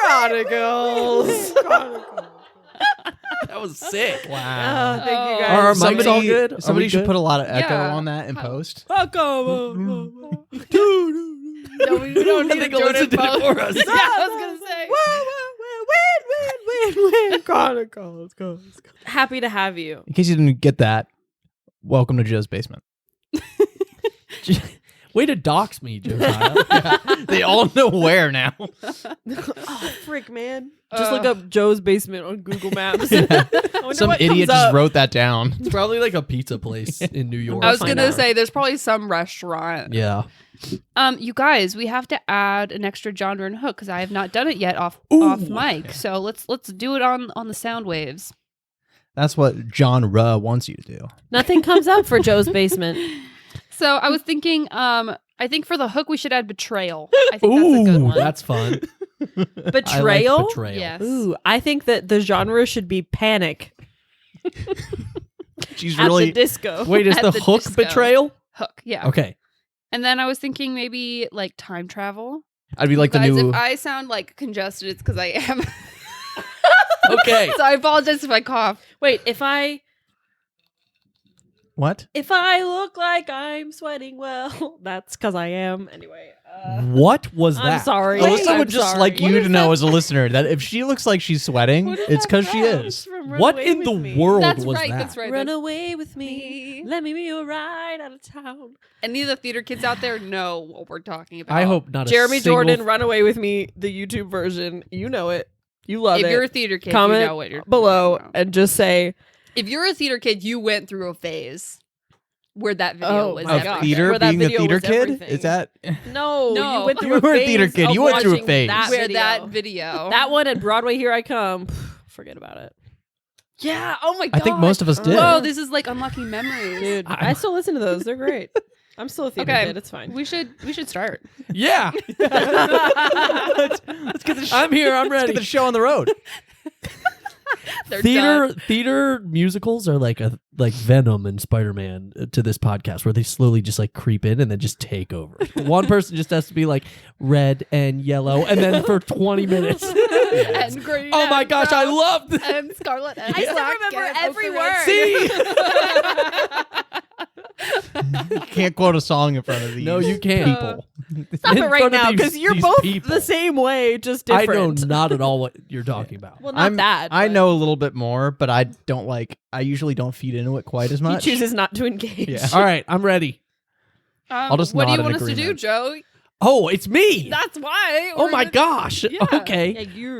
Chronicles. That was sick. Wow. Thank you guys. Are our mics all good? Somebody should put a lot of echo Yeah. on that in post. No, we don't need to do it in post. for us. Yeah, I was gonna say. Win. Chronicles. Happy to have you. In case you didn't get that, welcome to Joe's basement. Way to dox me, Josiah. They all know where now. Oh, frick, man. Just look up Joe's basement on Google Maps. Some idiot just wrote that down. It's probably like a pizza place in New York. I was find gonna out. say there's probably some restaurant. Yeah. You guys, we have to add an extra genre and hook because I have not done it yet off mic. So let's do it on the sound waves. That's what John Ruh wants you to do. Nothing comes up for Joe's basement. So I was thinking, I think for the hook we should add betrayal. I think that's a good one. That's fun. Betrayal? I like betrayal. Yes. Ooh, I think that the genre should be panic She's at really the disco. Wait, is At the the hook disco. betrayal? Hook, yeah. Okay. And then I was thinking maybe like time travel. I'd be like the Guys, new. if I sound like congested, it's because I am. Okay. So I apologize if I cough. Wait, if I What? look like I'm sweating, well, that's because I am. Anyway. What was that? I'm sorry. Alyssa I'm would just sorry. like you to know as a listener that if she looks like she's sweating, What is it's that because she from? is. It's from Run What Away in With the Me. world That's was right. that? That's right. Run That's- away with me. Let me be your ride out of town. Any of the theater kids out there know what we're talking about. I hope not. Jeremy a single Jordan, Run Away With Me, the YouTube version. You know it. You love If it. you're a theater kid, Comment you know what you're below talking about. and just say, If you're a theater kid, you went through a phase where that video Oh was my Of gosh. everything. theater, Where that being the video theater was kid? everything. Is that? no, No. you went through You were a phase theater kid. of You went through a watching phase. That Where video. that video. That one at Broadway, Here I Come. Forget about it. Yeah. Oh my god. I think most of us did. Whoa, this is like unlucky memories. Dude, I still listen to those. They're great. I'm still a theater Okay. kid. It's fine. We should start. Yeah. Let's get the I'm here. I'm Let's ready. get the show on the road. They're done. Theater musicals are like Venom and Spider-Man to this podcast, where they slowly just like creep in and then just take over. One person just has to be like red and yellow, and then for 20 minutes. And green. Oh my and gosh, I brown love this. and scarlet. And I still black remember and every ochre word. and You can't quote a song in front of these No, you can't. people. Stop In it right front of now, these- because you're these both people. the same way, just I know different. not at all what you're talking about. Well, not that. I but know a little bit more, but I don't like. I usually don't feed into it quite as He much. chooses not to engage. Yeah. All right, I'm ready. I'll just what do nod you in want us to do, agreement. Joe? Oh, it's me. That's why. Oh we're my gonna- gosh. Yeah. Okay. Yeah, you're...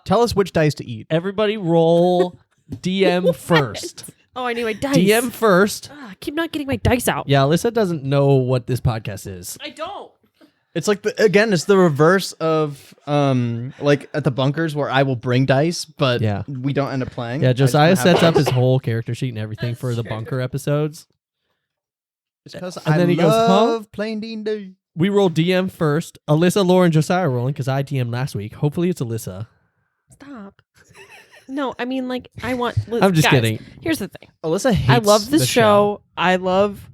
Tell us which dice to eat. Everybody roll DM first. oh, I need my dice. DM first. I keep not getting my dice out. Yeah, Alyssa doesn't know what this podcast is. I don't. It's like it's the reverse of like at the bunkers where I will bring dice, but Yeah. we don't end up playing. Yeah, I just Josiah have sets up dice. his whole character sheet and everything That's for the true. bunker episodes. It's because And I then he goes, huh? love playing D&D. We roll DM first. Alyssa, Lauren, Josiah rolling because I DM'd last week. Hopefully it's Alyssa. Stop. No, I mean, like, I want... I'm just guys, kidding. Here's the thing. Alyssa hates I love this the show. I love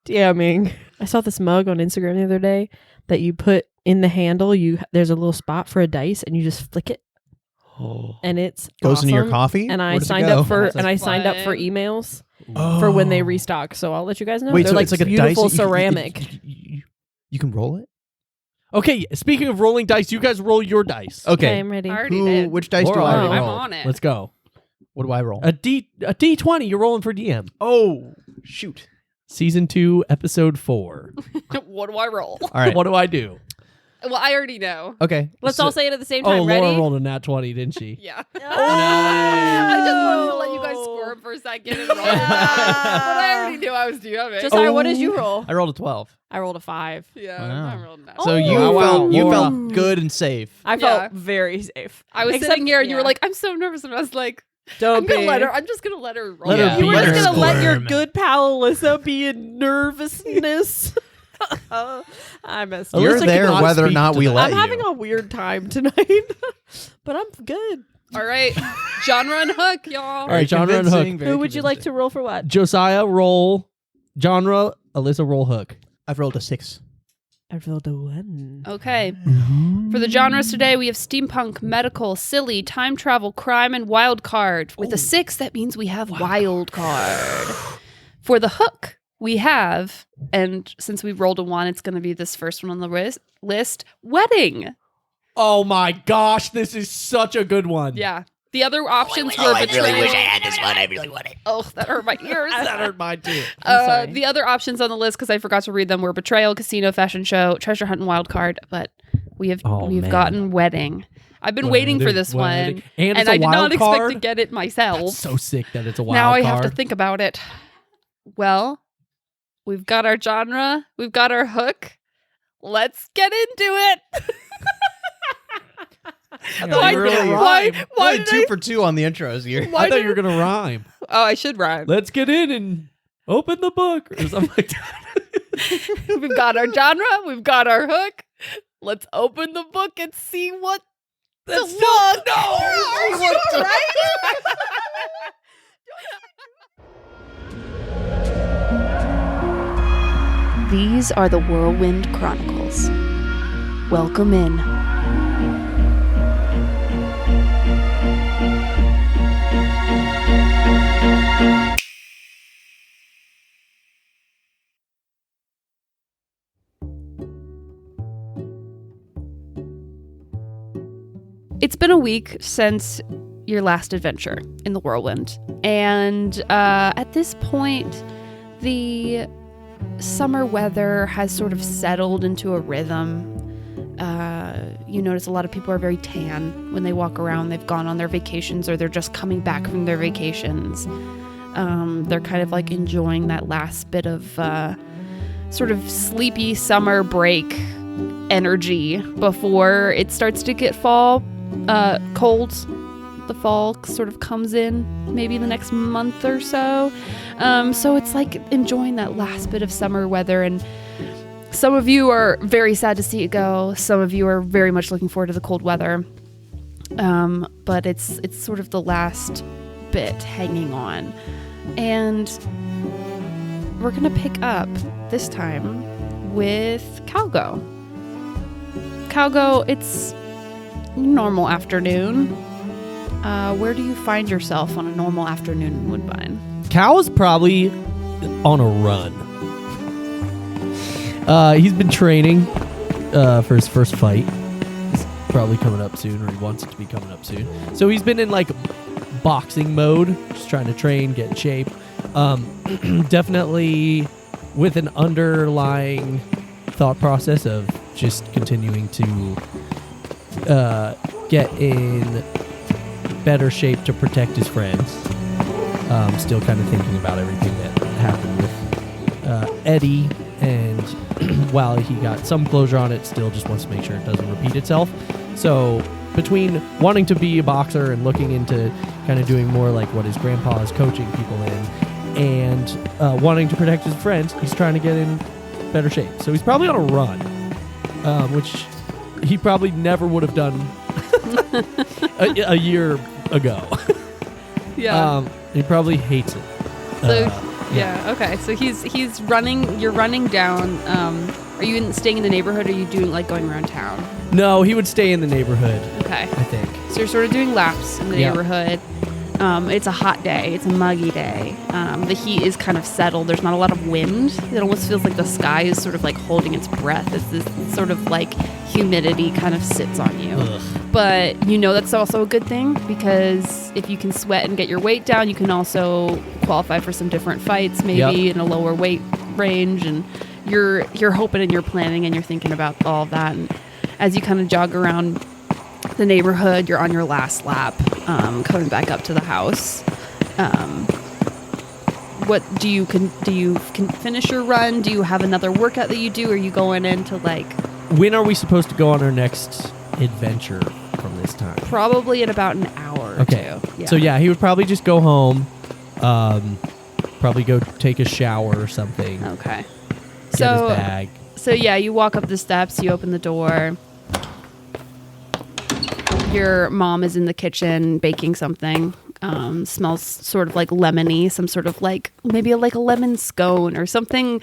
DMing. I saw this mug on Instagram the other day that you put in the handle. There's a little spot for a dice, and you just flick it, and it's Goes into your awesome. coffee. And I Where does it signed go? up for That's signed up for fun. emails Oh. for when they restock. So I'll let you guys know. Wait, They're so like it's like a beautiful dice that ceramic. You can roll it. Okay, speaking of rolling dice, you guys roll your dice. Okay. I'm ready. I already did. Which dice do Laura I already roll? I'm on it. Let's go. What do I roll? A D20, you're rolling for DM. Oh, shoot. Season 2, episode 4. What do I roll? All right. What do I do? Well, I already know. Okay. Let's so- all say it at the same Oh, time. Laura Ready? rolled a nat 20, didn't she? Yeah. Oh. I just wanted to let you guys squirm for a second and roll. But I already knew I was DMing. Josiah, what did you roll? I rolled a 12. I rolled a 5. Yeah, Wow. I rolled that. So you wow, felt you Laura. felt good and safe. I Yeah. felt very safe. I was Except- sitting here and you were yeah. like, I'm so nervous. And I was like, Don't I'm be. just going to let her roll. Let her Yeah. be You were just her gonna let your squirm. good pal Alyssa be in nervousness. I messed up. You're Alyssa there cannot whether or speak not to we that. let I'm you. having a weird time tonight, but I'm good. All right. Genre and hook, y'all. All right, genre and hook. Who would you like to roll for what? Josiah, roll genre. Alyssa, roll hook. I've rolled a 6. I rolled a 1. Okay. For the genres today, we have steampunk, medical, silly, time travel, crime, and wild card. With a 6, that means we have wild card. For the hook, we have, and since we've rolled a 1, it's going to be this first one on the list, wedding. Oh my gosh, this is such a good one. Yeah. The other options were betrayal. I really wish I had this one. I really want it. Oh, that hurt my ears. That hurt mine too. sorry. The other options on the list, because I forgot to read them, were betrayal, casino, fashion show, treasure hunt, and wild card. But we've man. gotten wedding. I've been waiting for this Wedding. one, And it's I a did not wild expect card? to get it myself. That's so sick that it's a wild Now card. I have to think about it. Well, we've got our genre, we've got our hook. Let's get into it. I thought you were gonna rhyme. Why Really did 2 I? for 2 on the intros here. Why I thought did you were gonna rhyme. Oh, I should rhyme. Let's get in and open the book or something like that. We've got our genre, we've got our hook. Let's open the book and see what That's the book. No. These are the Whirlwind Chronicles. Welcome in. It's been a week since your last adventure in the Whirlwind. And at this point, the summer weather has sort of settled into a rhythm. You notice a lot of people are very tan when they walk around. They've gone on their vacations or they're just coming back from their vacations. They're kind of like enjoying that last bit of sort of sleepy summer break energy before it starts to get fall. Cold. The fall sort of comes in maybe the next month or so. So it's like enjoying that last bit of summer weather. And some of you are very sad to see it go. Some of you are very much looking forward to the cold weather. But it's sort of the last bit hanging on. And we're going to pick up this time with Calgo. Calgo, it's normal afternoon. Where do you find yourself on a normal afternoon in Woodbine? Cal is probably on a run. He's been training for his first fight. He's probably coming up soon, or he wants it to be coming up soon. So he's been in like boxing mode, just trying to train, get in shape. Definitely with an underlying thought process of just continuing to get in better shape to protect his friends. Still kind of thinking about everything that happened with Eddie, and while he got some closure on it, still just wants to make sure it doesn't repeat itself. So between wanting to be a boxer and looking into kind of doing more like what his grandpa is coaching people in, and wanting to protect his friends, he's trying to get in better shape. So he's probably on a run, which he probably never would have done a year ago. Yeah. He probably hates it. So yeah. Okay. So he's running. You're running down. Are you staying in the neighborhood? Or are you doing like going around town? No, he would stay in the neighborhood, Okay. I think. So you're sort of doing laps in the Yeah. neighborhood. It's a hot day. It's a muggy day. The heat is kind of settled. There's not a lot of wind. It almost feels like the sky is sort of like holding its breath as this sort of like humidity kind of sits on you. Ugh. But you know that's also a good thing, because if you can sweat and get your weight down, you can also qualify for some different fights, maybe in a lower weight range. And you're hoping and you're planning and you're thinking about all of that. And as you kind of jog around the neighborhood, you're on your last lap, coming back up to the house. What do you can finish your run? Do you have another workout that you do? Or are you going into like? When are we supposed to go on our next adventure from this time? Probably in about an hour or Okay. two. So yeah, he would probably just go home, probably go take a shower or something. Okay. Get his bag. So yeah, you walk up the steps, you open the door. Your mom is in the kitchen baking something. Smells sort of like lemony, some sort of like maybe like a lemon scone or something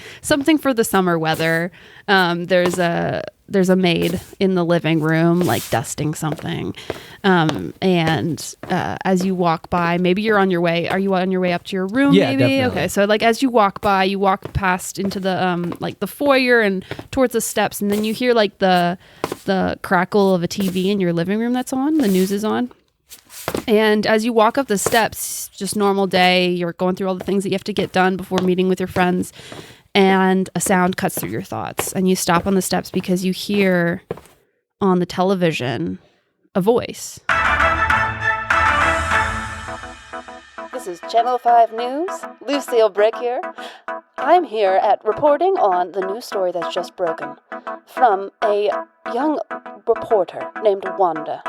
for the summer weather. There's a maid in the living room like dusting something. And as you walk by, maybe you're on your way. Are you on your way up to your room? Yeah, maybe. definitely. Okay, so like as you walk by, you walk past into the like the foyer and towards the steps, and then you hear like the crackle of a TV in your living room that's on. The news is on. And as you walk up the steps, just normal day, you're going through all the things that you have to get done before meeting with your friends, and a sound cuts through your thoughts, and you stop on the steps because you hear on the television a voice. This is Channel 5 News. Lucille Brick here. I'm here at reporting on the news story that's just broken from a young reporter named Wanda.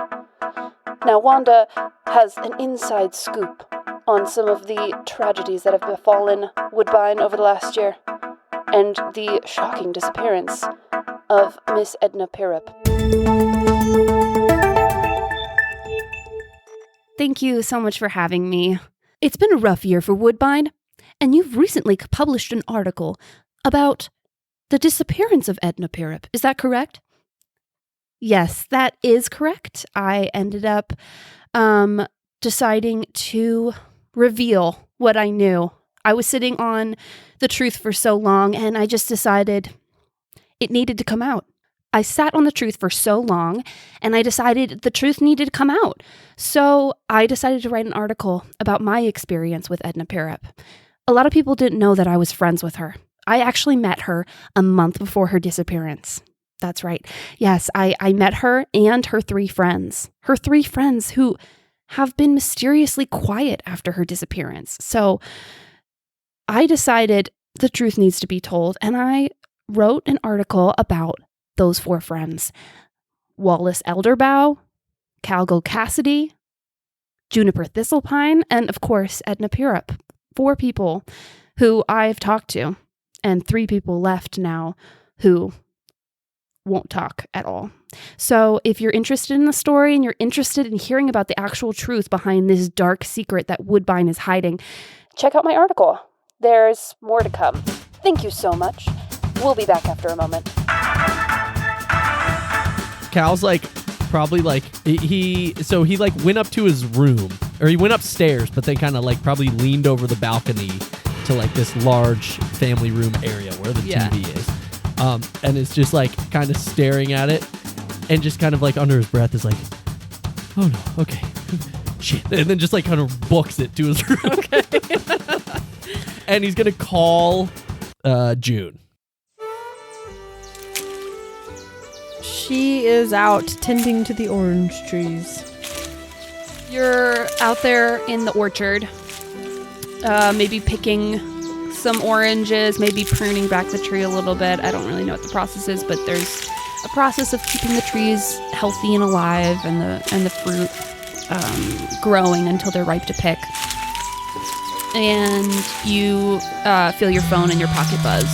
Now, Wanda has an inside scoop on some of the tragedies that have befallen Woodbine over the last year, and the shocking disappearance of Miss Edna Pirrup. Thank you so much for having me. It's been a rough year for Woodbine, and you've recently published an article about the disappearance of Edna Pirrup. Is that correct? Yes, that is correct. I ended up deciding to reveal what I knew. I was sitting on the truth for so long, and I just decided it needed to come out. I sat on the truth for so long, and I decided the truth needed to come out. So I decided to write an article about my experience with Edna Pirrup. A lot of people didn't know that I was friends with her. I actually met her a month before her disappearance. That's right. Yes, I met her and her 3 friends. Her 3 friends who have been mysteriously quiet after her disappearance. So I decided the truth needs to be told, and I wrote an article about those 4 friends. Wallace Elderbow, Calgo Cassidy, Juniper Thistlepine, and of course, Edna Pirrup. 4 people who I've talked to, and 3 people left now who won't talk at all. So if you're interested in the story and you're interested in hearing about the actual truth behind this dark secret that Woodbine is hiding, check out my article. There's more to come. Thank you so much. We'll be back after a moment. Cal's like probably like he like went up to his room, or he went upstairs, but then kind of like probably leaned over the balcony to like this large family room area where the TV is. And it's just like kind of staring at it, and just kind of like under his breath is like, oh no, okay, shit. And then just like kind of books it to his room. Okay. And he's going to call June. She is out tending to the orange trees. You're out there in the orchard, maybe picking some oranges, maybe pruning back the tree a little bit. I don't really know what the process is, but there's a process of keeping the trees healthy and alive, and the fruit growing until they're ripe to pick. And you feel your phone in your pocket buzz.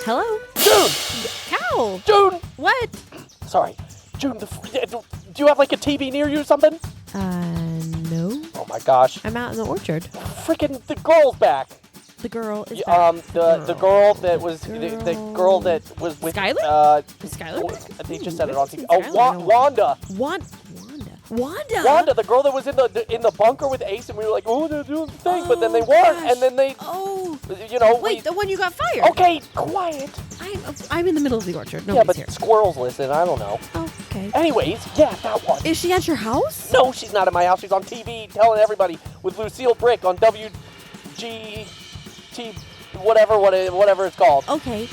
Hello? June! Cal! June! What? Sorry. June, do you have like a TV near you or something? No. Oh my gosh. I'm out in the orchard. Freaking the girl's back. The girl is back. The girl that was the girl that was with Skylar? Is Skylar back? They just said it on TV. Is Oh, Skylar? Wanda. Wanda, the girl that was in the bunker with Ace, and we were like, oh, they're doing the thing, but then they weren't, gosh. and then they, Wait, the one you got fired. Okay, quiet. I'm in the middle of the orchard. Yeah, Nobody's but here. squirrels listen. I don't know. Oh, okay. Anyways, yeah, that one. Is she at your house? No, she's not at my house. She's on TV telling everybody with Lucille Brick on WGT, whatever it's called. Okay.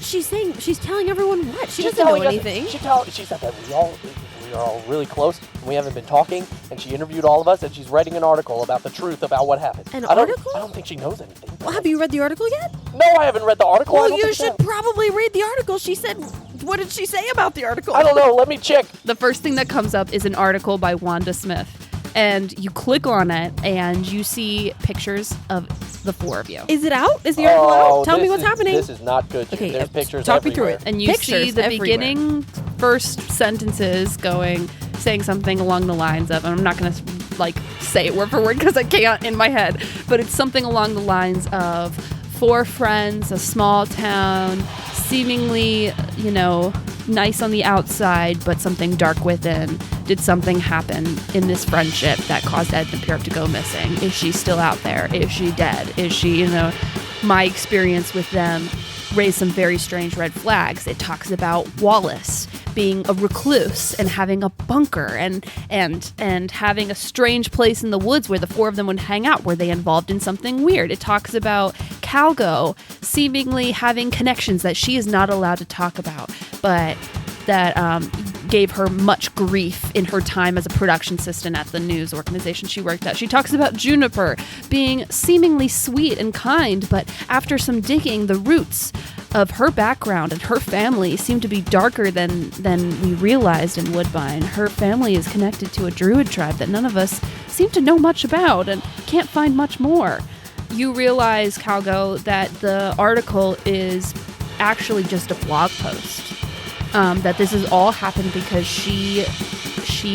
She's telling everyone what? She She's doesn't know telling us- anything. She said that we are all really close, and we haven't been talking, and she interviewed all of us, and she's writing an article about the truth about what happened. Article? I don't think she knows anything. Well, have you read the article yet? No, I haven't read the article. I Well, don't you think should so. probably read the article. She said, what did she say about the article? I don't know. Let me check. The first thing that comes up is an article by Wanda Smith. And you click on it, and you see pictures of the 4 of you. Is it out? Is the article out? Tell me what's happening. This is not good. Okay, There's pictures talk me through everywhere. it. And you Pictures see the everywhere. beginning first sentences saying something along the lines of, and I'm not going to like say it word for word because I can't in my head, but it's something along the lines of 4 friends, a small town, seemingly, nice on the outside, but something dark within. Did something happen in this friendship that caused Edna Pierre to go missing? Is she still out there? Is she dead? Is she, my experience with them raised some very strange red flags. It talks about Wallace being a recluse and having a bunker and having a strange place in the woods where the 4 of them would hang out. Were they involved in something weird? It talks about Calgo seemingly having connections that she is not allowed to talk about, but that gave her much grief in her time as a production assistant at the news organization she worked at. She talks about Juniper being seemingly sweet and kind, but after some digging, the roots of her background and her family seem to be darker than we realized in Woodbine. Her family is connected to a druid tribe that none of us seem to know much about and can't find much more. You realize, Calgo, that the article is actually just a blog post. That this has all happened because she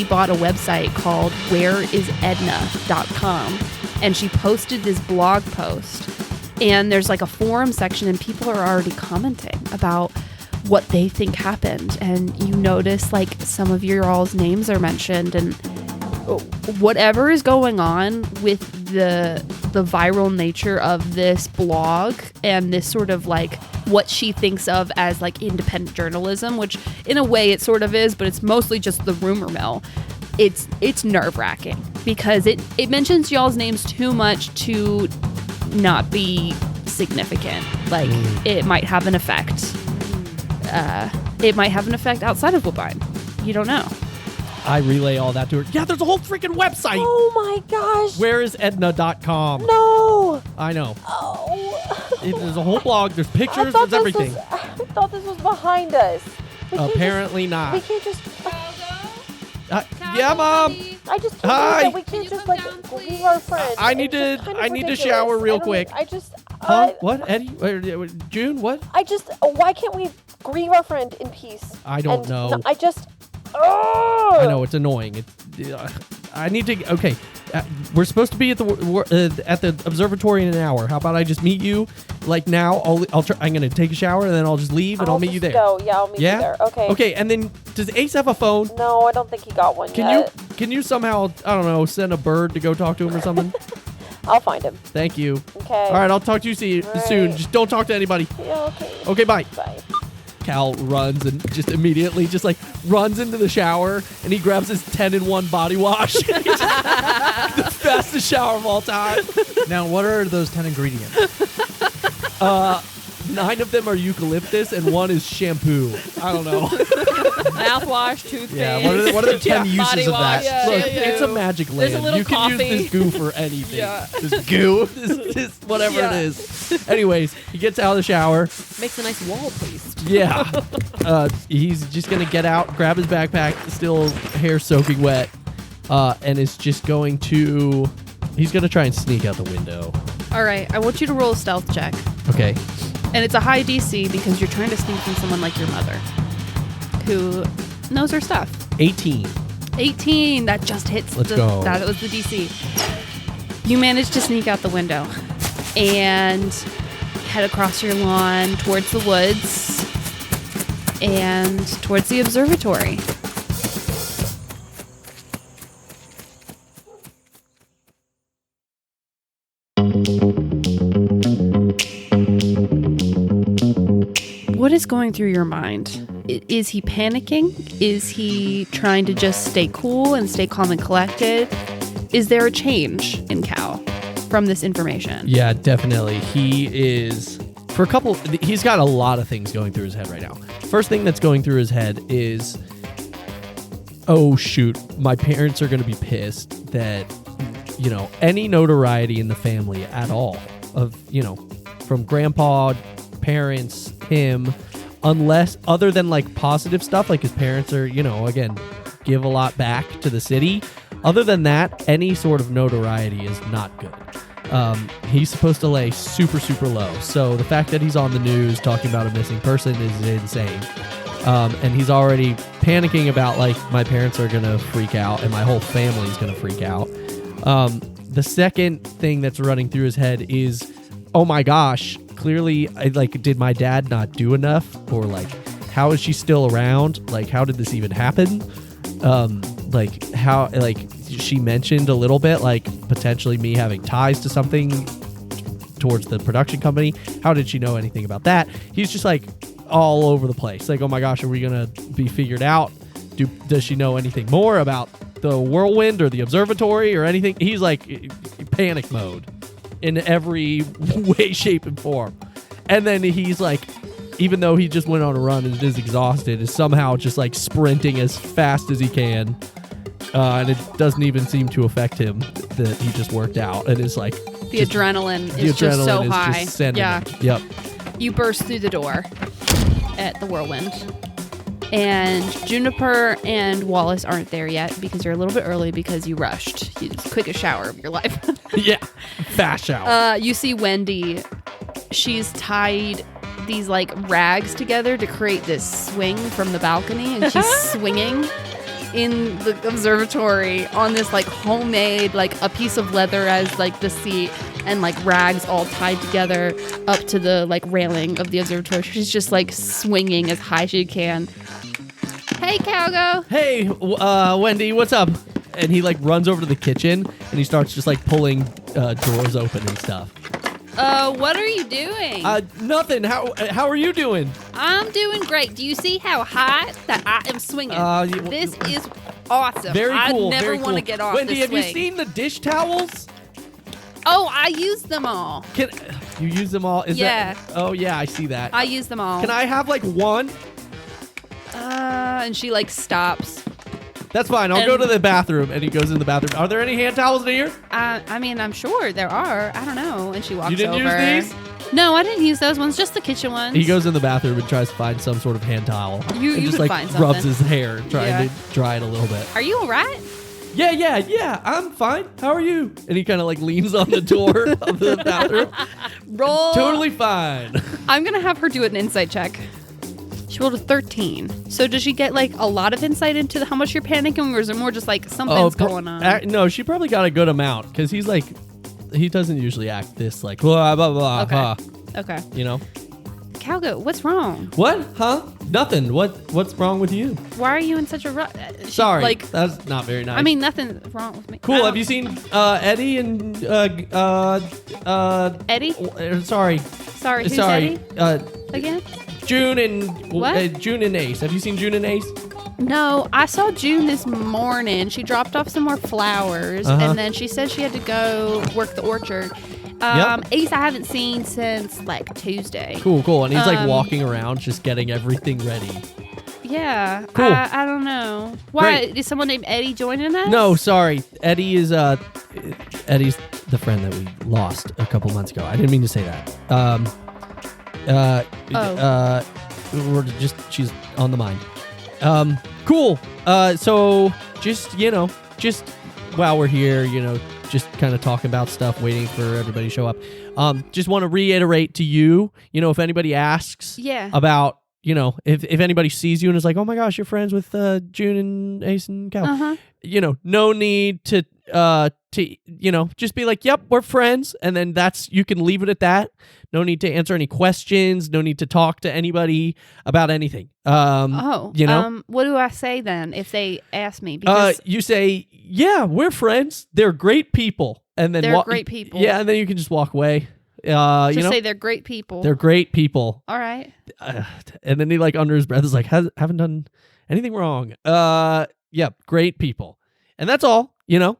bought a website called whereisedna.com, and she posted this blog post, and there's like a forum section and people are already commenting about what they think happened, and you notice like some of your all's names are mentioned, and whatever is going on with the viral nature of this blog and this sort of like what she thinks of as like independent journalism, which in a way it sort of is, but it's mostly just the rumor mill. It's nerve-wracking because it mentions y'all's names too much to not be significant. Like it might have an effect. It might have an effect outside of Woodbine. You don't know. I relay all that to her. Yeah, there's a whole freaking website. Oh my gosh. Whereisedna.com. No. I know. Oh. There's a whole blog. There's pictures. There's everything. I thought this was behind us. Apparently not. We can't just. Yeah, Mom. I just can't Hi. believe that we can't just like leave our friends. I need It's to. just kind of I need to ridiculous. shower real I don't- quick. I just. Huh? What, Eddie? June? What? Why can't we grieve our friend in peace? I don't And know. no, I just. Oh. I know it's annoying. I need to. Okay, we're supposed to be at the observatory in an hour. How about I just meet you like now? I'll try. I'm gonna take a shower and then I'll just leave and I'll meet you there. Go. Yeah, I'll meet you there. Okay. Okay, and then does Ace have a phone? No, I don't think he got one yet. Can you somehow, I don't know, send a bird to go talk to him or something? I'll find him. Thank you. Okay. All right, I'll talk to you soon. Right. Just don't talk to anybody. Yeah. Okay. Okay, bye. Bye. Cal runs and just immediately just like runs into the shower and he grabs his 10-in-1 body wash. The fastest shower of all time. Now, what are those 10 ingredients? 9 of them are eucalyptus and 1 is shampoo. I don't know. Mouthwash, toothpaste. Yeah, what are the 10 uses body of wash. that? Look, Shampoo. it's a magic There's a land. little You can coffee. use this goo for anything. Yeah. This goo. this whatever it is. Anyways, he gets out of the shower. Makes a nice wall paste. Yeah. He's just going to get out, grab his backpack, still hair soaking wet, and is just going to... He's going to try and sneak out the window. All right, I want you to roll a stealth check. Okay. And it's a high DC because you're trying to sneak from someone like your mother who knows her stuff. 18. 18, that just hits. Let's go. That was the DC. You managed to sneak out the window and head across your lawn towards the woods and towards the observatory. What is going through your mind? Is he panicking? Is he trying to just stay cool and stay calm and collected? Is there a change in Cal from this information? Yeah, definitely. He is... He's got a lot of things going through his head right now. First thing that's going through his head is... Oh, shoot. My parents are going to be pissed that, any notoriety in the family at all of, from grandpa, parents, him, unless other than like positive stuff, like his parents are, again, give a lot back to the city. Other than that, any sort of notoriety is not good. He's supposed to lay super, super low. So the fact that he's on the news talking about a missing person is insane. And he's already panicking about, like, my parents are going to freak out and my whole family's going to freak out. The second thing that's running through his head is, oh my gosh, clearly, did my dad not do enough? Or, like, how is she still around? Like, how did this even happen? She mentioned a little bit, like, potentially me having ties to something towards the production company. How did she know anything about that? He's just, like, all over the place. Like, oh my gosh, are we going to be figured out? Does she know anything more about the Whirlwind or the observatory or anything? He's, like, panic mode in every way, shape, and form. And then he's, like, even though he just went on a run and is exhausted, is somehow just, like, sprinting as fast as he can. And it doesn't even seem to affect him that he just worked out. And it's like... The adrenaline is just so high. Just sending yeah. him. Yep. You burst through the door at the Whirlwind. And Juniper and Wallace aren't there yet because you're a little bit early because you rushed. You just quickest shower of your life. Yeah. Fast shower. You see Wendy. She's tied these, like, rags together to create this swing from the balcony, and she's swinging in the observatory on this, like, homemade, like, a piece of leather as, like, the seat, and, like, rags all tied together up to the, like, railing of the observatory. She's just, like, swinging as high as she can. Hey, Calgo. Hey, Wendy, what's up? And he, like, runs over to the kitchen and he starts just, like, pulling drawers open and stuff. What are you doing? Nothing. How are you doing? I'm doing great. Do you see how high that I am swinging? This is awesome. Very cool. I never want to get off Wendy, this have you swing. seen the dish towels? Oh, I used them all. Can you use them all? Yeah. Oh, yeah, I see that. I used them all. Can I have, like, one? And she, like, stops. That's fine. I'll go to the bathroom. And he goes in the bathroom. Are there any hand towels near? I mean, I'm sure there are. I don't know. And she walks over. You didn't use these? No, I didn't use those ones. Just the kitchen ones. He goes in the bathroom and tries to find some sort of hand towel. You just, could like, find rubs something. his hair, trying to dry it a little bit. Are you all right? Yeah. I'm fine. How are you? And he kind of, like, leans on the door of the bathroom. Roll. Totally fine. I'm going to have her do an insight check. She rolled a 13. So does she get, like, a lot of insight into how much you're panicking, or is it more just, like, something's going on? No, she probably got a good amount because he's, like, he doesn't usually act this, like, blah, blah, blah, Okay. Okay. you know? Calgo, what's wrong? What? Huh? Nothing. What's wrong with you? Why are you in such a rush? Sorry. Like, That's not very nice. I mean, nothing's wrong with me. Cool. Have you seen Eddie and Eddie? Sorry. Sorry, who's Sorry. Eddie? Again? June and What? June and Ace. Have you seen June and Ace? No, I saw June this morning. She dropped off some more flowers, and then she said she had to go work the orchard. Ace I haven't seen since, like, Tuesday. Cool. And he's like walking around just getting everything ready. Yeah. Cool. I don't know. Why? Great. Is someone named Eddie joining us? No, sorry. Eddie's the friend that we lost a couple months ago. I didn't mean to say that. We're just, she's on the mind. Cool. So just while we're here, just kind of talking about stuff, waiting for everybody to show up. Just want to reiterate to you, if anybody asks about, if anybody sees you and is like, oh my gosh, you're friends with June and Ace and Cal, no need to just be like, yep, we're friends. And then you can leave it at that. No need to answer any questions. No need to talk to anybody about anything. What do I say then if they ask me? Because you say, yeah, we're friends. They're great people. And then they're great people. Yeah, and then you can just walk away. Just say they're great people. They're great people. All right. And then he, like, under his breath is like, haven't done anything wrong. Yeah, great people. And that's all, maybe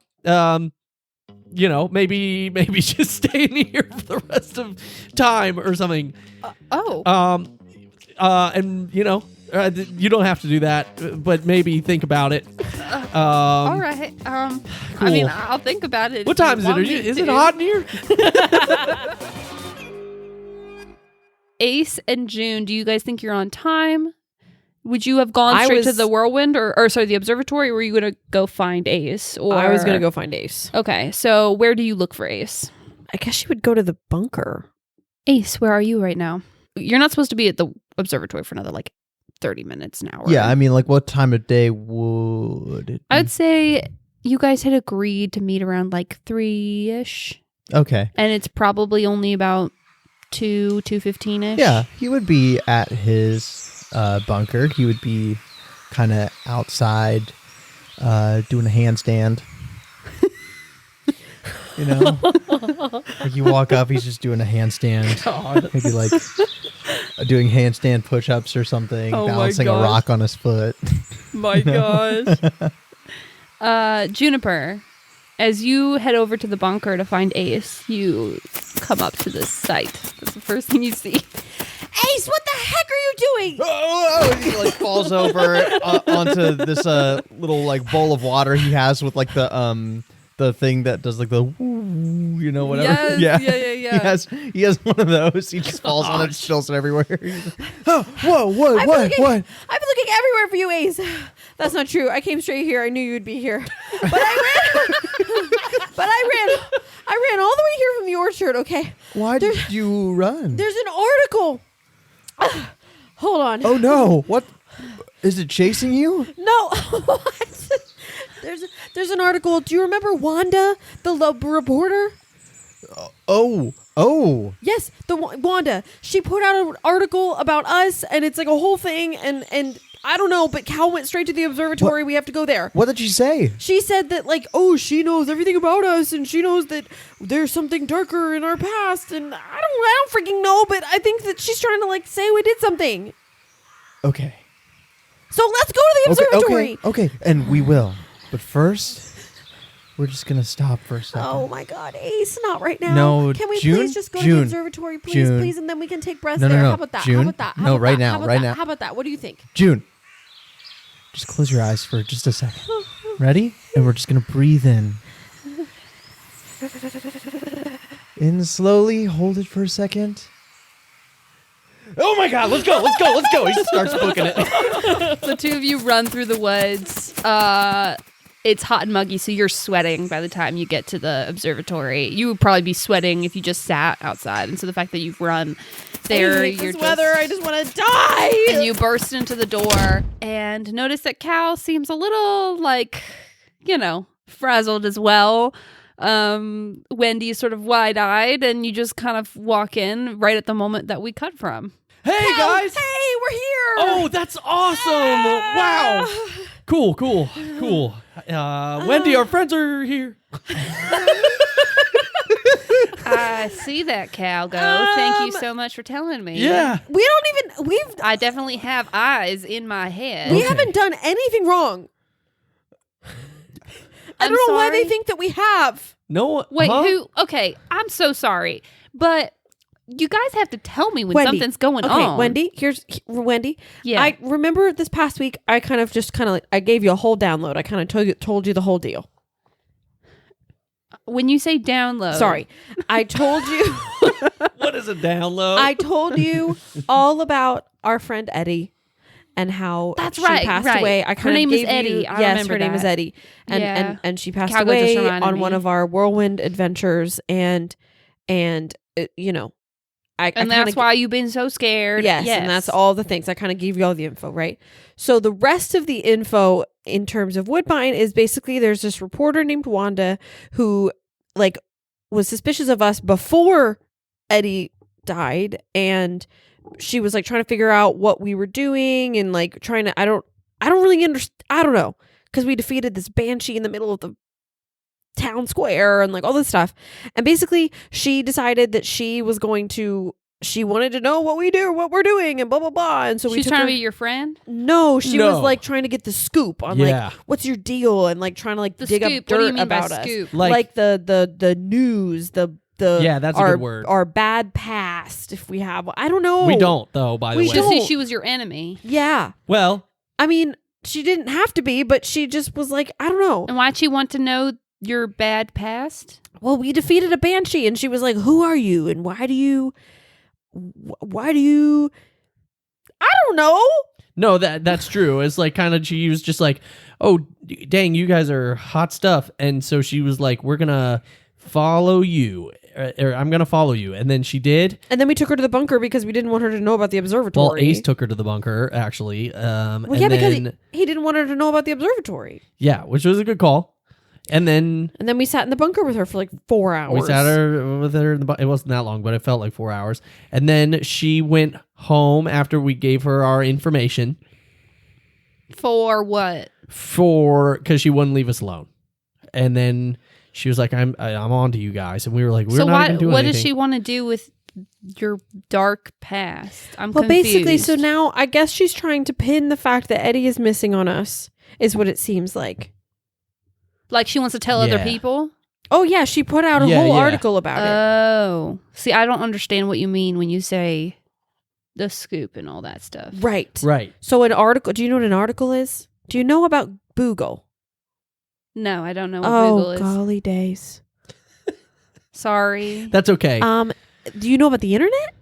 just stay in here for the rest of time or something. And you don't have to do that, but maybe think about it. All right. Cool. I mean, I'll think about it. What time is it? Is it hot in here? Ace and June, do you guys think you're on time? Would you have gone straight to the Whirlwind or the observatory, or were you going to go find Ace? Or I was going to go find Ace. Okay, so where do you look for Ace? I guess she would go to the bunker. Ace, where are you right now? You're not supposed to be at the observatory for another, 30 minutes an hour. Yeah, I mean, like, what time of day would it be? I'd say you guys had agreed to meet around like 3-ish. Okay. And it's probably only about 2:15ish. Yeah, he would be at his bunker. He would be kind of outside doing a handstand. You know? Like you walk up, he's just doing a handstand. Maybe like doing handstand push-ups or something, Oh my balancing a gosh. rock on his foot. My gosh. Juniper, as you head over to the bunker to find Ace, you come up to this site. That's the first thing you see. Ace, what the heck are you doing? Oh, he like falls over onto this little like bowl of water he has with like the thing that does like the woo, you know, whatever. Yes, yeah. He has one of those. He just falls on it, spills it everywhere. Oh, whoa, what? I've been looking everywhere for you, Ace. That's not true. I came straight here. I knew you'd be here. But I ran all the way here from the orchard, okay? Why did you run? There's an article. Hold on. Oh no! What is it chasing you? No. There's an article. Do you remember Wanda, the reporter? Oh. Yes, the Wanda. She put out an article about us, and it's like a whole thing. And I don't know, but Cal went straight to the observatory. We have to go there. What did she say? She said that like, oh, she knows everything about us, and she knows that there's something darker in our past. And I don't freaking know, but I think that she's trying to like say we did something. Okay. So let's go to the observatory. Okay, and we will. But first, we're just gonna stop for a second. Oh my God, Ace, not right now. No, can we June? please just go to June. the observatory, please, June. please, and then we can take breaths No, no, there. no. How about that? June? How about that? How No, about right that? now, How about right that? now. How about that? What do you think? June, just close your eyes for just a second. Ready? And we're just gonna breathe in. In slowly, hold it for a second. Oh my God, let's go. He starts booking it. The two of you run through the woods. It's hot and muggy, so you're sweating by the time you get to the observatory. You would probably be sweating if you just sat outside. And so the fact that you've run there, I hate you're this weather. I just want to die. And you burst into the door and notice that Cal seems a little like, frazzled as well. Wendy is sort of wide-eyed, and you just kind of walk in right at the moment that we cut from. Hey, guys! Hey, we're here. Oh, that's awesome! Wow! Cool. Wendy, our friends are here. I see that, Cal. Go. Thank you so much for telling me. Yeah. I definitely have eyes in my head. We haven't done anything wrong. I don't know why they think that we have. No. Wait, huh? who? Okay, I'm so sorry, but you guys have to tell me when Wendy. something's going Okay, on. Wendy, Wendy. Yeah. I remember this past week, I kind of I gave you a whole download. I kind of told you the whole deal. When you say download. Sorry. I told you. What is a download? I told you all about our friend Eddie and how That's she right, passed right. away. I Her kind name of is gave Eddie. you, I yes, remember her name is that. Eddie, and and she passed Calgo just away reminded on one me. of our Whirlwind adventures, and I And that's why you've been so scared. Yes, and that's all the things. I kind of gave you all the info, right? So the rest of the info in terms of Woodbine is basically there's this reporter named Wanda who was suspicious of us before Eddie died, and she was trying to figure out what we were doing and trying to I don't really understand. I don't know, because we defeated this banshee in the middle of the town square and all this stuff, and basically she decided that she wanted to know what we do, what we're doing, and blah blah blah. And so She's trying to be your friend. No, she was trying to get the scoop on what's your deal, and trying to The dig scoop. up dirt What do you mean about by us, scoop? the news, the Yeah, that's a our, good word. Our bad past, if we have. I don't know. We don't, though, by the way. Just see she was your enemy. Yeah. Well, I mean, she didn't have to be, but she just was I don't know. And why'd she want to know your bad past? Well, we defeated a banshee, and she was like, "Who are you? And why do you? I don't know." no, that's true. It's kind of, she was just oh, dang, you guys are hot stuff. And so she was we're going to follow you. Or I'm going to follow you. And then she did. And then we took her to the bunker because we didn't want her to know about the observatory. Well, Ace took her to the bunker, actually. Well, yeah, because he didn't want her to know about the observatory. Yeah, which was a good call. And then we sat in the bunker with her for like 4 hours. we sat with her in the bunker. It wasn't that long, but it felt like 4 hours. And then she went home after we gave her our information. For what? Because she wouldn't leave us alone. And then she was like, I'm on to you guys. And we were like, we're not even doing what anything. does she want to do with your dark past? I'm well, confused. basically, so now I guess she's trying to pin the fact that Eddie is missing on us, is what it seems like. Like she wants to tell other people? Oh, yeah. She put out a whole article about it. Oh. See, I don't understand what you mean when you say the scoop and all that stuff. Right. Right. So an article, do you know what an article is? Do you know about Boogle? No, I don't know what Google is. Oh, golly days. Sorry. That's okay. Do you know about the internet?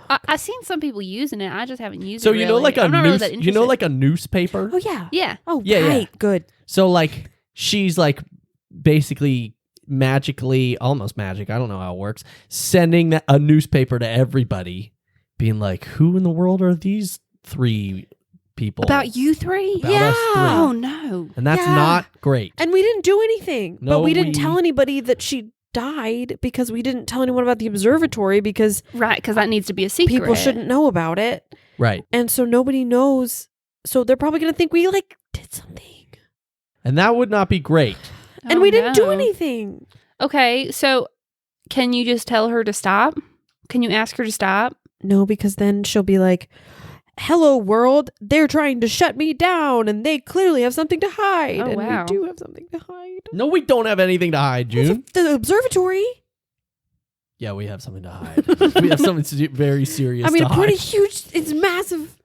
I've seen some people using it. I just haven't used it. So you know, really. like I'm not really that you know, interested. like a newspaper. Oh, yeah. Yeah. Oh, Yeah, right. yeah. Good. So like she's like basically magically, almost magic, I don't know how it works, sending a newspaper to everybody, being like, who in the world are these three people? About you three? About us three. Oh, no. And that's Yeah. not great. And we didn't do anything. No, but we didn't tell anybody that she died because we didn't tell anyone about the observatory because Right, because that needs to be a secret. people shouldn't know about it. Right. And so nobody knows. So they're probably going to think we like did something. And that would not be great. And we didn't do anything. Okay, so can you just tell her to stop? Can you ask her to stop? No, because then she'll be like, hello, world. They're trying to shut me down and they clearly have something to hide. Oh, and wow. we do have something to hide. No, we don't have anything to hide, June. The observatory. Yeah, we have something to hide. We have something very serious I mean, to hide. pretty huge. It's massive.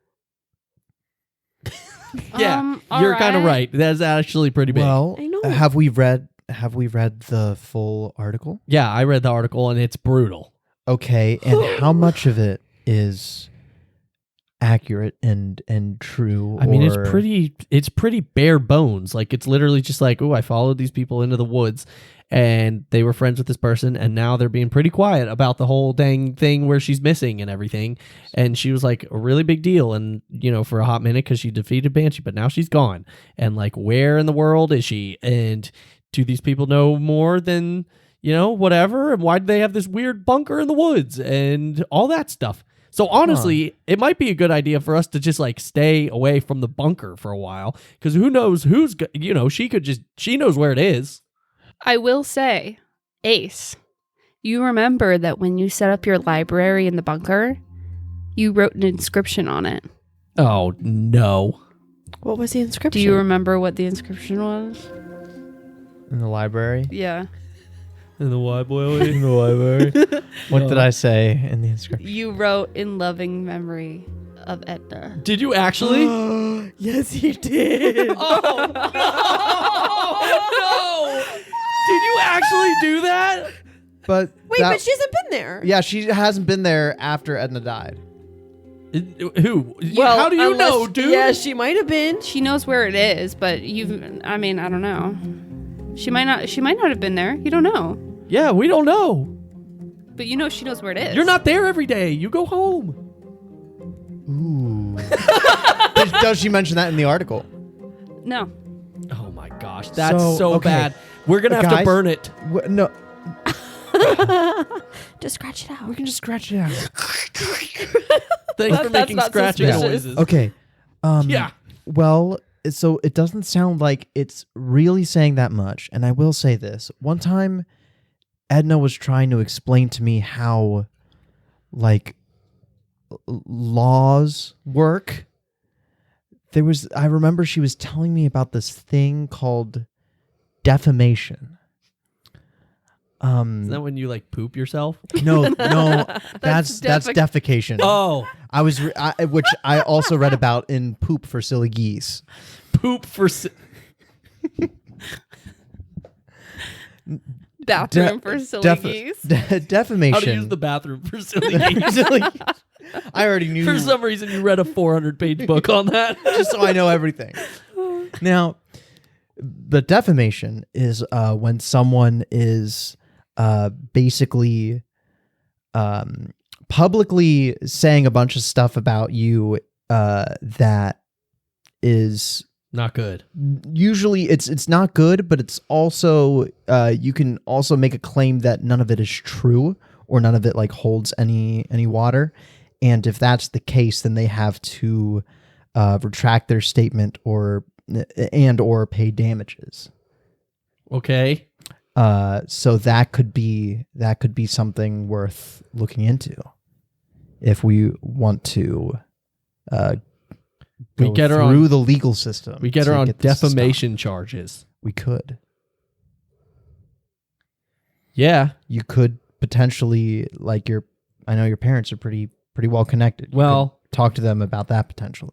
Yeah, all you're kind of right. That's actually pretty big. Well, I know. have we read the full article? Yeah, I read the article and it's brutal. Okay, and how much of it is accurate and true? I mean, or- it's pretty bare bones. Like it's literally just like, oh, I followed these people into the woods and they were friends with this person and now they're being pretty quiet about the whole dang thing where she's missing and everything. And she was like a really big deal and, you know, for a hot minute because she defeated Banshee, but now she's gone. And like, where in the world is she? And do these people know more than, you know, whatever? And why do they have this weird bunker in the woods and all that stuff? So honestly, it might be a good idea for us to just like stay away from the bunker for a while because who knows you know, she knows where it is. I will say, Ace, you remember that when you set up your library in the bunker, you wrote an inscription on it. Oh, no. What was the inscription? Do you remember what the inscription was? in the library? Yeah. In the Y boy. In the library. What did I say in the inscription? You wrote in loving memory of Edna. Did you actually? Yes, he did. Oh, no. Did you actually do that? But Wait, but she hasn't been there. yeah, she hasn't been there after Edna died. Who? How do you unless- know, dude? Yeah, she might have been. She knows where it is, but I mean, I don't know. She might not have been there. You don't know. Yeah, we don't know. But you know she knows where it is. You're not there every day. You go home. Ooh. Does she mention that in the article? No. Oh my gosh, that's so okay. bad. We're gonna have to Guys? burn it. No, Just scratch it out. we can just scratch it out. Thanks for making not scratching suspicious. noises. Okay. Yeah. Well, so it doesn't sound like it's really saying that much. And I will say this. One time, Edna was trying to explain to me how, like, laws work. I remember she was telling me about this thing called defamation. Is that when you like poop yourself? No, that's defecation. Oh, Which I also read about in Poop for Silly Geese. poop for. Bathroom for silly geese. Defamation. How to use the bathroom for silly games. I already knew. For some reason, you read a 400-page book on that. Just so I know everything. Now, the defamation is when someone is basically publicly saying a bunch of stuff about you that is Not good. usually it's not good, but it's also you can also make a claim that none of it is true or none of it like holds any water. And if that's the case, then they have to retract their statement or pay damages. Okay. So that could be something worth looking into if we want to We go get her through on- the legal system. We get to her on get this to stop. defamation charges. We could. Yeah. You could potentially I know your parents are pretty well connected. You Well- could talk to them about that potentially.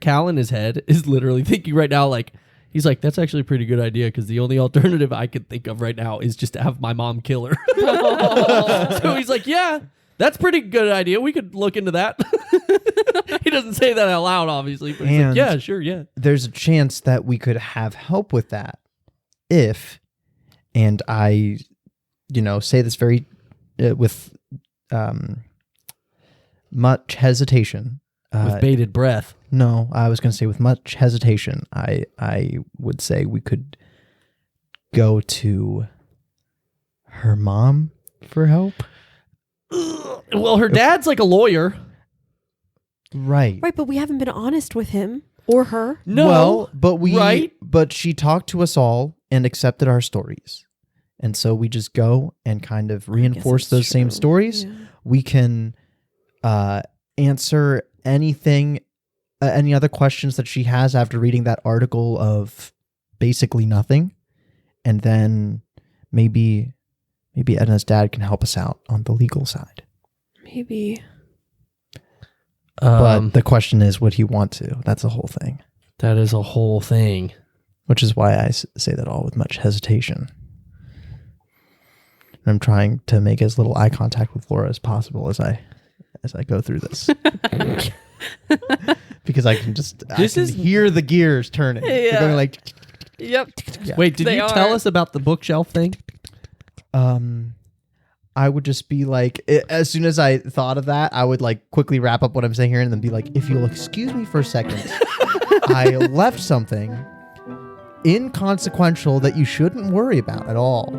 Cal in his head is literally thinking right now, like, he's like, that's actually a pretty good idea because the only alternative I could think of right now is just to have my mom kill her. So he's like, yeah, that's a pretty good idea. We could look into that. He doesn't say that out loud, obviously, but he's like, And- yeah, sure, yeah. There's a chance that we could have help with that if, and I, say this very with much hesitation. With bated breath. No, I was going to say with much hesitation. I would say we could go to her mom for help. Well, her dad's like a lawyer. Right. Right, but we haven't been honest with him or her. No. Well, right? but she talked to us all and accepted our stories. And so we just go and kind of reinforce it's those same true. stories. Yeah. We can answer anything, any other questions that she has after reading that article of basically nothing. And then maybe Edna's dad can help us out on the legal side. Maybe. But the question is, would he want to? That's the whole thing. That is a whole thing. Which is why I say that all with much hesitation. I'm trying to make as little eye contact with Laura as possible as I go through this. Because I can hear the gears turning. They're Yeah. going like, Yep. yeah. Wait, did They you tell are. us about the bookshelf thing? I would just be like, as soon as I thought of that, I would like quickly wrap up what I'm saying here and then be like, if you'll excuse me for a second, I left something inconsequential that you shouldn't worry about at all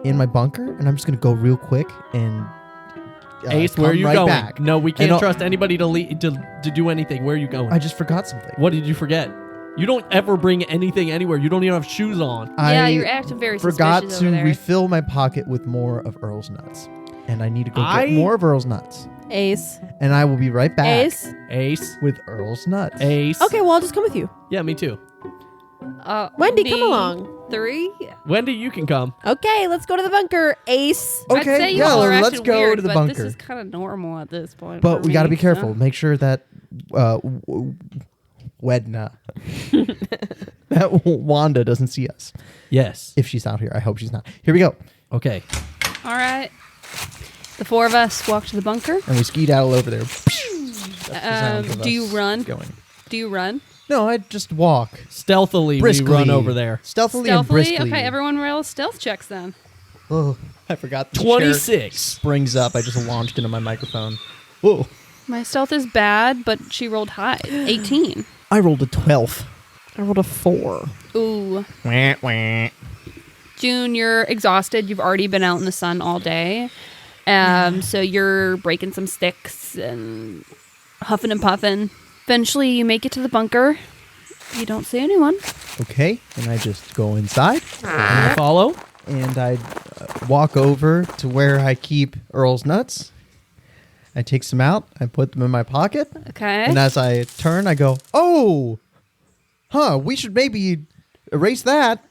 in my bunker, and I'm just gonna go real quick and Ace, come where are you right going? back. No, we can't I'll- trust anybody to do anything. Where are you going? I just forgot something. What did you forget? You don't ever bring anything anywhere. You don't even have shoes on. Yeah, I you're acting very forgot suspicious to over there. refill my pocket with more of Earl's nuts, and I need to go I- get more of Earl's nuts, Ace. and I will be right back Ace. Ace. with Earl's nuts. Ace. Okay, well, I'll just come with you. Yeah, me too. Wendy, come me, along. 3. Wendy, you can come. Okay, let's go to the bunker. Ace. I'd Okay, say you yeah, all are let's acting go weird, to the but bunker. This is kind of normal at this point. But for we got to me, be careful. so. Make sure that Wedna, that Wanda doesn't see us. Yes. If she's out here, I hope she's not. Here we go. Okay. All right. The 4 of us walk to the bunker. And we skedaddle over there. That's the sound of Do you us run? Going. Do you run? No, I just walk. Stealthily, Briskly. we run over there. Stealthily and Stealthily? briskly. Okay, everyone roll stealth checks then. Oh, I forgot. The chair 26. springs up. I just launched into my microphone. Whoa. My stealth is bad, but she rolled high. 18. I rolled a 12. I rolled a 4. Ooh. Wah, wah. June, you're exhausted. You've already been out in the sun all day. So you're breaking some sticks and huffing and puffing. Eventually, you make it to the bunker. You don't see anyone. Okay, and I just go inside. And follow. And I walk over to where I keep Earl's nuts. I take some out. I put them in my pocket. Okay. And as I turn, I go, oh, we should maybe erase that.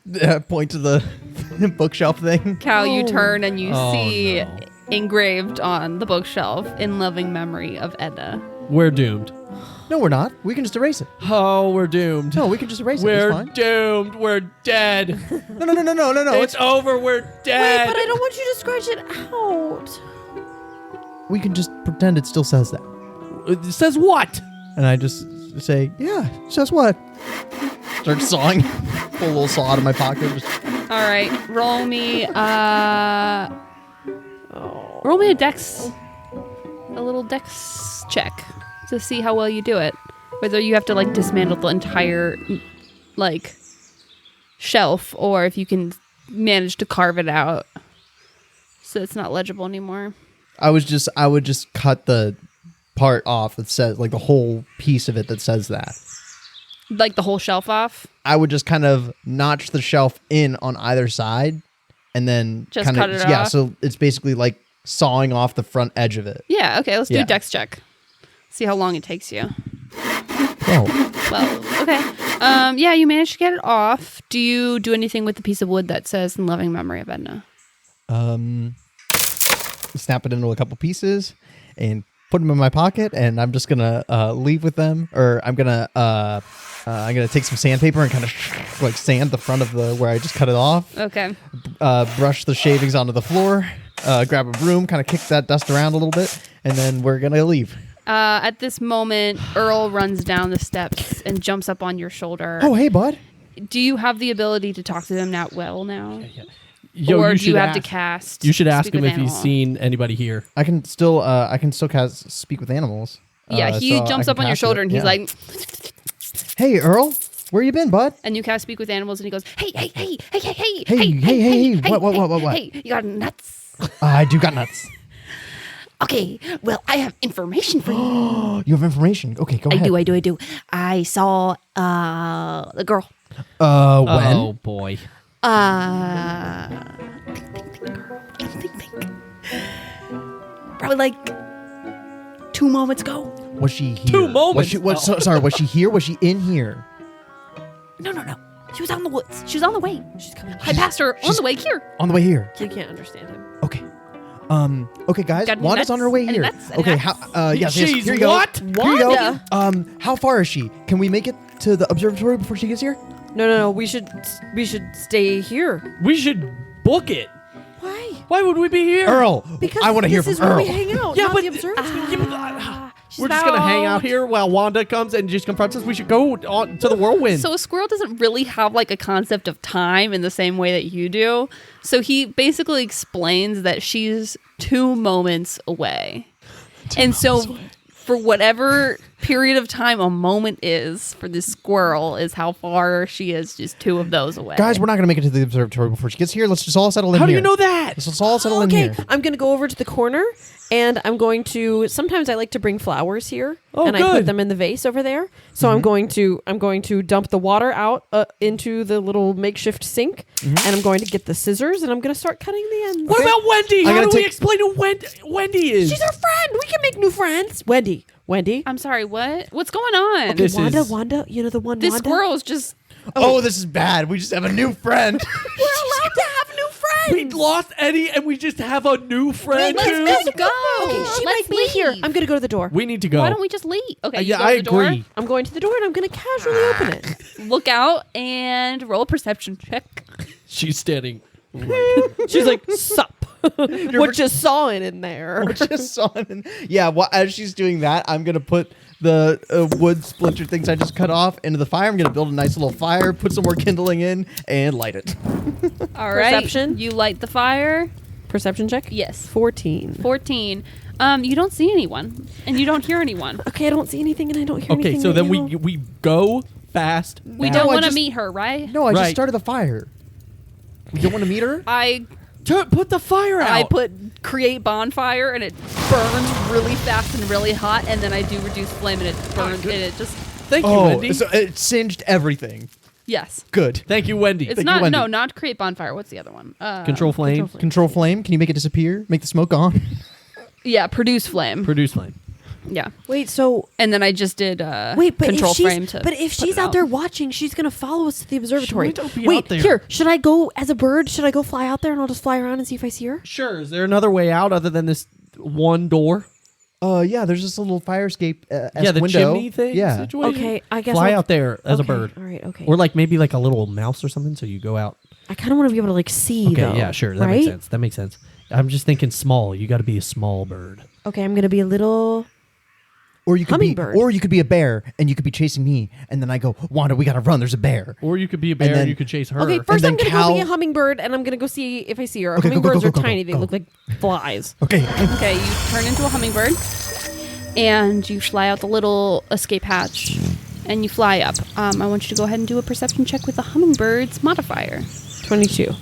Point to the bookshelf thing. Cal, you turn and you Oh, see no. engraved on the bookshelf in loving memory of Edna. We're doomed. No, we're not. We can just erase it. Oh, we're doomed. No, we can just erase it. We're It's fine. doomed. We're dead. No. It's over. We're dead. Wait, but I don't want you to scratch it out. We can just pretend it still says that. It says what? And I just say, yeah, it says what? Start sawing. Pull a little saw out of my pocket. Just, All right, roll me a little dex check to see how well you do it. Whether you have to like dismantle the entire like shelf, or if you can manage to carve it out so it's not legible anymore. I would just cut the part off that says, like, the whole piece of it that says that. Like the whole shelf off? I would just kind of notch the shelf in on either side and then Just kind cut of, it yeah, off? so it's basically like sawing off the front edge of it. Yeah, okay, let's do Yeah. a dex check. See how long it takes you. Oh. Well, okay. Yeah, you managed to get it off. Do you do anything with the piece of wood that says in loving memory of Edna? Snap it into a couple pieces and put them in my pocket, and I'm just gonna leave with them, or I'm gonna take some sandpaper and kind of like sand the front of the where I just cut it off. Okay. Brush the shavings onto the floor. Grab a broom, kind of kick that dust around a little bit, and then we're gonna leave. At this moment, Earl runs down the steps and jumps up on your shoulder. Oh, hey, bud. Do you have the ability to talk to them now now? Yo, Or you do you should have to ask- cast? You should ask Speak him with if he's animal? seen anybody here. I can still cast speak with animals. Yeah, he so I jumps can up on your cast shoulder it, and he's yeah. like, "Hey, Earl, where you been, bud?" and you cast speak with animals, and he goes, hey, hey, hey, hey, hey, hey, Hey, what? Hey, you got nuts? I do got nuts. Okay, well, I have information for you. You have information. Okay, go ahead. I do. I saw the girl. When? Oh boy. Think. Probably like 2 moments ago. Was she here? 2 moments. Sorry, was she here? Was she in here? No. She was out in the woods. She was on the way. She's coming. I passed her on the way here. On the way here. We can't understand him. Okay. Okay, guys. Got any Wanda's nuts? on her way Any here. nuts? Any Okay. nuts? Yes. She's Here you go. what? Here you go. Wanda? How far is she? Can we make it to the observatory before she gets here? No. We should stay here. We should book it. Why? Why would we be here? Earl. Because I want to hear this from is where Earl. we hang out. Yeah, not but the observatory. We're just gonna hang out here while Wanda comes and just confronts us. We should go on to the Whirlwind. So a squirrel doesn't really have like a concept of time in the same way that you do. So he basically explains that she's 2 moments away. And so for whatever period of time a moment is for this squirrel is how far she is, just 2 of those away. Guys, we're not gonna make it to the observatory before she gets here. Let's just all settle in How do here. you know that? Let's all settle in Okay, here. I'm gonna go over to the corner, and I'm going to. Sometimes I like to bring flowers here, Oh, and I put good. them in the vase over there. So I'm going to dump the water out into the little makeshift sink, and I'm going to get the scissors, and I'm going to start cutting the ends. What about Wendy? I'm How gonna do we take- explain who Wendy is? She's our friend. We can make new friends. Wendy. I'm sorry, what? What's going on? This is- Wanda. You know the one. This Wanda? squirrel is just Oh, this is bad. We just have a new friend. We're allowed to have new friends. We lost Eddie and we just have a new friend too. let's go. Okay, she Let's might be here. leave. I'm going to go to the door. We need to go. Why don't we just leave? Okay, you yeah, go to I the door, agree. I'm going to the door, and I'm going to casually open it. Look out and roll a perception check. She's standing. Right. She's like, sup. What you sawing in there? We're just on. Yeah, well, as she's doing that, I'm gonna put the wood splinter things I just cut off into the fire. I'm gonna build a nice little fire, put some more kindling in, and light it. All right. Perception? You light the fire. Perception check? Yes. 14. 14. You don't see anyone, and you don't hear anyone. Okay, I don't see anything, and I don't hear anything. Okay, so right then now. we go fast. We now. don't I want to just- meet her, right? No, I Right. just started the fire. You don't want to meet her? I Put the fire out. I put create bonfire, and it burns really fast and really hot, and then I do reduce flame, and it burns, and it just Thank you, Wendy. so it singed everything. yes. Good. Thank you, Wendy. It's Thank you, not Wendy. not create bonfire. What's the other one? Control flame. Control flame. Can you make it disappear? Make the smoke gone. Yeah, produce flame. Produce flame. Yeah, Wait, so and then I just did wait, but control if she's frame to. but if put she's it out there watching, she's gonna follow us to the observatory. don't be Wait, out there. here, should I go as a bird? Should I go fly out there and I'll just fly around and see if I see her? Sure. Is there another way out other than this one door? Yeah, there's this little fire escape Yeah, the window. chimney thing. Yeah. Situation? Okay, I guess Fly I'll- out there as a Okay, bird, All right, okay. or like maybe like a little mouse or something. So you go out. I kind of want to be able to like see. Okay, though, yeah, sure. That right? makes sense. That makes sense. I'm just thinking small. You got to be a small bird. Okay, I'm gonna be a little. Or you could hummingbird. you could be a bear and you could be chasing me, and then I go, Wanda, we gotta run. There's a bear. Or you could be a bear and, then- you could chase her. Okay, first then I'm gonna Cal- go be a hummingbird, and I'm gonna go see if I see her. Okay, go, go, Hummingbirds go, are go, go, tiny; go. they look like flies. Okay. Okay, you turn into a hummingbird, and you fly out the little escape hatch, and you fly up. I want you to go ahead and do a perception check with the hummingbird's modifier. 22.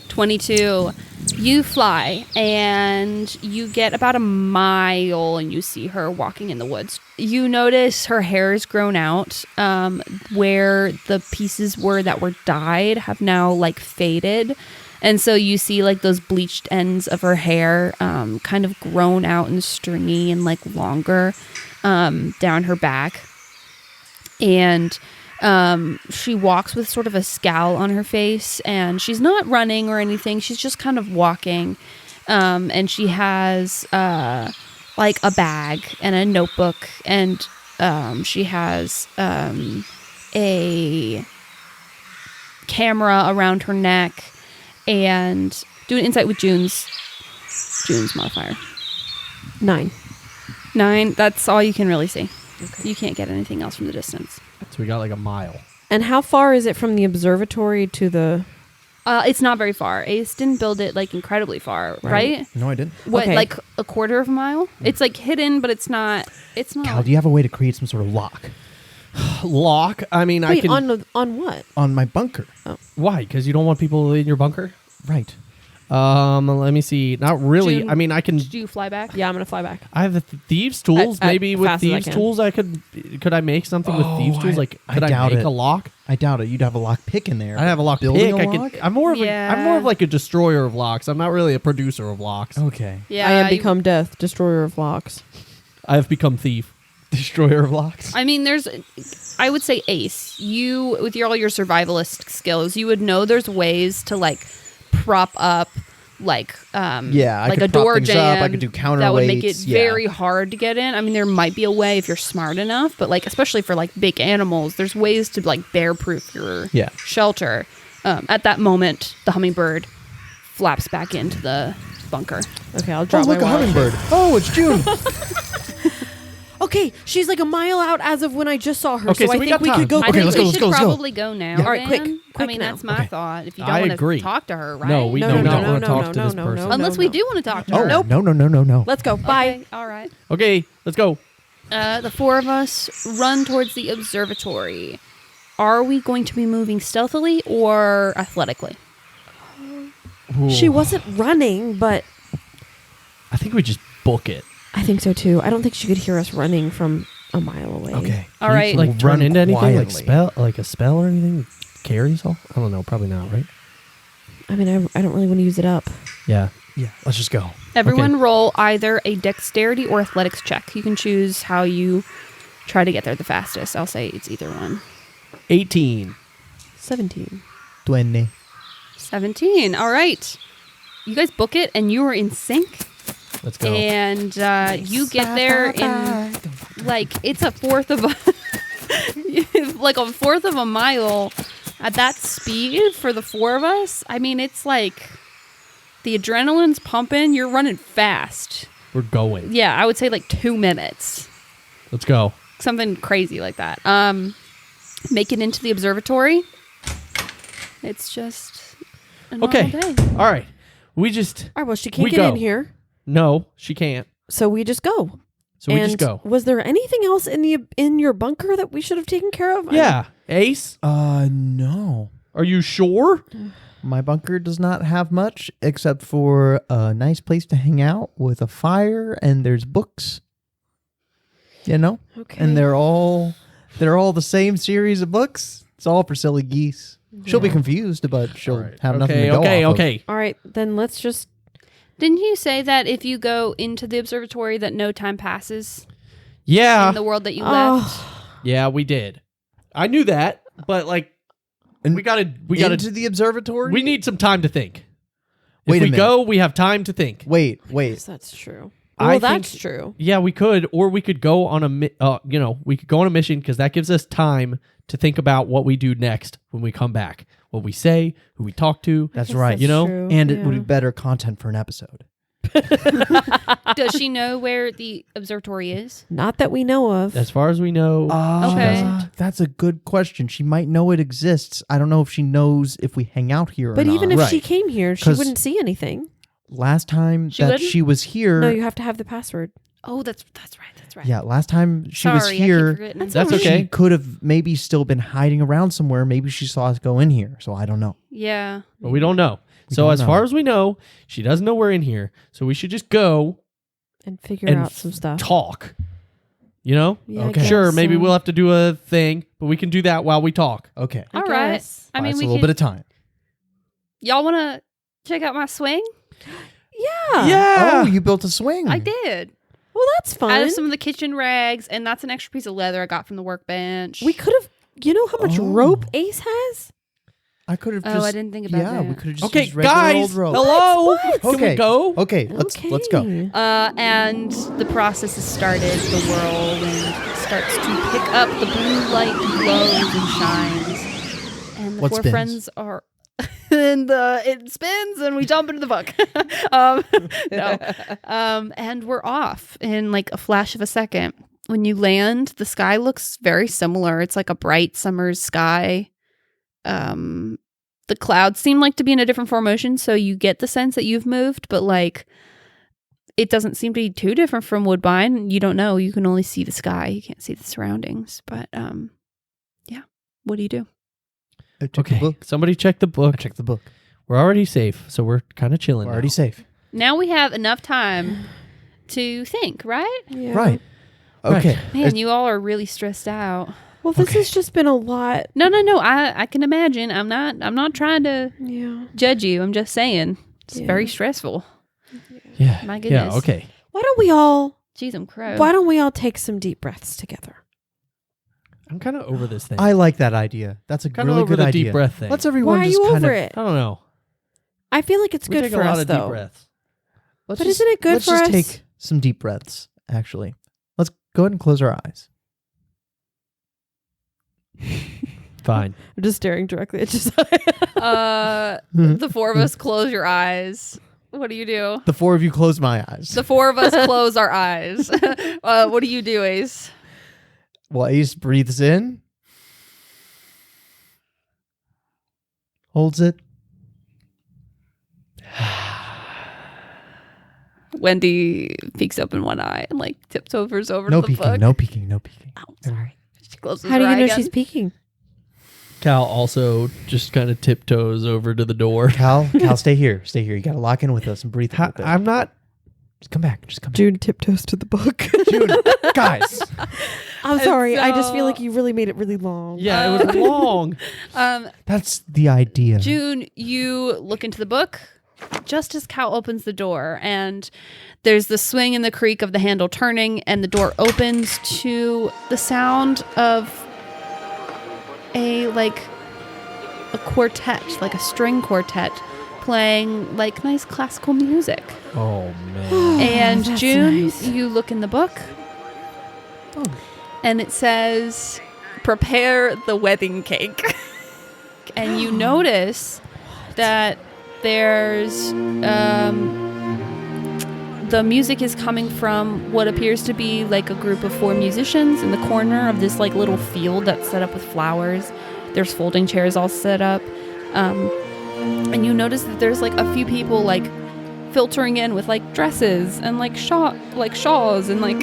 22. You fly, and you get about a mile, and you see her walking in the woods. You notice her hair is grown out, where the pieces were that were dyed have now like faded. And so you see like those bleached ends of her hair kind of grown out and stringy and like longer down her back. And she walks with sort of a scowl on her face, and she's not running or anything. She's just kind of walking. And she has like a bag and a notebook, and she has a camera around her neck. And do an insight with June's modifier. 9. 9. That's all you can really see. Okay. You can't get anything else from the distance. So we got like a mile. And how far is it from the observatory to the... It's not very far. Ace didn't build it like incredibly far, right? No, I didn't. What, Okay. like a quarter of a mile? It's like hidden, but it's not. Cal, do you have a way to create some sort of lock Lock? I mean, I Wait, can... on what? on my bunker? Why? Because you don't want people in your bunker? Right. Let me see. Not really. June, I mean, I can... Do you fly back? Yeah, I'm going to fly back. I have the thieves' tools. At Maybe with fast as I thieves' can. tools, I could I make something with thieves' tools? Like, I could I doubt make it. a lock? I doubt it. You'd have a lock pick in there. I have a lock Building pick. a I lock? could. I'm more of Yeah. like a destroyer of locks. I'm not really a producer of locks. Okay. Yeah. I am you- become death, destroyer of locks. I have become thief. Destroyer of locks. I mean, I would say Ace, you, with all your survivalist skills, you would know there's ways to like prop up like I like could a prop door things jam. up, I could do That would make it counterweights, yeah. very hard to get in. I mean, there might be a way if you're smart enough, but like especially for like big animals, there's ways to like bear-proof your Yeah. shelter. At that moment, the hummingbird flaps back into the bunker. Okay, I'll drop Look, a my watch. hummingbird. Oh, it's June. Okay, she's like a mile out as of when I just saw her. Okay, so so I we think got we time. could go. I Okay, think let's we go, should let's go. probably go now. Yeah. All right, quick Van. I quick mean, now. that's my Okay. thought. If you I don't want agree. to talk to her, right? No, we No, don't no, want no, to talk no, to no, this no, person. no. Unless we do want to talk to her. Oh, no. Let's go. Bye. Okay, all right. Okay, let's go. The four of us run towards the observatory. Are we going to be moving stealthily or athletically? She wasn't running, but I think we just book it. I think so too. I don't think she could hear us running from a mile away. Okay. All right. Like We'll run run into anything, quietly. like a spell or anything. Carries all? I don't know. Probably not, right? I mean, I don't really want to use it up. Yeah. Yeah, let's just go. Everyone roll either a dexterity or athletics check. You can choose how you try to get there the fastest. I'll say it's either one. 18. 17. 20. 17. All right. You guys book it and you are in sync. Let's go. And you get there in like it's a fourth of a like a fourth of a mile at that speed for the four of us. I mean, it's like the adrenaline's pumping. You're running fast. We're going. Yeah, I would say like 2 minutes. Let's go. Something crazy like that. Make it into the observatory. It's just a normal Okay. day. All right. We just... All right, well, she can't We get go. in here, No, she can't. so we just go. So we And just go. Was there anything else in your bunker that we should have taken care of? Yeah. Ace, No. are you sure? My bunker does not have much except for a nice place to hang out with a fire, and there's books. You know? Okay. And they're all the same series of books. It's all for silly geese. She'll be confused, but she'll have nothing to go off of. Okay. All right, then let's just. Didn't you say that if you go into the observatory that no time passes Yeah. in the world that you left? Yeah, we did. I knew that, but like, And we gotta, into the observatory? we need some time to think. Wait if a we minute. go, we have time to think. Wait. Yes, that's true. I Well, think- that's true. Yeah, we could, or we could go on we could go on a mission because that gives us time to think about what we do next when we come back, what we say, who we talk to. That's Guess right. You know? true, And it would be yeah. better content for an episode. Does she know where the observatory is? Not that we know of. As far as we know, Okay. That's a good question. She might know it exists. I don't know if she knows if we hang out here or But not. even if Right. she came here, she 'Cause- wouldn't see anything. Last time She that wouldn't? she was here, No, you have to have the password. Oh, that's right. That's right. yeah, last time she Sorry, was I keep here, forgetting. That's she okay. could have maybe still been hiding around somewhere. Maybe she saw us go in here. So I don't know. Yeah. but we don't know. We So don't as know. far as we know, she doesn't know we're in here. So we should just go And figure and out some stuff. talk. You know? Yeah, I Okay. Sure, guess maybe so. we'll have to do a thing, but we can do that while we talk. Okay. I All right. guess. I Buy mean, us we a little can. bit of time. Y'all want to check out my swing? Yeah. Yeah. Oh, you built a swing. I did. Well, that's fun. Out of some of the kitchen rags, and that's an extra piece of leather I got from the workbench. We could have. You know how much Oh. rope Ace has? I could have Oh, just. I didn't think about yeah, that. we could have just. Okay, used regular guys. old rope. Hello. What? Can we Okay. go? Okay, let's go. Okay. And the process has started. The whirlwind starts to pick up. The blue light glows and shines. And the What four spins? friends are. And it spins, and we jump into the book. No. And we're off in like a flash of a second. When you land, the sky looks very similar. It's like a bright summer's sky. The clouds seem like to be in a different formation, so you get the sense that you've moved, but like it doesn't seem to be too different from Woodbine. You don't know. You can only see the sky. You can't see the surroundings. But yeah. What do you do? I took Okay. the book. Somebody check the I book. checked the book. We're already safe, so we're kind of chilling. We're already now. safe. Now we have enough time to think, right? Yeah. Right. Right. Okay. Man, you all are really stressed out. Well, this Okay. has just been a lot. No. I can imagine. I'm not trying to Yeah. judge you. I'm just saying it's Yeah. very stressful. Yeah. My goodness. Yeah. Okay. Why don't we all? Jeez, I'm crow. Why don't we all take some deep breaths together? I'm kind of over this thing. I like that idea. That's a kind of really over good the idea. deep breath thing. Let's everyone Why are just you kind over of. it? I don't know. I feel like it's We good take for a lot us, of deep though. breaths. Let's But just- isn't it good let's for just us? take some deep breaths. Actually, let's go ahead and close our eyes. Fine. I'm just staring directly at you. The four of us close your eyes. What do you do? The four of you close my eyes. The four of us close our eyes. What do you do, Ace? Well, Ace breathes in, holds it. Wendy peeks up in one eye and like tiptoes over No to the book. peeking. No peeking. No peeking. Oh, sorry. She closes How do her you eye know again. she's peeking? Cal also just kind of tiptoes over to the door. Cal, stay here. Stay here. You got to lock in with us and breathe. a little bit. I'm not. Just come back. Just come back. June tiptoes to the book. June, guys. I'm sorry. I just so- feel like you really made it really long. Yeah, it was long. That's the idea. June, you look into the book just as Cal opens the door, and there's the swing and the creak of the handle turning, and the door opens to the sound of a quartet, like a string quartet, playing like nice classical music. Oh man. And that's June, nice. you look in the book, and it says, "Prepare the wedding cake." And you notice that there's the music is coming from what appears to be like a group of four musicians in the corner of this like little field that's set up with flowers. There's folding chairs all set up, and you notice that there's like a few people like filtering in with like dresses and like shawls and like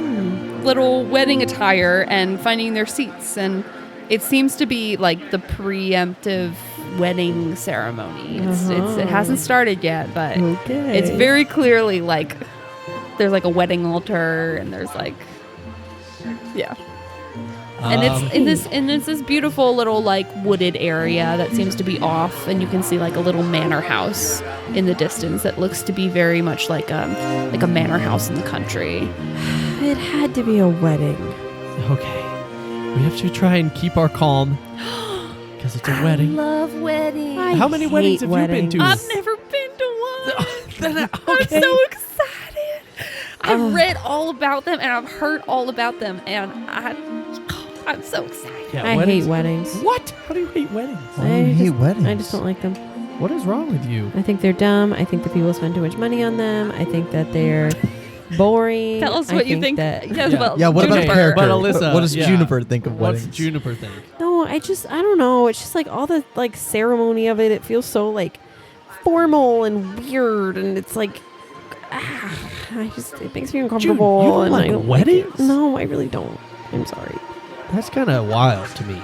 little wedding attire and finding their seats, and it seems to be like the preemptive wedding ceremony. It hasn't started yet, but Okay. it's very clearly like there's like a wedding altar, and there's like and it's this beautiful little like wooded area that seems to be off, and you can see like a little manor house in the distance that looks to be very much like a manor house in the country. It had to be a wedding. Okay. We have to try and keep our calm because it's a wedding. Love weddings. How many weddings have you been to? I've never been to one. I'm Okay. so excited. I've read all about them, and I've heard all about them, and I'm so excited. Yeah, I weddings. hate weddings. What? How do you hate weddings? Why do you hate weddings? I just don't like them. What is wrong with you? I think they're dumb. I think that people spend too much money on them. I think that they're boring. Tell us what you think. That, Yeah, what about a Juniper. character? But Alyssa, what does yeah. Juniper think of What's weddings? Juniper think? no, I don't know. It's just like all the like ceremony of it. It feels so like formal and weird, and it's like it makes me uncomfortable. June, you don't and like I don't weddings? Like it. No, I really don't. I'm sorry. That's kind of wild to me.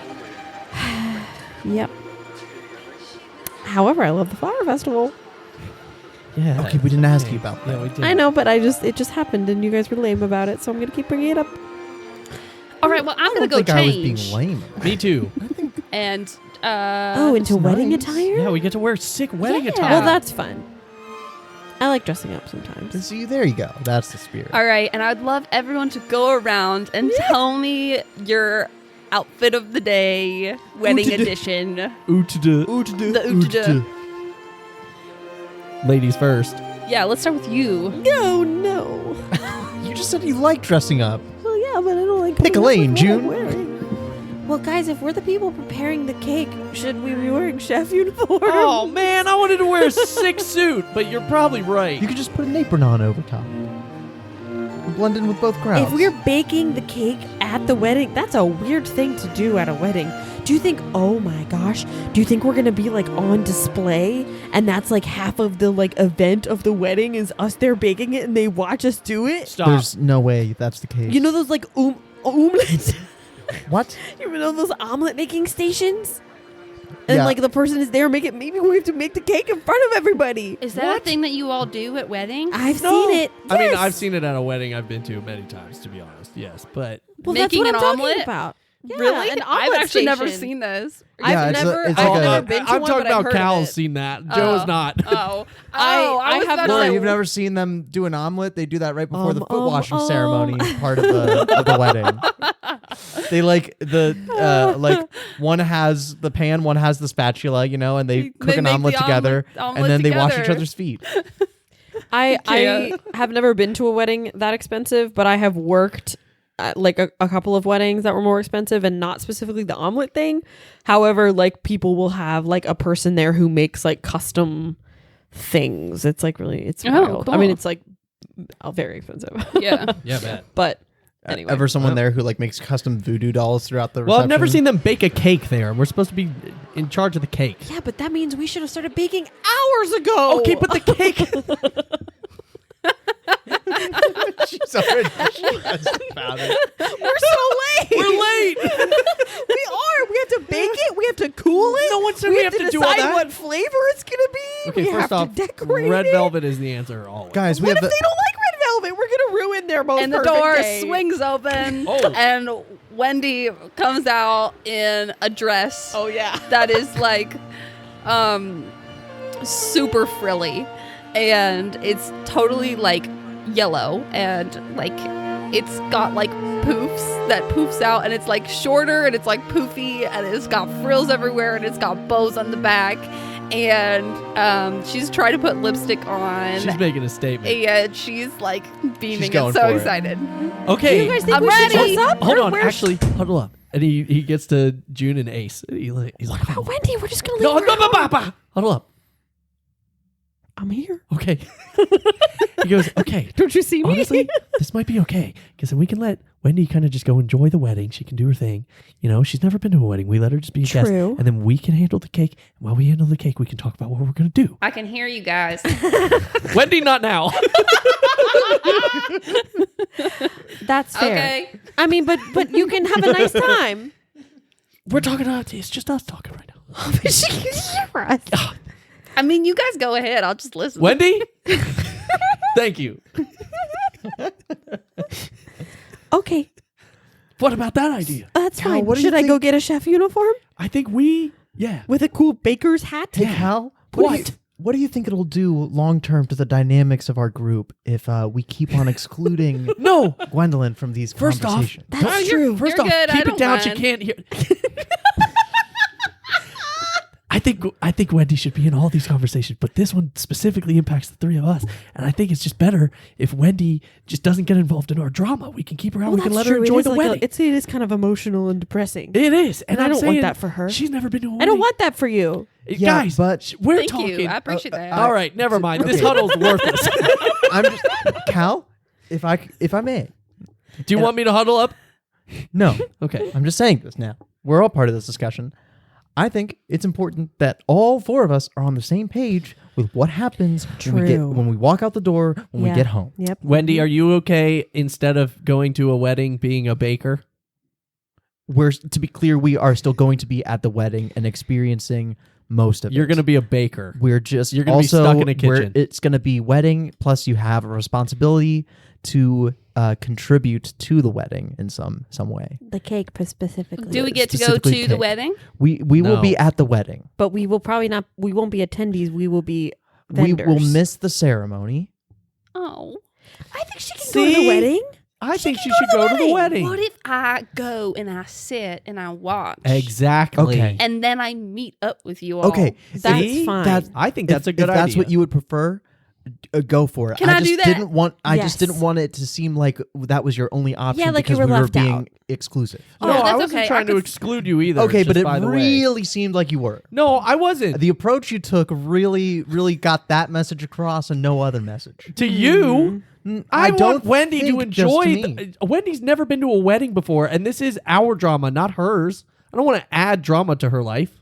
Yep. However, I love the flower festival. Yeah. Okay, we didn't ask you about Yeah, that. we did. I know, but it just happened, and you guys were lame about it, so I'm gonna keep bringing it up. All right, well, I'm I going to don't go think change. I was being lame. Me too. And, Into that's wedding nice. attire? Yeah, we get to wear sick wedding Yeah. attire. Well, that's fun. I like dressing up sometimes. See, there you go. That's the spirit. all right, and I'd love everyone to go around and tell me your outfit of the day, wedding edition. Oot-da. The oot-da. Ladies first. Yeah, let's start with you. No. You just said you like dressing up. Well, yeah, but I don't like. Pick a coming up lane, with what I'm June. wearing. Well, guys, if we're the people preparing the cake, should we be wearing chef uniform? Oh man, I wanted to wear a sick suit, but you're probably right. You could just put an apron on over top. Blend in with both crowds. If we're baking the cake at the wedding, that's a weird thing to do at a wedding. Do you think, oh my gosh, do you think we're going to be like on display and that's like half of the like event of the wedding is us there baking it and they watch us do it? Stop. There's no way that's the case. You know those like omelets? what? You know those omelet making stations? And Yeah. like the person is there making, maybe we have to make the cake in front of everybody. Is that a thing that you all do at weddings? I've No. seen it. I mean, Yes. I've seen it at a wedding I've been to many times, to be honest. Yes, but Well, Making that's an what I'm omelet? talking about. Yeah, Really? an I've omelet actually never station. seen this. Yeah, I've it's never, it's I've like never a- been to I'm one, talking but I've about heard Cal's of it. seen that. Joe's not. Oh. I was have about to Laura, say, you've never seen them do an omelet? They do that right before the foot washing ceremony, part of the wedding. They like like one has the pan, one has the spatula, you know, and they cook They an make omelet the together, omelet and then they wash each together. other's feet. I have never been to a wedding that expensive, but I have worked at like a couple of weddings that were more expensive and not specifically the omelet thing. However, like people will have like a person there who makes like custom things. It's like really, it's wild. I cool. mean, it's like very expensive. Yeah. Yeah, man. But anyway. Ever someone there who like makes custom voodoo dolls throughout the Well, I've never reception? seen them bake a cake there, and we're supposed to be in charge of the cake. Yeah, but that means we should have started baking hours ago. Okay, but the cake. She's already stressed about it. We're so late. We're late. We are. We have to bake it. We have to cool it. No one said we have to do all decide that. what flavor it's gonna be. Okay, we first have off, to decorate red it. velvet is the answer always. Guys, we What have if the they don't like red velvet? We're gonna ruin their most And the perfect door day. swings open, Oh. and Wendy comes out in a dress Oh yeah. that is like super frilly, and it's totally like yellow, and like it's got like poofs that poofs out, and it's like shorter, and it's like poofy, and it's got frills everywhere, and it's got bows on the back, and she's trying to put lipstick on. She's making a statement. and she's like beaming going and so for it. excited. Okay. Do you guys think I'm we should ready. dress up? Hold Or on, where's- actually, huddle up. And he gets to June and Ace. He's like, Oh, Wendy, we're just gonna leave. no, her no, out. no, huddle up. I'm here. Okay. He goes, okay. Don't you see me? Honestly, this might be okay because then we can let Wendy kind of just go enjoy the wedding. She can do her thing. You know, she's never been to a wedding. We let her just be a guest. True. And then we can handle the cake. And while we handle the cake, we can talk about what we're going to do. I can hear you guys. Wendy, not now. That's fair. Okay. I mean, but you can have a nice time. We're talking about it's just us talking right now. She can hear us. I mean, you guys go ahead. I'll just listen. Wendy? Thank you. Okay, What about that idea? that's Cal, fine. what do you Should I go think- get a chef uniform I think yeah. with a cool baker's hat? Hey, Cal, What? What do you think it'll do long term to the dynamics of our group if we keep on excluding No. Gwendolyn from these First off, conversations? That's true. First You're off, good. I keep it don't down. She mind. can't hear. I think Wendy should be in all these conversations, but this one specifically impacts the three of us. And I think it's just better if Wendy just doesn't get involved in our drama. We can keep her out. We can let her enjoy the wedding. It is kind of emotional and depressing. It is. And I I'm don't saying want that for her. She's never been to a wedding. I don't want that for you. Yeah, Guys, but we're Thank talking. you. I appreciate that. All right, never mind. This Okay. huddle's worthless. I'm just Cal, if I may. Do you want me to huddle up? No. Okay. I'm just saying this now. We're all part of this discussion. I think it's important that all four of us are on the same page with what happens when we walk out the door, when we get home. Yep. Wendy, are you okay instead of going to a wedding being a baker? To be clear, we are still going to be at the wedding and experiencing most of it. You're going to be a baker. We're just You're gonna be also stuck in a kitchen. It's going to be wedding, plus you have a responsibility to contribute to the wedding in some way. The cake specifically. Do we get to go Specifically to the cake. wedding? We No. will be at the wedding. But we will probably not. We won't be attendees. We will be We vendors. will miss the ceremony. Oh. I think she can go to the See? wedding. I think she should go to the wedding. What if I go and I sit and I watch? Exactly. Okay. And then I meet up with you all. Okay, That's See? fine. I think that's a good if idea. that's what you would prefer, go for it. Can I just do that? Didn't want. I Yes. just didn't want it to seem like that was your only option. like you because were we were left being out. exclusive. No, Yeah, I that's wasn't okay. trying I to could- exclude you either. Okay, but just it by the way. really seemed like you were. No, I wasn't. The approach you took really got that message across and no other message. To you, I don't want Wendy to think just enjoy. to me. Wendy's never been to a wedding before, and this is our drama, not hers. I don't want to add drama to her life.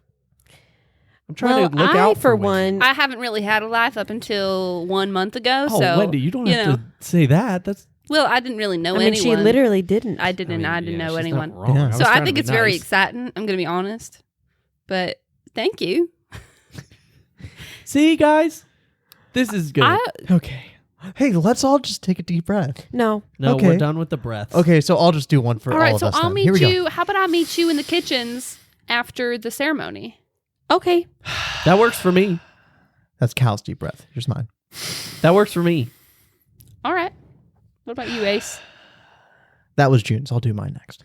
I'm trying to look out for Wendy. one. I haven't really had a life up until 1 month ago. Oh, so Wendy, you don't have know. to say that. That's Well, I didn't really know I mean, anyone. she literally didn't. I didn't know she's not anyone. wrong. Yeah. was So I trying to think be it's very nice. exciting. I'm going to be honest. But thank you. See, guys, this is good. Okay. Hey, let's all just take a deep breath. No. no, okay. we're done with the breaths. Okay, so I'll just do one for all all right, of so us. I'll then. meet Here we go. you. How about I meet you in the kitchens after the ceremony? Okay. That works for me. That's Cal's deep breath. Here's mine. That works for me. All right. What about you, Ace? That was June's. I'll do mine next.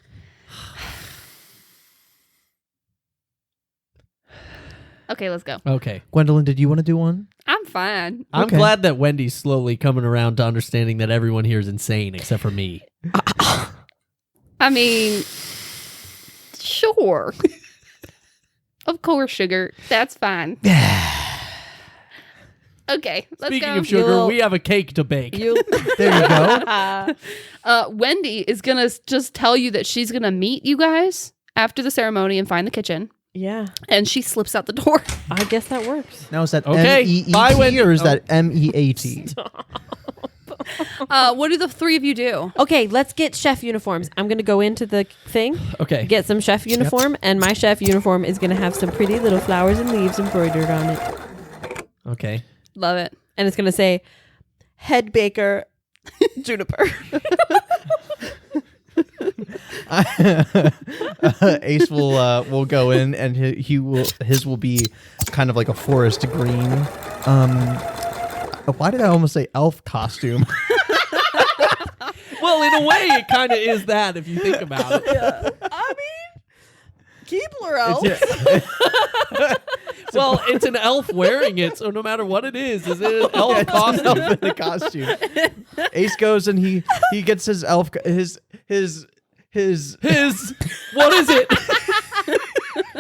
Okay, let's go. Okay. Gwendolyn, did you want to do one? I'm fine. I'm Okay. glad that Wendy's slowly coming around to understanding that everyone here is insane except for me. I mean, sure. Of course, sugar. That's fine. Okay, let's Speaking go. of sugar, You'll- we have a cake to bake. There you go. Wendy is going to just tell you that she's going to meet you guys after the ceremony and find the kitchen. Yeah. And she slips out the door. I guess that works. Now is that Okay, bye, M-E-E-T Wendy. or is Oh. that M-E-A-T? What do the three of you do? Okay, let's get chef uniforms. I'm going to go into the thing, Okay. get some chef uniform, and my chef uniform is going to have some pretty little flowers and leaves embroidered on it. Okay. Love it. And it's going to say, Head Baker Juniper. Ace will go in and his will be kind of like a forest green. Why did I almost say elf costume? Well, in a way, it kind of is that if you think about it. I mean, Keebler elf. Well, it's an elf wearing it, so no matter what it is it an elf It's an costume? elf in a costume. Ace goes and he gets his elf his What is it?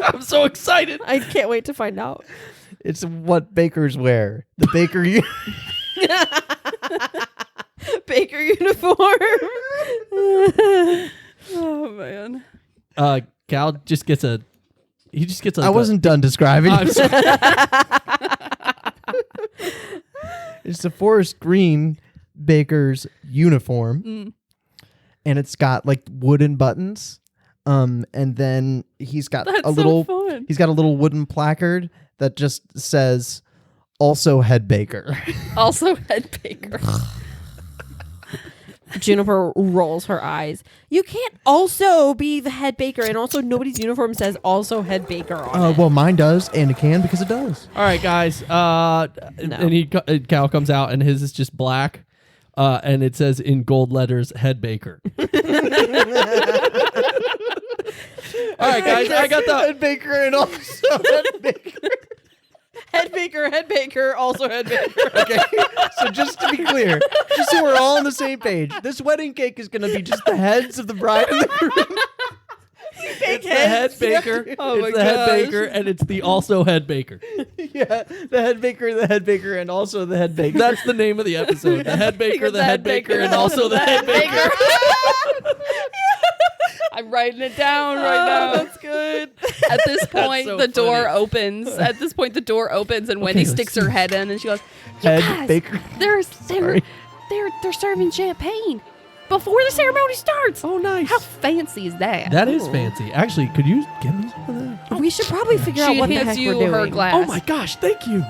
I'm so excited. I can't wait to find out. it's what bakers wear. The baker Baker uniform. Oh, man. Cal just gets a. He just gets a. I wasn't done describing. I'm sorry. It's a forest green baker's uniform. And it's got like wooden buttons. And then he's got That's a little so fun. he's got a little wooden placard that just says also head baker. Also head baker. Juniper rolls her eyes. You can't also be the head baker, and also nobody's uniform says also head baker on it. Well, mine does, and it can because it does. All right, guys. And Cal comes out, and his is just black, and it says in gold letters, "Head Baker." All right, guys, I got the head baker and also head baker. Head baker, also head baker. Okay, so just to be clear, just so we're all on the same page, this wedding cake is going to be just the heads of the bride and the groom. it's the head baker. Oh my it's the head gosh. baker, and it's the also head baker. Yeah, the head baker, and also the head baker. That's the name of the episode. The head baker, the head baker, and also the head baker. I'm writing it down right now. That's good. At this point, so the door funny. opens. At this point, the door opens, and Wendy let's sticks see. her head in, and she goes, "You Head guys, baker. they're Sorry. serving champagne before the ceremony starts. Oh, nice. How fancy is that?" That is fancy. Actually, could you give me some of that? We should probably figure out She what the hands heck you we're her doing. glass. Oh my gosh, thank you.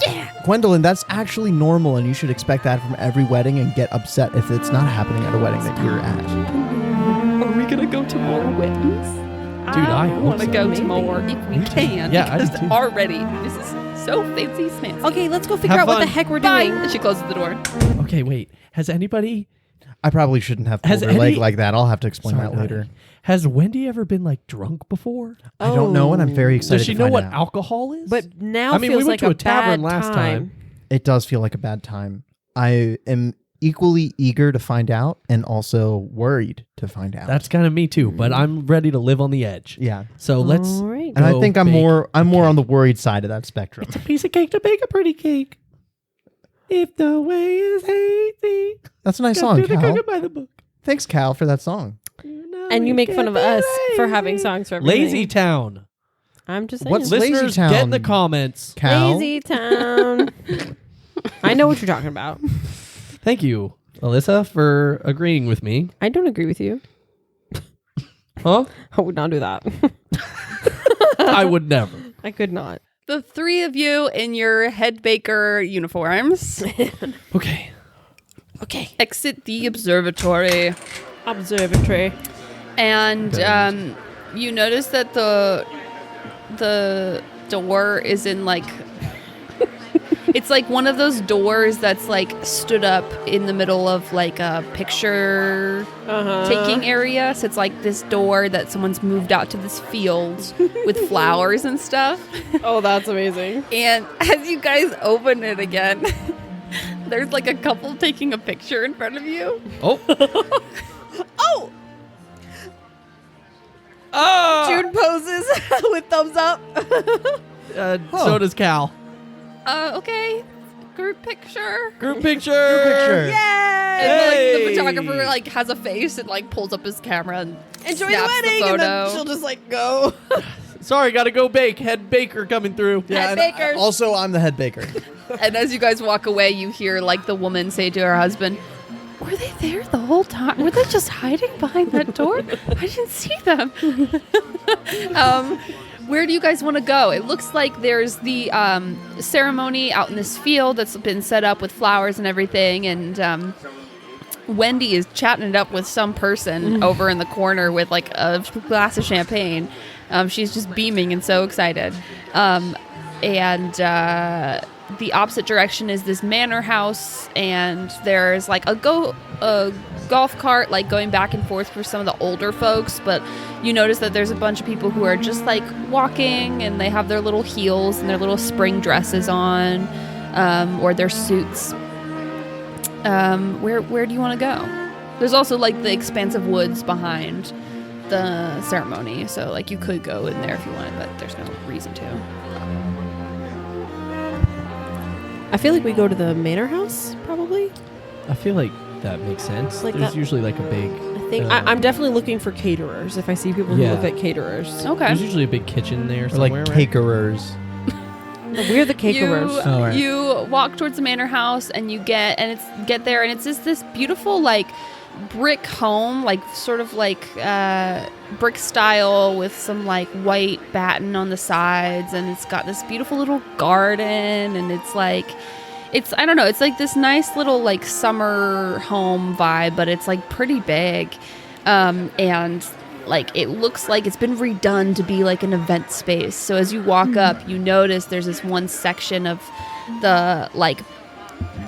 Gwendolyn, that's actually normal, and you should expect that from every wedding and get upset if it's not happening at a wedding that you're at. Are we gonna go to more weddings? Dude, I hope want to so. go to Maybe. more if we can. Yeah, I do because too. already this is so fancy smancy. Okay, let's go figure Have out what the fun. heck we're Bye. doing. And she closes the door. Okay, wait. Has anybody? I probably shouldn't have Has pulled her leg any- like that. I'll have to explain Sorry, that later. Has Wendy ever been like drunk before? I don't know, and I'm very excited Does she to know find what out. alcohol is? But now I mean, feels we went like to a tavern bad last time. It does feel like a bad time. I am equally eager to find out and also worried to find out. That's kind of me too. But I'm ready to live on the edge. yeah. So let's. All right. And I go think I'm bake more a on cake. the worried side of that spectrum. It's a piece of cake to bake a pretty cake. If the way is hazy, That's a nice got song, to the Cal. cookie by the book. Thanks, Cal, for that song. And you make fun of us for having songs for everything. Lazy Town. I'm just saying. What's Lazy Listeners, Town? get in the comments. Cal. Lazy Town. I know what you're talking about. Thank you, Alyssa, for agreeing with me. I don't agree with you. Huh? I would not do that. I would never. I could not. The three of you in your head baker uniforms Okay. Okay. exit the observatory, Observatory. and you notice that the door is in like it's like one of those doors that's like stood up in the middle of like a picture taking area. So it's like this door that someone's moved out to this field with flowers and stuff. Oh, that's amazing. And as you guys open it again, there's like a couple taking a picture in front of you. Oh. Oh! Oh. Jude poses with thumbs up. So does Cal. Okay. Group picture. Group picture. Picture. Yay! And Hey! like the photographer like has a face and like pulls up his camera and Enjoy the snaps wedding, and then photo. she'll just like go. Sorry, gotta go bake. Head baker coming through. Head and bakers. also, I'm the head baker. And as you guys walk away, you hear like the woman say to her husband, "Were they there the whole time? Were they just hiding behind that door? I didn't see them." Where do you guys want to go? It looks like there's the ceremony out in this field that's been set up with flowers and everything, and Wendy is chatting it up with some person over in the corner with like a glass of champagne. She's just beaming and so excited. The opposite direction is this manor house, and there's like a golf cart like going back and forth for some of the older folks, but you notice that there's a bunch of people who are just like walking, and they have their little heels and their little spring dresses on, or their suits. Where do you want to go? There's also like the expansive woods behind the ceremony, so like you could go in there if you wanted, but there's no reason to. I feel like we go to the manor house, probably. I feel like that makes sense. Like There's that- usually like a big. I think I'm definitely looking for caterers. If I see people who Yeah. look at caterers, Okay. There's usually a big kitchen there Or somewhere. like right? cakerers. we're the caterers. You, Oh, right. you walk towards the manor house, and you get there, and it's just this beautiful like brick home, like sort of like brick style with some like white batten on the sides, and it's got this beautiful little garden, and it's I don't know, it's like this nice little like summer home vibe, but it's like pretty big, and like it looks like it's been redone to be like an event space. So as you walk up, you notice there's this one section of the like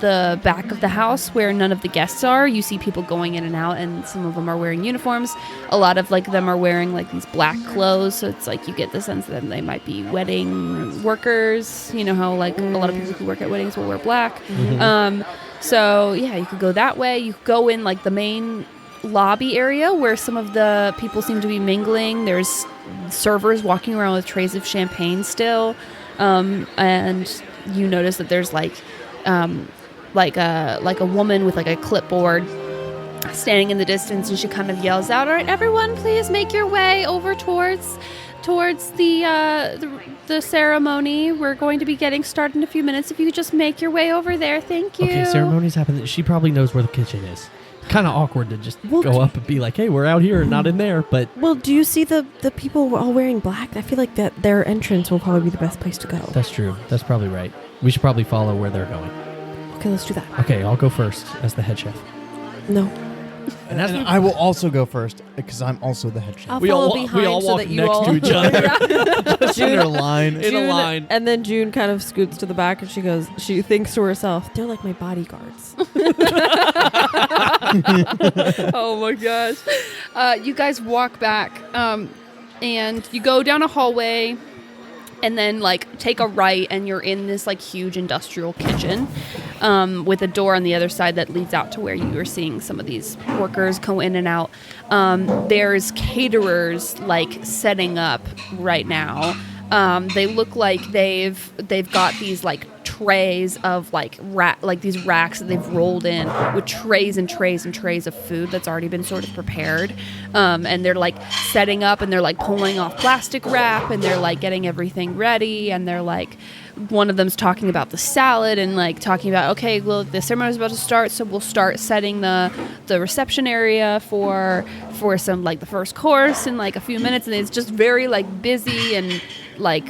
the back of the house where none of the guests are. You see people going in and out, and some of them are wearing uniforms. A lot of like them are wearing like these black clothes, so it's like you get the sense that they might be wedding workers. You know how like a lot of people who work at weddings will wear black. So yeah, you could go that way. You could go in like the main lobby area where some of the people seem to be mingling. There's servers walking around with trays of champagne still, and you notice that there's like a woman with like a clipboard standing in the distance, and she kind of yells out, "All right, everyone, please make your way over towards the ceremony. We're going to be getting started in a few minutes. If you could just make your way over there, thank you." Okay, ceremony's happening. She probably knows where the kitchen is. Kind of awkward to just go up and be like, "Hey, we're out here and not in there." But Well, do you see the people all wearing black? I feel like that their entrance will probably be the best place to go. that's true. That's probably right. We should probably follow where they're going. Okay, let's do that. Okay, I'll go first as the head chef. No. And I will also go first because I'm also the head chef. I'll We all follow wa- behind we all so walk that you next all to each other. Just in a line. In a line. And then June kind of scoots to the back and she thinks to herself, they're like my bodyguards. Oh my gosh. You guys walk back, and you go down a hallway, and then like take a right, and you're in this like huge industrial kitchen, with a door on the other side that leads out to where you were seeing some of these workers go in and out. There's caterers like setting up right now. They look like they've got these like trays of like these racks that they've rolled in with trays and trays and trays of food that's already been sort of prepared, and they're like setting up, and they're like pulling off plastic wrap, and they're like getting everything ready, and they're like, one of them's talking about the salad and like talking about, okay, well, the ceremony is about to start, so we'll start setting the reception area for some like the first course in like a few minutes, and it's just very like busy and like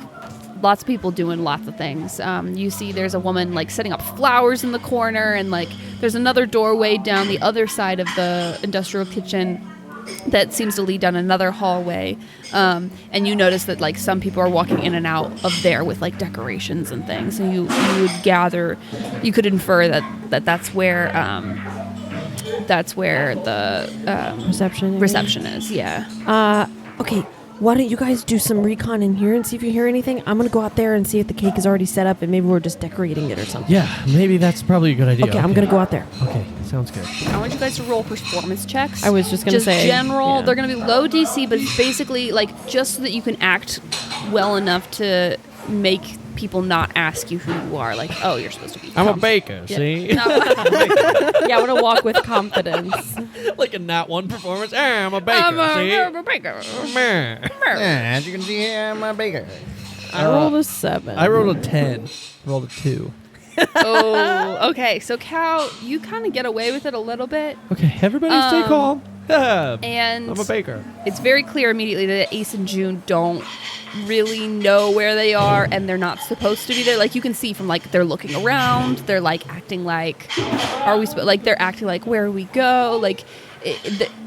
lots of people doing lots of things. You see there's a woman like setting up flowers in the corner, and like there's another doorway down the other side of the industrial kitchen that seems to lead down another hallway, and you notice that like some people are walking in and out of there with like decorations and things, and you could infer that's where the reception is. Yeah. Okay, why don't you guys do some recon in here and see if you hear anything? I'm going to go out there and see if the cake is already set up and maybe we're just decorating it or something. Yeah, maybe that's probably a good idea. Okay, I'm going to go out there. Okay, sounds good. I want you guys to roll performance checks. I was just going to say. General. Yeah. They're going to be low DC, but it's basically like just so that you can act well enough to make people not ask you who you are. Like, oh, you're supposed to be. I'm a baker, Yeah. see? Yeah, I want to walk with confidence. Like in that one performance. I'm a baker, see? I'm a baker. Meh. Yeah, as you can see, I'm a baker. I rolled a 7. I rolled a 10. Rolled a 2. Oh, okay. So Cal, you kind of get away with it a little bit, Okay, everybody stay calm. and I'm a baker. it's very clear immediately that Ace and June don't really know where they are, and they're not supposed to be there. Like you can see from like they're looking around, they're like acting like, they're acting like, where do we go? Like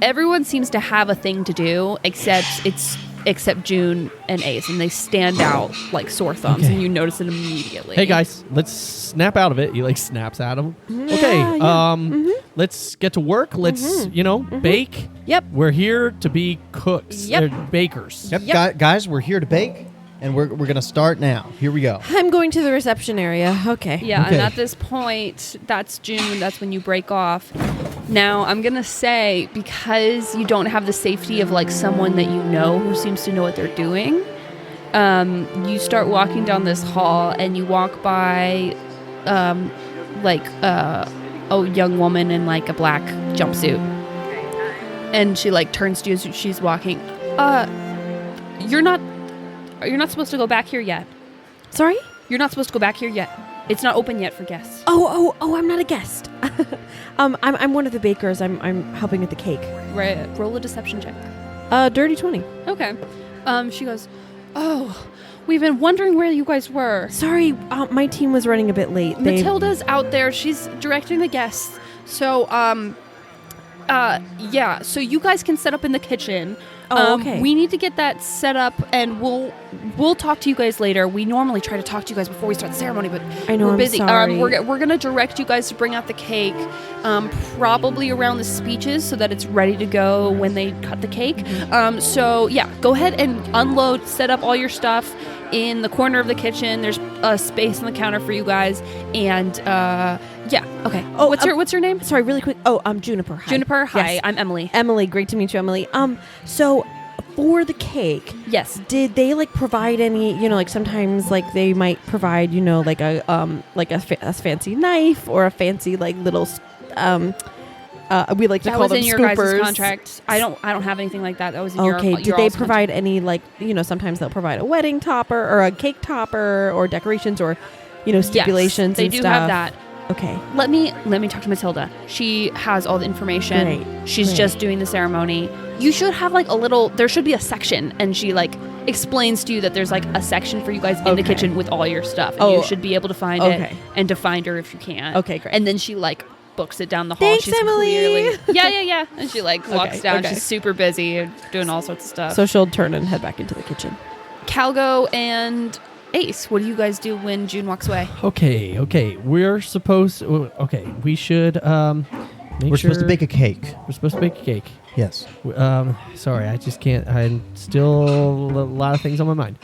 everyone seems to have a thing to do except June and Ace, and they stand out like sore thumbs, Okay. and you notice it immediately. Hey guys, let's snap out of it. He like snaps at him. Okay, let's get to work. Let's bake. Yep. We're here to be cooks. Yep. Bakers. Yep, guys, we're here to bake, and we're gonna start now. Here we go. I'm going to the reception area. Okay. Yeah, Okay. and at this point, that's June. That's when you break off. Now, I'm going to say, because you don't have the safety of, like, someone that you know who seems to know what they're doing, you start walking down this hall, and you walk by, a young woman in, like, a black jumpsuit. And she, like, turns to you as she's walking. You're not supposed to go back here yet. Sorry? You're not supposed to go back here yet. It's not open yet for guests. Oh, I'm not a guest. I'm one of the bakers. I'm helping with the cake. Right. Roll a deception check. Dirty 20. Okay. She goes, oh, we've been wondering where you guys were. Sorry, my team was running a bit late. Matilda's out there. She's directing the guests. So, Yeah, so you guys can set up in the kitchen. Oh, okay. We need to get that set up, and we'll talk to you guys later. We normally try to talk to you guys before we start the ceremony, but I know, we're I'm busy. sorry. We're gonna direct you guys to bring out the cake, probably around the speeches, so that it's ready to go when they cut the cake. So yeah, go ahead and unload, set up all your stuff in the corner of the kitchen. There's a space on the counter for you guys, and yeah, okay. Oh, what's your name? Sorry, really quick. Oh, I'm Juniper. Hi. Juniper. Hi, Yes. I'm Emily. Emily, great to meet you, Emily. So for the cake, Yes. did they like provide any, like sometimes like they might provide, like a fancy knife or a fancy like little we like to That call was them in your scoopers. guys' contract. I don't have anything like that. That was in your Okay, your did they all's provide any like, sometimes they'll provide a wedding topper or a cake topper or decorations or stipulations Yes, they and do stuff? have that. Okay. Let me talk to Matilda. She has all the information. Great, She's great. just doing the ceremony. You should have like there should be a section, and she like explains to you that there's like a section for you guys in the Okay. kitchen with all your stuff, and Oh, you should be able to find okay. it and to find her if you can. Okay, great. And then she like books it down the hall. Thanks, She's Emily. clearly yeah, and she like walks Okay, down. okay. She's super busy doing all sorts of stuff. So she'll turn and head back into the kitchen. Calgo and Ace, what do you guys do when June walks away? Okay. We're supposed. Okay, we should. We're supposed to bake a cake. We're supposed to bake a cake. Yes. Sorry, I just can't. I'm still a lot of things on my mind.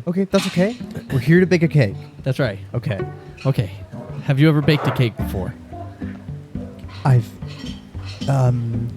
Okay, that's okay. We're here to bake a cake. That's right. Okay. Okay. Have you ever baked a cake before? I've eaten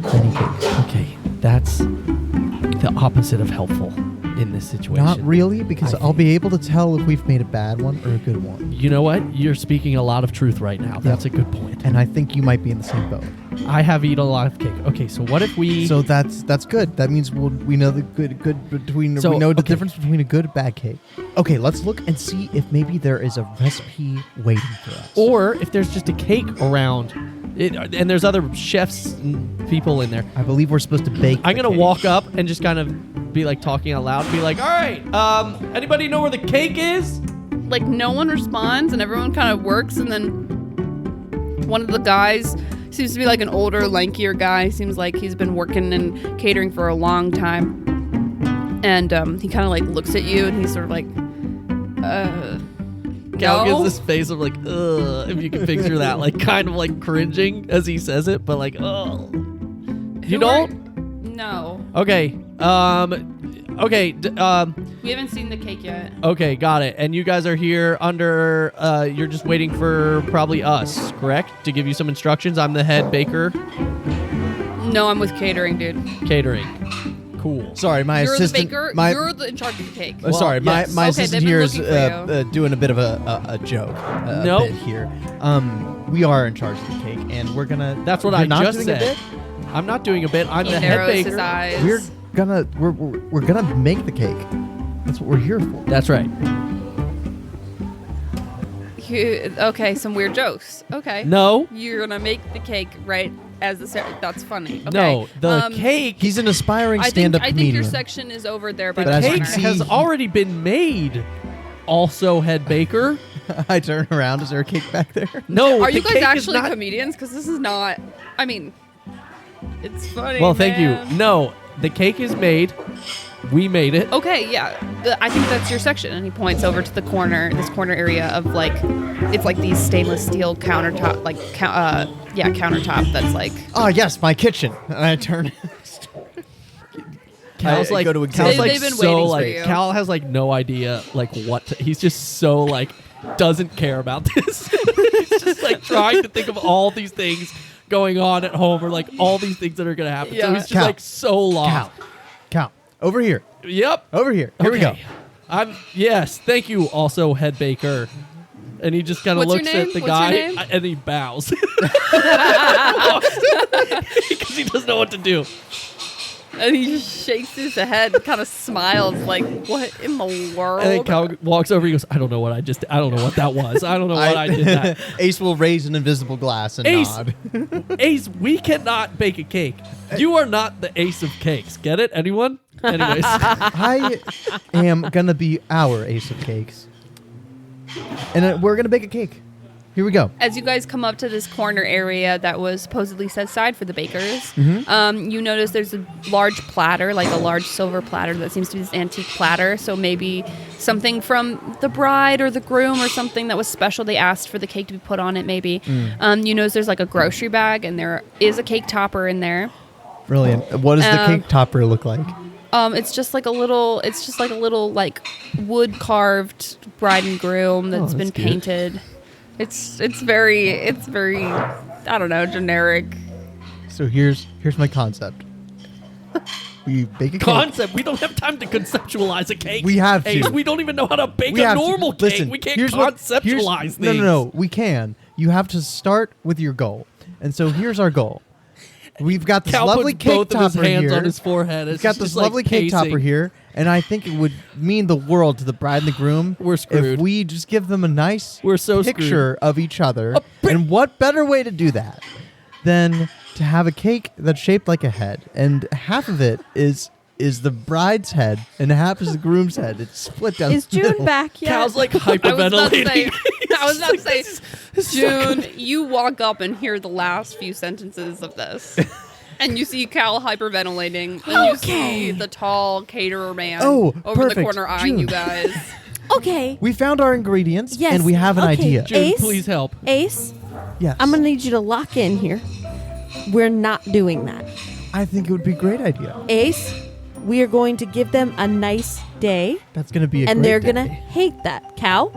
many cakes. Okay, that's the opposite of helpful in this situation. Not really, because I I'll be able to tell if we've made a bad one or a good one. You know what? You're speaking a lot of truth right now. That's a good point. And I think you might be in the same boat. I have eaten a lot of cake. Okay, so what if we? So that's good. That means we know the good between. So, we know the okay. difference between a good and bad cake. Okay, let's look and see if maybe there is a recipe waiting for us. Or if there's just a cake around, and there's other chefs and people in there. I believe we're supposed to bake. I'm the gonna cake. walk up and just kind of be like talking out loud, be like, "All right, anybody know where the cake is?" Like no one responds, and everyone kind of works, and then one of the guys seems to be like an older, lankier guy. Seems like he's been working in catering for a long time, and he kind of like looks at you, and he's sort of like, Cal no. gives this face of like, ugh, if you can picture that, like kind of like cringing as he says it, but like, ugh. You Who are- don't? No, Okay. Okay. we haven't seen the cake yet. Okay, got it. And you guys are here under, you're just waiting for probably us, correct? To give you some instructions. I'm the head baker, No, I'm with catering, dude. catering. Cool. Sorry, my You're assistant. the baker. My You're in charge of the cake. sorry, yes. my Okay, assistant they've been here is looking for you. doing a bit of a joke. A Nope. bit here. We are in charge of the cake, and we're gonna. That's what you're I not just doing a said. bit? I'm not doing a bit. I'm He the head narrows his baker. eyes. We're gonna make the cake. That's what we're here for. That's right. Okay, some weird jokes. Okay. No. You're gonna make the cake right as the that's funny. Okay. No. The cake. He's an aspiring I think stand-up I think comedian. your section is over there by The But as you cake can see, has already been made. Also, head baker. I turn around. Is there a cake back there? No. Are the you guys cake is actually not- comedians? Because this is not. I mean, it's funny. Well, thank you. man. No, the cake is made. We made it. Okay, yeah. I think that's your section. And he points over to the corner, this corner area of like, it's like these stainless steel countertop, like, countertop that's like. Oh yes, my kitchen. And I turn. Cal's I like, go to Cal's examine. like They've been so waiting for like you. Cal has like no idea like what he's just so like doesn't care about this. He's just like trying to think of all these things going on at home or like all these things that are gonna happen. So Yeah. he's just Cal. like so lost. Cal, over here. Yep. Over here. Here we go. Okay. Yes, thank you also head baker. And he just kind of What's your looks name? at the What's guy your name? and he bows. Because he doesn't know what to do. And he just shakes his head, kind of smiles, like, what in the world? And then Cal walks over. He goes, "I don't know what I just. I don't know what that was. I don't know what I did that." Ace will raise an invisible glass and Ace. nod. Ace, we cannot bake a cake. You are not the ace of cakes. Get it? Anyone? Anyways, I am gonna be our ace of cakes, and we're gonna bake a cake. Here we go. As you guys come up to this corner area that was supposedly set aside for the bakers, you notice there's a large platter, like a large silver platter that seems to be this antique platter. So maybe something from the bride or the groom or something that was special. They asked for the cake to be put on it, maybe. You notice there's like a grocery bag, and there is a cake topper in there. Brilliant. What does the cake topper look like? It's just like a little like wood carved bride and groom that's been cute. painted. It's very I don't know, generic. So here's my concept. We bake a cake. Concept. We don't have time to conceptualize a cake. We have to. Ace, we don't even know how to bake We a have to. normal cake. Listen, We can't here's conceptualize here's- things. No. We can. You have to start with your goal. And so here's our goal. We've got this Cal lovely puts cake both of his topper hands here. on his forehead. We've got this lovely cake topper here, and I think it would mean the world to the bride and the groom. We're screwed. If we just give them a nice We're so picture of each other. And what better way to do that than to have a cake that's shaped like a head, and half of it is the bride's head, and half is the groom's head. It's split down. Is the June middle. back yet? Cal's like I hyperventilating. was about to say, June, you walk up and hear the last few sentences of this. And you see Cal hyperventilating, and you see the tall caterer man over the perfect. corner eyeing June. you guys. Okay. We found our ingredients, Yes. and we have an Okay. idea. June, Ace? please help. Ace, Yes. I'm going to need you to lock in here. We're not doing that. I think it would be a great idea. Ace, we are going to give them a nice day, That's going to be a and great they're day. going to hate that. Cal,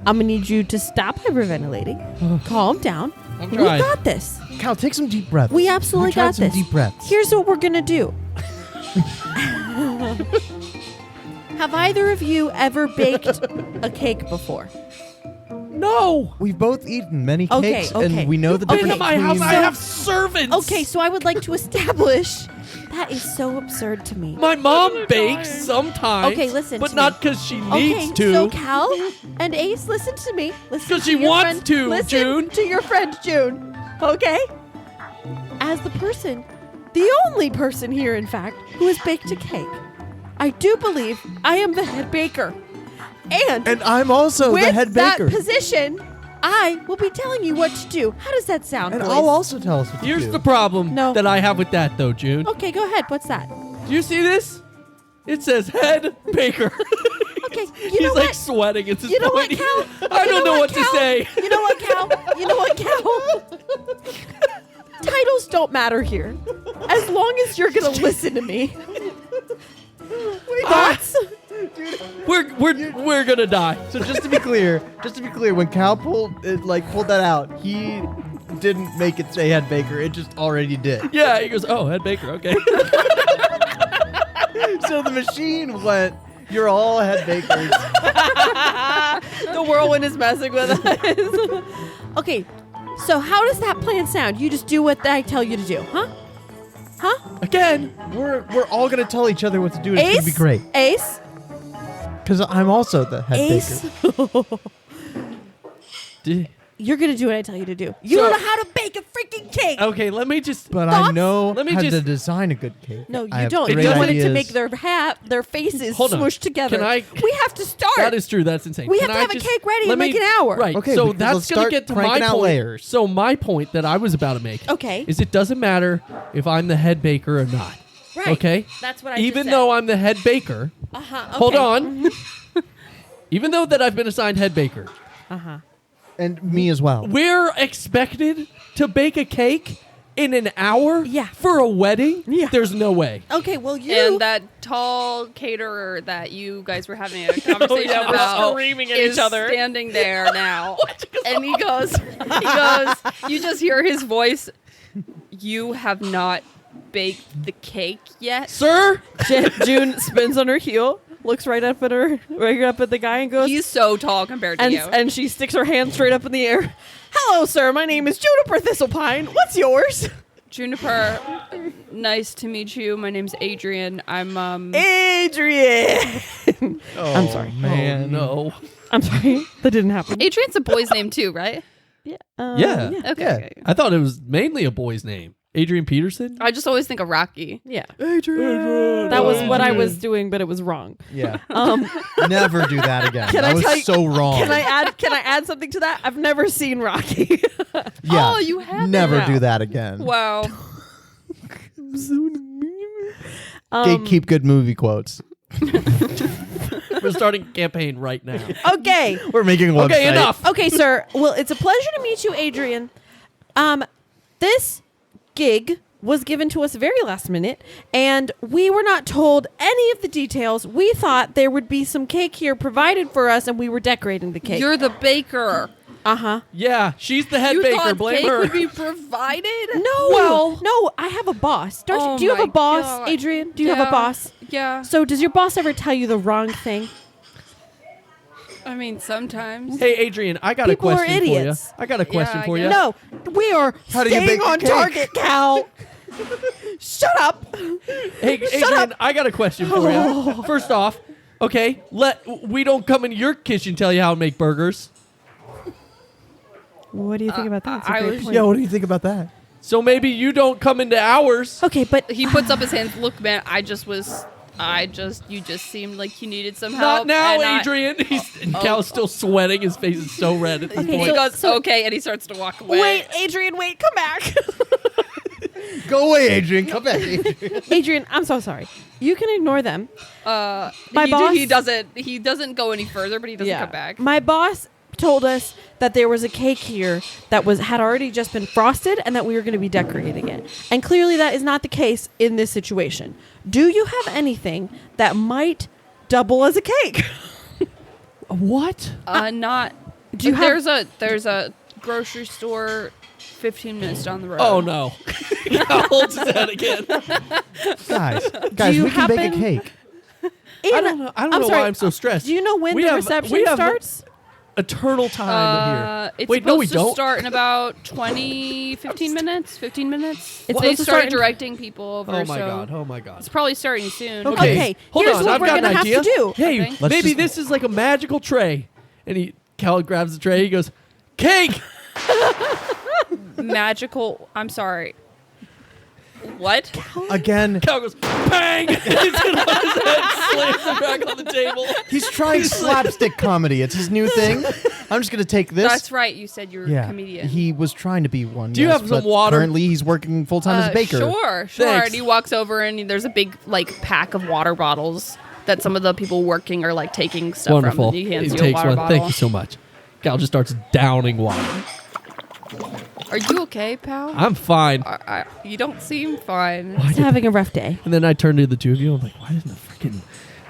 I'm going to need you to stop hyperventilating. Calm down. I'm We trying. got this. Cal, take some deep breaths. We absolutely We tried got some this. deep breaths. Here's what we're going to do. Have either of you ever baked a cake before? No. We've both eaten many Okay, cakes, okay. and we know the Okay. difference In my house, between... I have servants. Okay, so I would like to establish that is so absurd to me. My mom bakes sometimes. Okay, listen but to not me. because she Okay, needs to. so Cal and Ace, listen to me. Listen 'Cause to she your wants friend- to, listen June. to your friend June. Okay? As the person, the only person here, in fact, who has baked a cake, I do believe I am the head baker. And I'm also with the head that baker. position, I will be telling you what to do. How does that sound, And boys? I'll also tell us what to Here's do. the problem No. that I have with that, though, June. Okay, go ahead. What's that? Do you see this? It says head baker. Okay, you He's know like what? sweating. It's You know what, Cal? I don't know what to Cal? say. You know what, Cal? You know what, Cal? Titles don't matter here. As long as you're gonna listen to me. Thoughts? We're gonna die. So just to be clear, when Cal pulled that out, he didn't make it say head baker. It just already did. Yeah, he goes, oh, head baker, okay. So the machine went, you're all head bakers. The whirlwind is messing with us. Okay, so how does that plan sound? You just do what I tell you to do, huh? Huh? Again. We're all gonna tell each other what to do. It's Ace? gonna be great. Ace? Because I'm also the head Ace? baker. You're gonna do what I tell you to do. You don't know how to bake a freaking cake. Okay, let me just. But Thoughts? I know Let me how to just- design a good cake. No, you I have don't. great You want it to ideas. make their faces Hold on. smushed together. Can I- We have to start. That is true. That's insane. We Can have to I have a just- cake ready in let like me- an hour. Right. Okay, so because that's let's gonna start get to my cranking out point. layers. So my point that I was about to make. Okay. Is it doesn't matter if I'm the head baker or not. Right. Okay. That's what I Even just though I'm the head baker. Uh-huh. Hold on. Even though that I've been assigned head baker, Uh-huh. And me as well. we're expected to bake a cake in an hour. Yeah. For a wedding. Yeah. There's no way. Okay, well you And that tall caterer that you guys were having a conversation yeah, we're about screaming at is each other. standing there now. And he goes, you just hear his voice, you have not baked the cake yet. Sir. June spins on her heel, looks right up at the guy and goes He's so tall compared to you. and she sticks her hand straight up in the air. Hello, sir. My name is Juniper Thistlepine. What's yours? Juniper, nice to meet you. My name's Adrian. I'm Adrian. I'm sorry. Man. Oh, no. I'm sorry. That didn't happen. Adrian's a boy's name too, right? Yeah. Yeah. Okay. Yeah. okay. I thought it was mainly a boy's name. Adrian Peterson? I just always think of Rocky. Yeah. Adrian. That was what I was doing, but it was wrong. Yeah. Um, Never do that again. Can that I was tell you- so wrong. Can I add something to that? I've never seen Rocky. Yeah. Oh, you have Never now. do that again. Wow. Keep good movie quotes. We're starting a campaign right now. Okay. We're making a website. Okay, enough. Okay, sir. Well, it's a pleasure to meet you, Adrian. This gig was given to us very last minute, and we were not told any of the details. We thought there would be some cake here provided for us, and we were decorating the cake. You're the baker. Uh-huh. Yeah, she's the head You baker. thought Blame cake her. would be provided? No. No, I have a boss. Oh Do you have a my boss, God. Adrian? Do you have a Yeah. boss? Yeah. So does your boss ever tell you the wrong thing? I mean, sometimes. Hey, Adrian, I got People a are question for you. idiots. I got a question I for you. guess. No, we are How do you staying bake a on cake? target, Cal. Shut up. Hey, Adrian, I got a question for you. First off, okay, we don't come into your kitchen and tell you how to make burgers. What do you think about that? That's a I great was- point. Yeah, what do you think about that? So maybe you don't come into ours. Okay, but He puts up his hands. Look, man, you just seemed like you needed some Not help. now, and I- Adrian. Cal's still sweating. His face is so red at this Okay, point. He goes, okay, and he starts to walk away. wait, Adrian, wait, come back. Go away, Adrian. Come back, Adrian. Adrian, I'm so sorry. You can ignore them. My he, boss- he doesn't go any further, but he doesn't come back. My boss told us that there was a cake here that had already just been frosted and that we were going to be decorating it. And clearly that is not the case in this situation. Do you have anything that might double as a cake? What? Not. Do you have- There's a grocery store 15 minutes down the road. Oh no! Cal holds his head again. Guys, you we can bake a happen- cake. I don't know. I don't know sorry, why I'm so stressed. Do you know when We the have- reception we have starts? Eternal time here. It's Wait, supposed no, we to don't. start in about 15 minutes. 15 minutes. It's They supposed to started start in- directing people over. Oh my so god! Oh my god! It's probably starting soon. Okay, hold here's on. what I've we're got an gonna have idea. to do. Hey, Okay. Let's maybe just- this is like a magical tray. And Cal grabs the tray. He goes, "Cake." Magical. I'm sorry. What? Again, Cal goes, "Bang!" He's hit on his head, slams it back on the table. he's trying slapstick comedy. It's his new thing. I'm just going to take this. That's right. You said you were a comedian. He was trying to be one. Do you yes, have some but water? Currently, he's working full time as a baker. Sure. Thanks. And he walks over and there's a big pack of water bottles that some of the people working are taking stuff Wonderful. from. He hands He you a takes water one. bottle. Thank you so much. Cal just starts downing water. Are you okay, pal? I'm fine. You don't seem fine. He's having a rough day. And then I turn to the two of you. I'm like, why isn't the freaking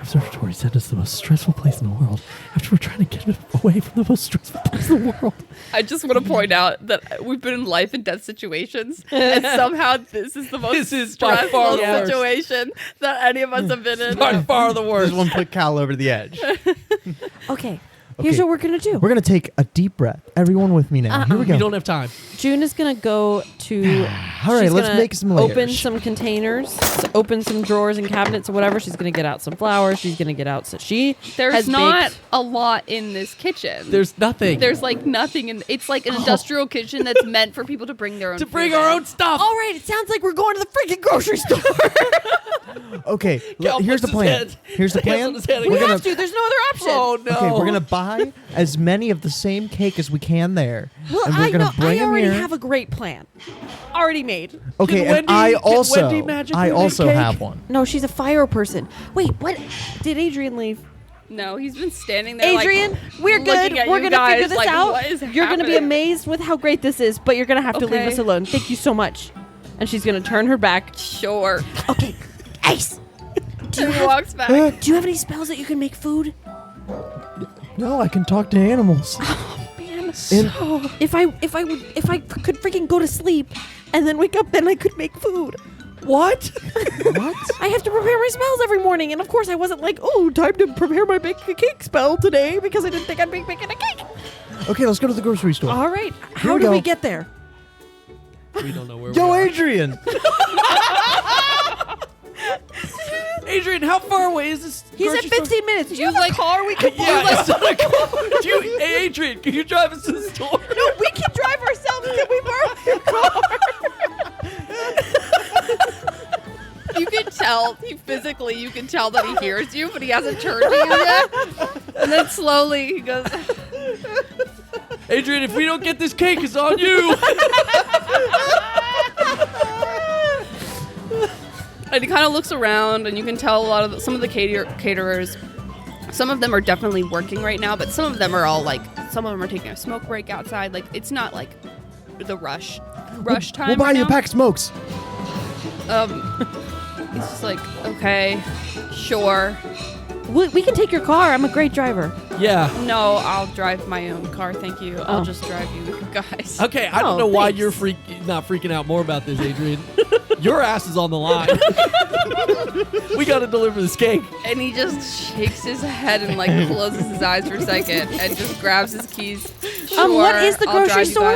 observatory send us the most stressful place in the world after we're trying to get away from the most stressful place in the world? I just want to point out that we've been in life and death situations, and somehow this is the most This is by stressful far the worst. situation that any of us have been in. By far the worst. There's one put Cal over the edge. Okay, here's Okay. what we're gonna do. We're going to take a deep breath. Everyone with me now. Here we go. We don't have time. June is gonna go to. All right, she's let's gonna make some Open layers. some containers, open some drawers and cabinets or whatever. She's gonna get out some flowers. She's gonna get out. So she There's has not baked- a lot in this kitchen. There's nothing. There's nothing in. It's like an industrial kitchen that's meant for people to bring their own. to food bring in. our own stuff. All right, it sounds like we're going to the freaking grocery store. Okay, Cal here's the puts his plan. head- Here's the hands on plan. his head and we goes, have to. There's no other option. Oh no. Okay, we're gonna buy as many of the same cake as we can there, Well, and we're I gonna know. bring I them already here. have a great plan. Already made. Okay, Did and Wendy- I did also, Wendy magically I make also cake? have one. No, she's a fire person. Wait, what? Did Adrian leave? No, he's been standing there. Adrian, we're good. looking at We're you gonna figure guys this like, out. what is You're gonna be happening? amazed with how great this is, but you're gonna have to leave Okay. us alone. Thank you so much. And she's gonna turn her back. Sure. Okay, Ace. He walks back. Do you have any spells that you can make food? No, I can talk to animals. Man, if I could freaking go to sleep and then wake up, then I could make food. What? What? I have to prepare my spells every morning, and of course I wasn't like, oh, time to prepare my bake a cake spell today because I didn't think I'd be making a cake. Okay, let's go to the grocery store. All right, how we do we go. get there? We don't know where Yo, we are. Adrian. Adrian, how far away is this? He's at grocery store? 15 minutes. Do you have a car we can Yeah, it's not a car. Do you, hey, Adrian, can you drive us to the store? No, we can drive ourselves. Can we borrow your car? tell. You can tell that he hears you, but he hasn't turned to you yet. And then slowly he goes, Adrian, if we don't get this cake, it's on you. and he kind of looks around, and you can tell some of the caterers. Some of them are definitely working right now, but some of them are all like, some of them are taking a smoke break outside. Like, it's not like the rush time. We'll buy right you a now. pack of smokes. He's just like, okay, sure. We can take your car. I'm a great driver. Yeah. No, I'll drive my own car, thank you. I'll just drive you guys. Okay, I don't know why you're not freaking out more about this, Adrian. Your ass is on the line. We got to deliver this cake. And he just shakes his head and like closes his eyes for a second and just grabs his keys. Sure, What is the I'll grocery drive you store?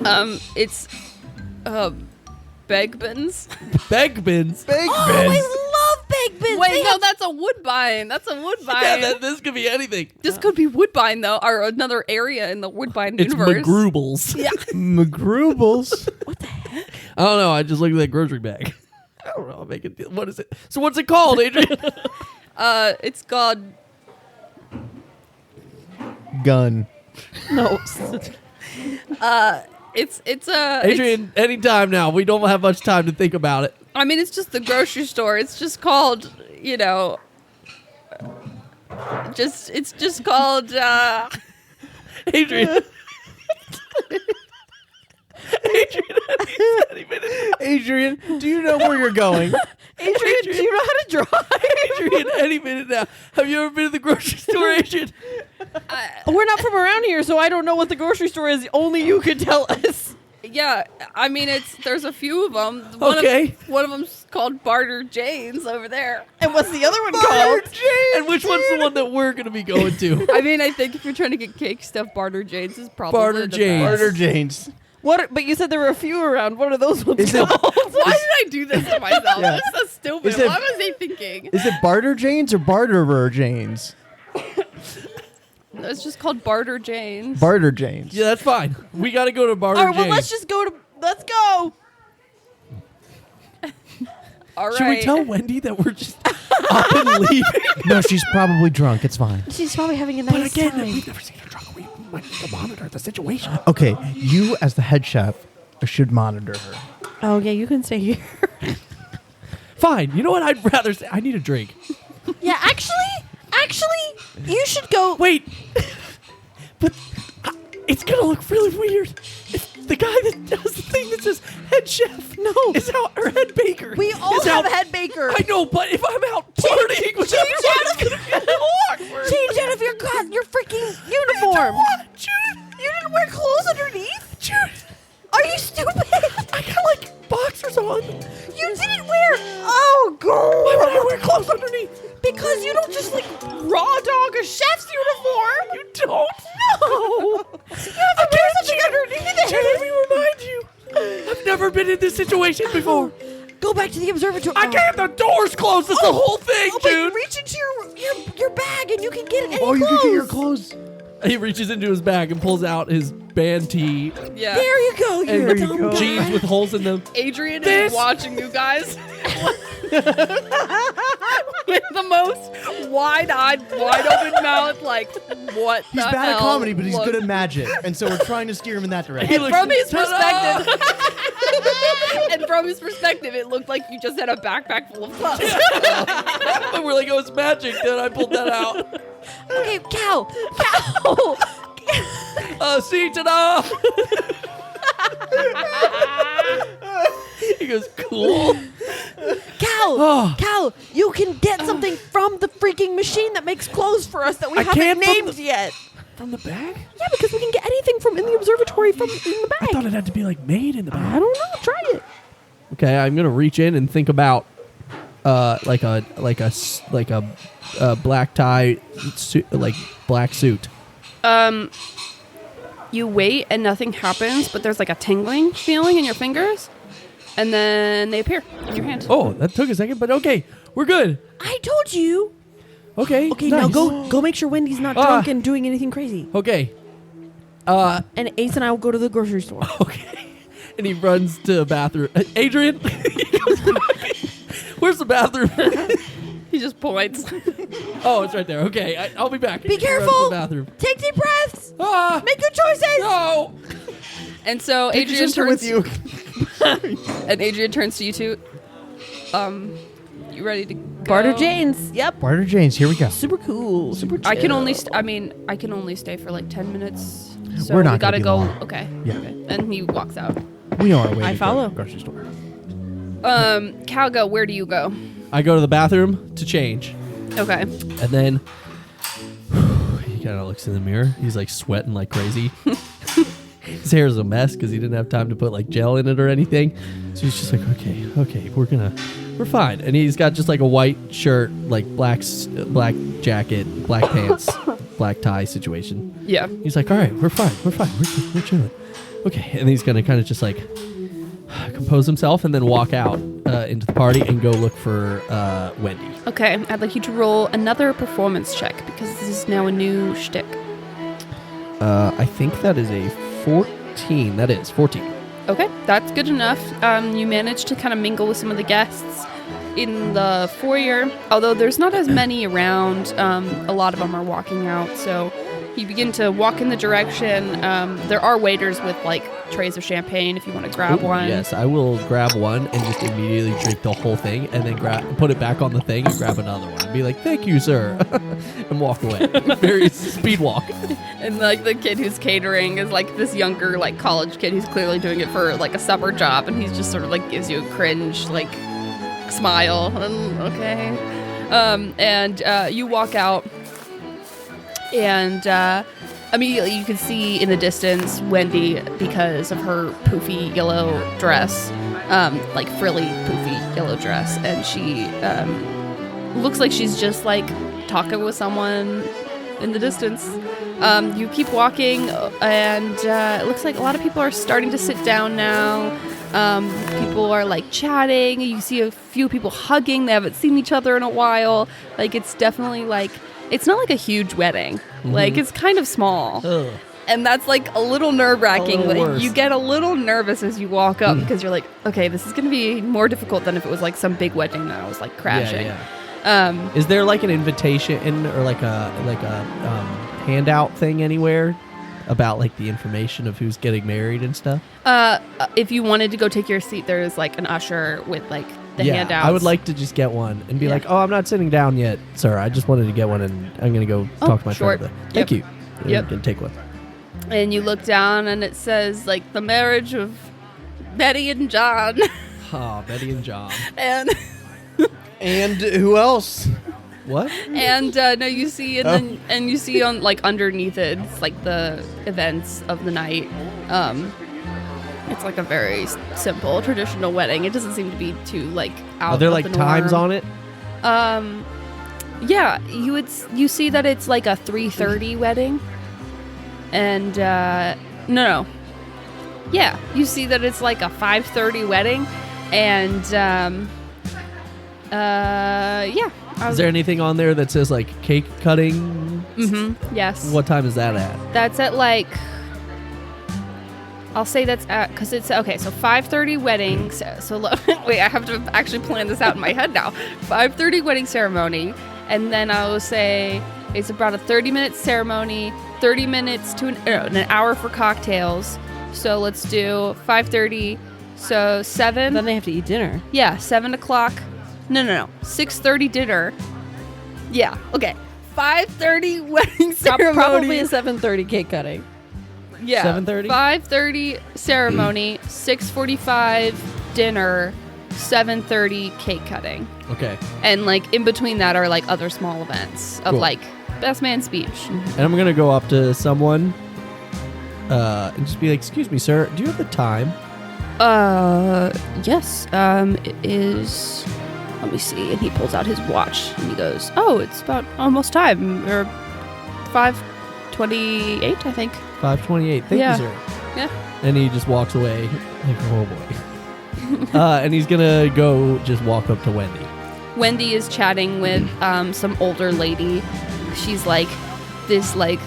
guys. It's Begbins. Begbins. I love baked beans. Wait, no, that's a Woodbine. That's a Woodbine. Yeah, this could be anything. This could be Woodbine though, or another area in the Woodbine It's universe. McGrubles. Yeah. McGrubles. I don't know. I just looked at that grocery bag. I don't know. I'll make it. What is it? So what's it called, Adrian? It's called Gun. No. it's a Adrian, anytime now. We don't have much time to think about it. I mean, it's just the grocery store. It's just called, you know, it's just called, Adrian. Adrian, do you know where you're going? Adrian, do you know how to drive? Adrian, any minute now. Have you ever been to the grocery store, Adrian? We're not from around here, so I don't know what the grocery store is. Only you could tell us. yeah, I mean, there's a few of them. Okay. One of them's called Barter Jane's over there. And what's the other one called? And which one's the one that we're going to be going to? I mean, I think if you're trying to get cake stuff, Barter Jane's is probably Barter the Jane's. best. Barter Jane's. But you said there were a few around. What are those ones Is it- called? Why did I do this to myself? Yeah. This is so stupid. Is it- What was I thinking? Is it Barter Jane's or Barterer Jane's? It's just called Barter Jane's. Barter Jane's. Yeah, that's fine. We got to go to Barter All right, well, Jane's. let's just go to. Let's go. All right. Should we tell Wendy that we're just up and leaving? No, she's probably drunk. It's fine. She's probably having a nice time. We've never seen her drunk. We might need to monitor the situation. Okay, you as the head chef should monitor her. Oh yeah, you can stay here. Fine. You know what? I'd rather say I need a drink. Yeah, actually, you should go. Wait. But it's going to look really weird. If the guy that does the thing that says head chef is out, or head baker. We all is have out. a head baker. I know, but if I'm out partying with everyone, it's going to be a little awkward. Change out of your freaking uniform. Jude, You didn't wear clothes underneath. Jude, Are you stupid? I got like boxers on. You didn't wear. Oh Why would I god. wear clothes underneath? Because you don't just like raw dog a chef's uniform. You don't. No. You have to wear something underneath it. Jude, let me remind you. I've never been in this situation before. Go back to the observatory. I can't. The door's closed. That's the whole thing, Oh, but dude. reach into your bag and you can get any Oh, you clothes. can get your clothes. He reaches into his bag and pulls out his band tee Yeah. There you go. and You're dumb guy. jeans with holes in them. Adrian This- is watching you guys with the most wide-eyed, wide-open mouth. Like, what He's the bad hell? at comedy, but he's Look, good at magic, and so we're trying to steer him in that He direction. looks- from his Ta-da! perspective, and from his perspective, it looked like you just had a backpack full of clothes. And we're like, oh, it's magic. Then I pulled that out. Okay, cow. See, ta-da! He goes, cool. Cow, cow, you can get something from the freaking machine that makes clothes for us that we I haven't can't from named yet. From the bag? Yeah, because we can get anything from in the observatory from in the I bag. thought it had to be like made in the I bag. don't know. Try it. Okay, I'm gonna reach in and think about like a black tie suit, like black suit. You wait and nothing happens, but there's like a tingling feeling in your fingers, and then they appear in your hand. Oh, that took a second, but okay, we're good. I told you. Okay. Okay, nice. now go make sure Wendy's not drunk and doing anything crazy. Okay. And Ace and I will go to the grocery store. Okay. And he runs to a bathroom. Adrian. He goes back. Where's the bathroom? He just points. Oh, it's right there. Okay, I'll be back. Be Go to careful. the bathroom. Take deep breaths. Ah, Make good choices. no. And so Take your Adrian sister turns with you. and Adrian turns to you two. You ready to go? Barter Janes. Yep. Barter Janes, here we go. Super cool. Super chill. I can only I can only stay for like 10 minutes. So We're not we gotta gonna be go. long. Okay. Yeah. Okay. And he walks out. We know our way I to follow. the grocery store. Calgo, where do you go? I go to the bathroom to change, Okay. and then he kind of looks in the mirror. He's like sweating like crazy. His hair is a mess because he didn't have time to put like gel in it or anything. So he's just like, okay, we're fine. And he's got just like a white shirt, like black jacket, black pants, black tie situation. Yeah. He's like, all right, we're fine, we're chilling. Okay, and he's gonna kind of just like compose himself and then walk out into the party and go look for Wendy. Okay. I'd like you to roll another performance check because this is now a new shtick. I think that is a 14. That is 14. Okay, that's good enough. You managed to kind of mingle with some of the guests in the foyer, although there's not as many around. A lot of them are walking out, so you begin to walk in the direction. There are waiters with like trays of champagne if you want to grab Ooh, one. Yes, I will grab one and just immediately drink the whole thing and then put it back on the thing and grab another one and be like, thank you, sir, and walk away. Very speed walk. And like the kid who's catering is like this younger like college kid who's clearly doing it for like a summer job, and he's just sort of like gives you a cringe like smile. Okay. And you walk out, and immediately you can see in the distance Wendy because of her poofy yellow dress, like frilly poofy yellow dress, and she looks like she's just like talking with someone in the distance. You keep walking, and it looks like a lot of people are starting to sit down now. People are like chatting. You see a few people hugging. They haven't seen each other in a while. Like it's definitely like, it's not like a huge wedding. Like it's kind of small. Ugh. And that's like a little nerve-wracking. A little Like worse. you get a little nervous as you walk up because you're like, okay, this is going to be more difficult than if it was like some big wedding that I was like crashing. Yeah. Is there like an invitation or like a handout thing anywhere about like the information of who's getting married and stuff? If you wanted to go take your seat, there's like an usher with like the handouts. I would like to just get one and be Yeah. like, oh, I'm not sitting down yet, sir. I just wanted to get one and I'm going to go talk to my sure. friend. Thank you. And Yep. you can take one. And you look down and it says like the marriage of Betty and John. Oh, Betty and John. and And who else? What? and no, you see and you see on like underneath it, it's like the events of the night. It's like a very simple traditional wedding. It doesn't seem to be too like out. Are there of like the times norm. on it? Yeah, you see that it's like a 3:30 wedding, and no, yeah, you see that it's like a 5:30 wedding, and yeah. Is there anything on there that says like cake cutting? Mm-hmm. Yes. What time is that at? That's at like. I'll say that's at because it's okay. So 5:30 wedding. So wait, I have to actually plan this out in my head now. 5:30 wedding ceremony, and then I will say it's about a 30-minute ceremony, 30 minutes to an hour for cocktails. So let's do 5:30. So 7. Then they have to eat dinner. Yeah, 7 o'clock. No. 6:30 dinner. Yeah. Okay. 5:30 wedding ceremony. Probably a 7:30 cake cutting. Yeah. 7:30? 5:30 ceremony, 6:45 dinner, 7:30 cake cutting. Okay. And like in between that are like other small events of Cool. like best man speech. And I'm going to go up to someone and just be like, excuse me, sir, do you have the time? Yes. It is, let me see. And he pulls out his watch and he goes, "Oh, it's about almost time." Or 5:28, I think. 5:28. Thank Yeah. you, sir. Yeah. And he just walks away like, oh boy. And he's going to go just walk up to Wendy. Wendy is chatting with some older lady. She's like this like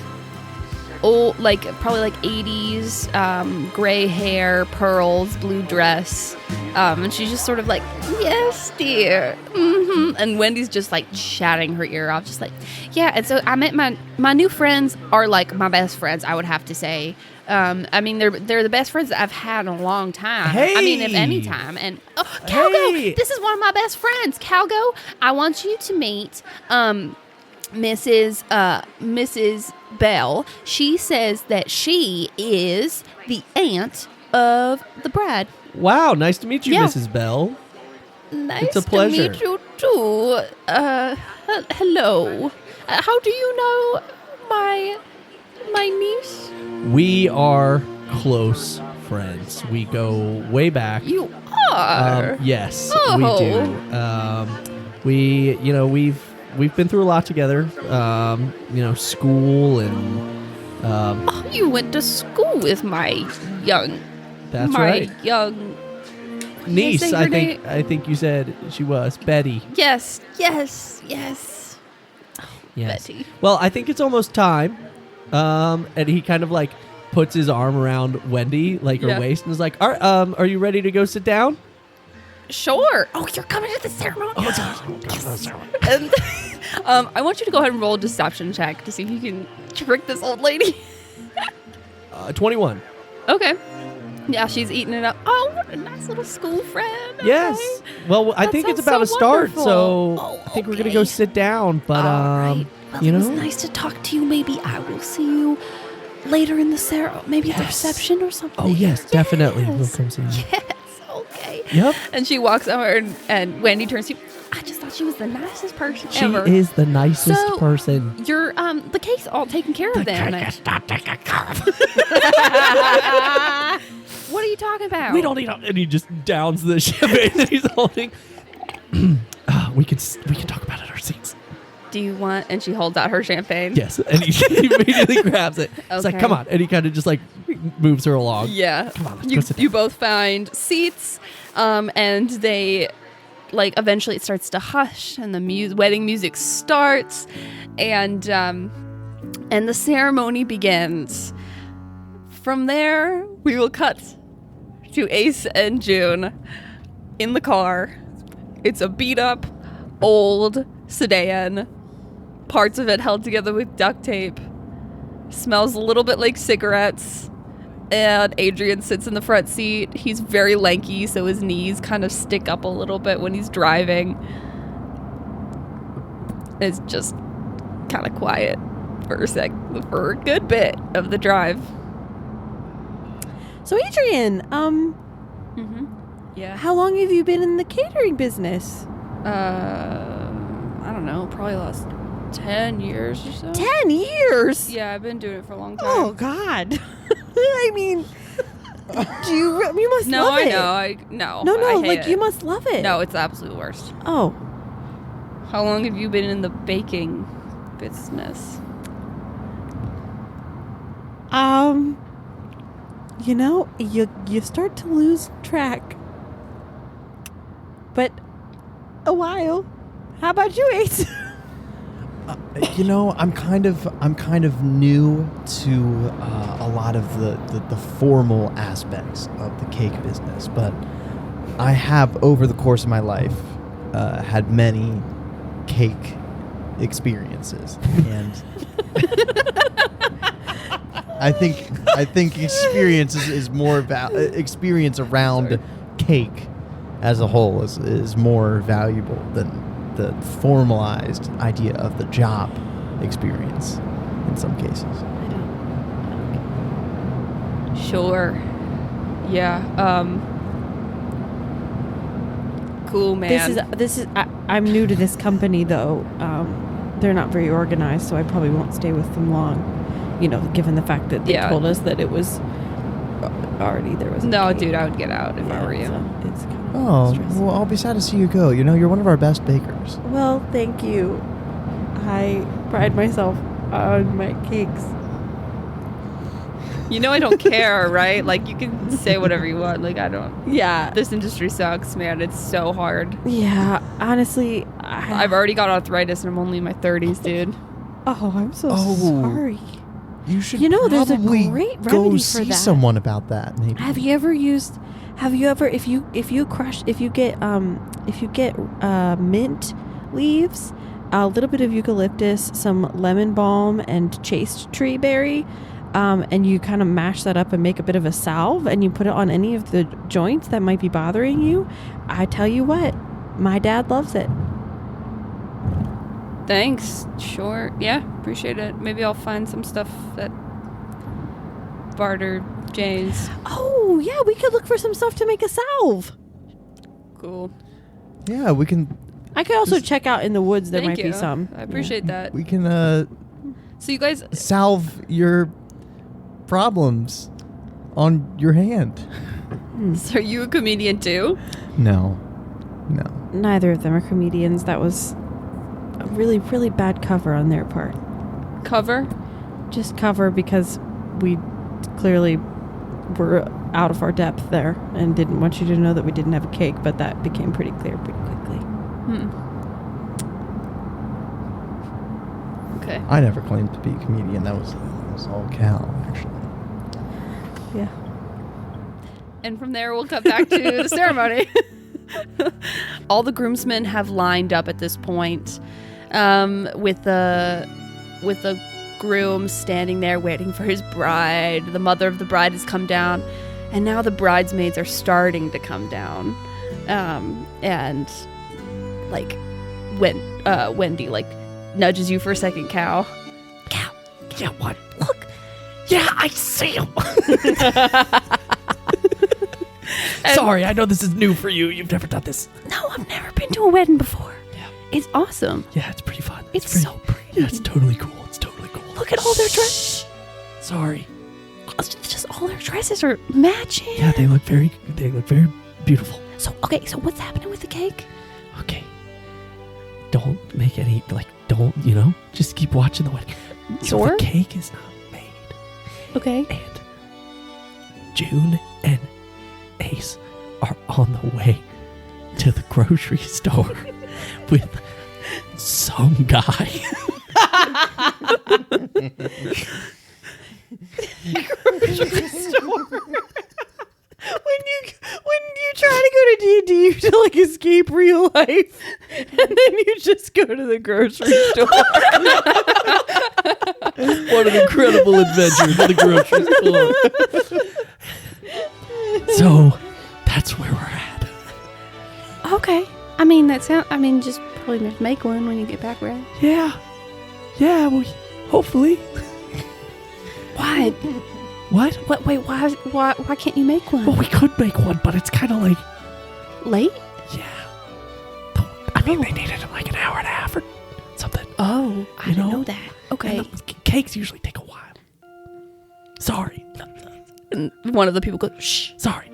old, like probably like 80s, gray hair, pearls, blue dress. And she's just sort of like, yes, dear. And Wendy's just like chatting her ear off, just like, yeah. And so I met my new friends are like my best friends, I would have to say. I mean, they're the best friends that I've had in a long time. Hey! I mean, if any time. And Calgo, Hey! this is one of my best friends. Calgo, I want you to meet Mrs. Bell. She says that she is the aunt of the bride. Wow, nice to meet you, Yeah. Mrs. Bell. Nice It's a pleasure. to meet you too. Hello. How do you know my niece? We are close friends. We go way back. You are. Yes, Oh. we do. We've been through a lot together. School and You went to school with my young. that's my right. young. Niece, say her I name? think you said she was Betty. Yes. Yes. Betty. Well, I think it's almost time. And he kind of like puts his arm around Wendy, like her Yeah. waist, and is like, "All right, are you ready to go sit down?" Sure. Oh, you're coming to the ceremony. And I want you to go ahead and roll a deception check to see if you can trick this old lady. 21. Okay. Yeah, she's eating it up. Oh, what a nice little school friend. Okay. Yes. Well, I That think it's sounds about to so start, wonderful. so Oh, I think we're gonna okay. go sit down. But All right. Well, you it was know, nice to talk to you. Maybe I will see you later in the ceremony. Maybe at the Yes. reception or something. oh yes, definitely, we'll Yes. come see you. Yes. Okay. Yep. And she walks over and Wendy turns to you. I just thought she was the nicest person She ever. is the nicest So- person. You're the cake's all taken care of then. Stop taking care of. What are you talking about? We don't need. And he just downs the champagne that he's holding. We can talk about it in our seats. Do you want? And she holds out her champagne. Yes, and he immediately grabs it. It's like, Okay. come on, and he kind of just like moves her along. Yeah. Come on, let's you, go sit you down. both find seats, and they, like, eventually it starts to hush, and the wedding music starts, and the ceremony begins. From there, we will cut to Ace and June in the car. It's a beat up, old sedan. Parts of it held together with duct tape. Smells a little bit like cigarettes. And Adrian sits in the front seat. He's very lanky, so his knees kind of stick up a little bit when he's driving. It's just kind of quiet for a good bit of the drive. So Adrian, Yeah. how long have you been in the catering business? I don't know, probably last 10 years or so. 10 years. Yeah, I've been doing it for a long time. Oh God. I mean, you must no, love I it. know. No, I hate like it. you must love it. No, it's the absolute worst. Oh, How long have you been in the baking business? you start to lose track. But a while. How about you, Ace? I'm kind of new to a lot of the formal aspects of the cake business, but I have over the course of my life had many cake experiences, and I think experience is more about experience around cake as a whole is more valuable than the formalized idea of the job experience in some cases. Sure. Yeah. Cool, man. This is. I'm new to this company though. They're not very organized, so I probably won't stay with them long. Given the fact that they Yeah. told us that it was already there was. a No, cake. dude, I would get out if I were you. So it's kind of Oh, stressful. well, I'll be sad to see you go. You're one of our best bakers. Well, thank you. I pride myself on my cakes. I don't care, right? Like, you can say whatever you want. Like, I don't. Yeah. This industry sucks, man. It's so hard. Yeah. Honestly, I've already got arthritis and I'm only in my 30s, dude. Oh, I'm so Oh. sorry. You should. there's a probably great go remedy see for that. someone about that. Maybe. Have you ever if you get mint leaves, a little bit of eucalyptus, some lemon balm, and chaste tree berry, and you kind of mash that up and make a bit of a salve, and you put it on any of the joints that might be bothering you, I tell you what, my dad loves it. Thanks. Sure. Yeah, appreciate it. Maybe I'll find some stuff at Barter Jane's. Oh, yeah, we could look for some stuff to make a salve. Cool. Yeah, we can. I could also check out in the woods. There Thank might you. be some. I appreciate that. We can So you guys, salve your problems on your hand. so are you a comedian too? No. Neither of them are comedians. That was a really, really bad cover on their part. Cover? Just cover because we clearly were out of our depth there and didn't want you to know that we didn't have a cake, but that became pretty clear pretty quickly. Okay. I never claimed to be a comedian. That was all Cal, actually. Yeah. And from there, we'll cut back to the ceremony. All the groomsmen have lined up at this point, with the groom standing there waiting for his bride. The mother of the bride has come down, and now the bridesmaids are starting to come down. And like when Wendy like nudges you for a second, Cal. Yeah, what? Look. Yeah, I see him. Sorry, I know this is new for you. You've never done this. No, I've never been to a wedding before. Yeah. It's awesome. Yeah, it's pretty fun. It's pretty, so pretty. Yeah, it's totally cool. It's totally cool. Look at all their dresses. Sorry. Just all their dresses are matching. Yeah, they look very beautiful. So what's happening with the cake? Okay. Don't make any, just keep watching the wedding. So Sure. the cake is not made. Okay. And June and Ace are on the way to the grocery store with some guy. When you try to go to D&D, you to like escape real life, and then you just go to the grocery store. What an incredible adventure to the grocery store. So that's where we're at. Okay. Just probably just make one when you get back, right? Yeah, well, hopefully. Why? What? Wait, why can't you make one? Well, we could make one, but it's kind of like, Late? yeah. They needed it in like an hour and a half or something. Oh, I didn't know? know that. Okay. And cakes usually take a while. Sorry. And one of the people goes, shh. Sorry.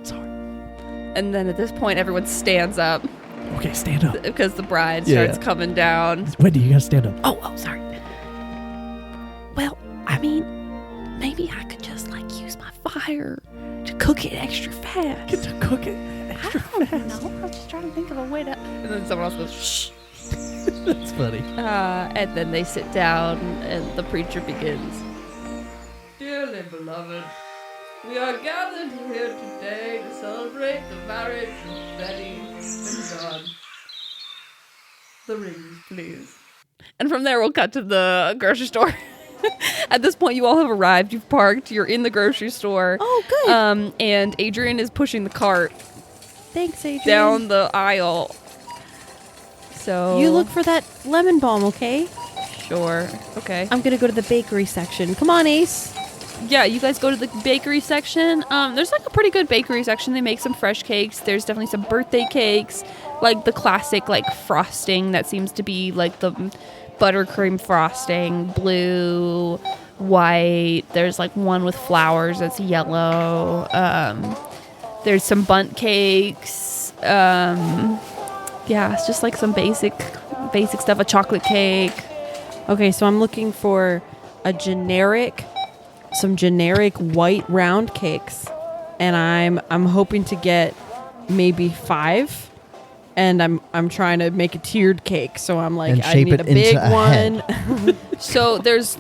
And then at this point, everyone stands up Okay, stand up. because the bride Yeah. starts coming down. Wendy, you gotta stand up. Oh, sorry. Well, maybe I could just use my fire to cook it extra fast. Get to cook it extra I fast. don't know. I'm just trying to think of a way to. And then someone else goes, shh. That's funny. And then they sit down and the preacher begins. Dearly beloved, we are gathered here today to celebrate the marriage of Betty and John. The rings, please. And from there, we'll cut to the grocery store. At this point, you all have arrived. You've parked. You're in the grocery store. Oh, good. And Adrian is pushing the cart Thanks, Adrian. down the aisle. So You look for that lemon balm, okay? Sure. Okay. I'm gonna go to the bakery section. Come on, Ace. Yeah, you guys go to the bakery section. There's like a pretty good bakery section. They make some fresh cakes. There's definitely some birthday cakes, like the classic like frosting that seems to be like the buttercream frosting, blue, white. There's like one with flowers that's yellow. There's some bundt cakes. Yeah, it's just like some basic stuff. A chocolate cake. Okay, so I'm looking for some generic white round cakes, and I'm hoping to get maybe 5. And I'm trying to make a tiered cake, so I'm like, And I shape need it a big into a one. head. So there's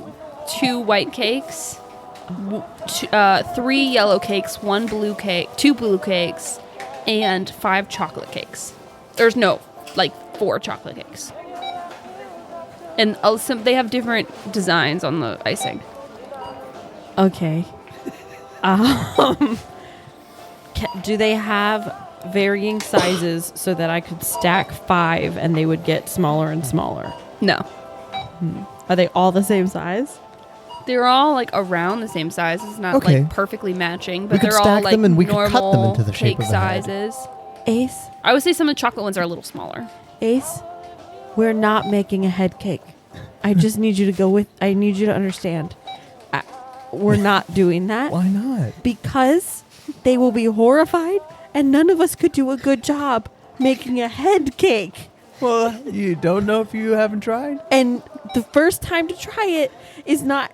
2 white cakes. 3 yellow cakes, 1 blue cake, 2 blue cakes, and 5 chocolate cakes. There's 4 chocolate cakes. And they have different designs on the icing. Okay. Do they have varying sizes so that I could stack 5 and they would get smaller and smaller? No. Are they all the same size? They're all around the same size. It's not perfectly matching, but We could they're all stack them and we could normal cut them into the shape cake of a head. sizes. Ace, I would say some of the chocolate ones are a little smaller. Ace, we're not making a head cake. I just need you to go with. I need you to understand. We're not doing that. Why not? Because they will be horrified, and none of us could do a good job making a head cake. Well, you don't know if you haven't tried? And the first time to try it is not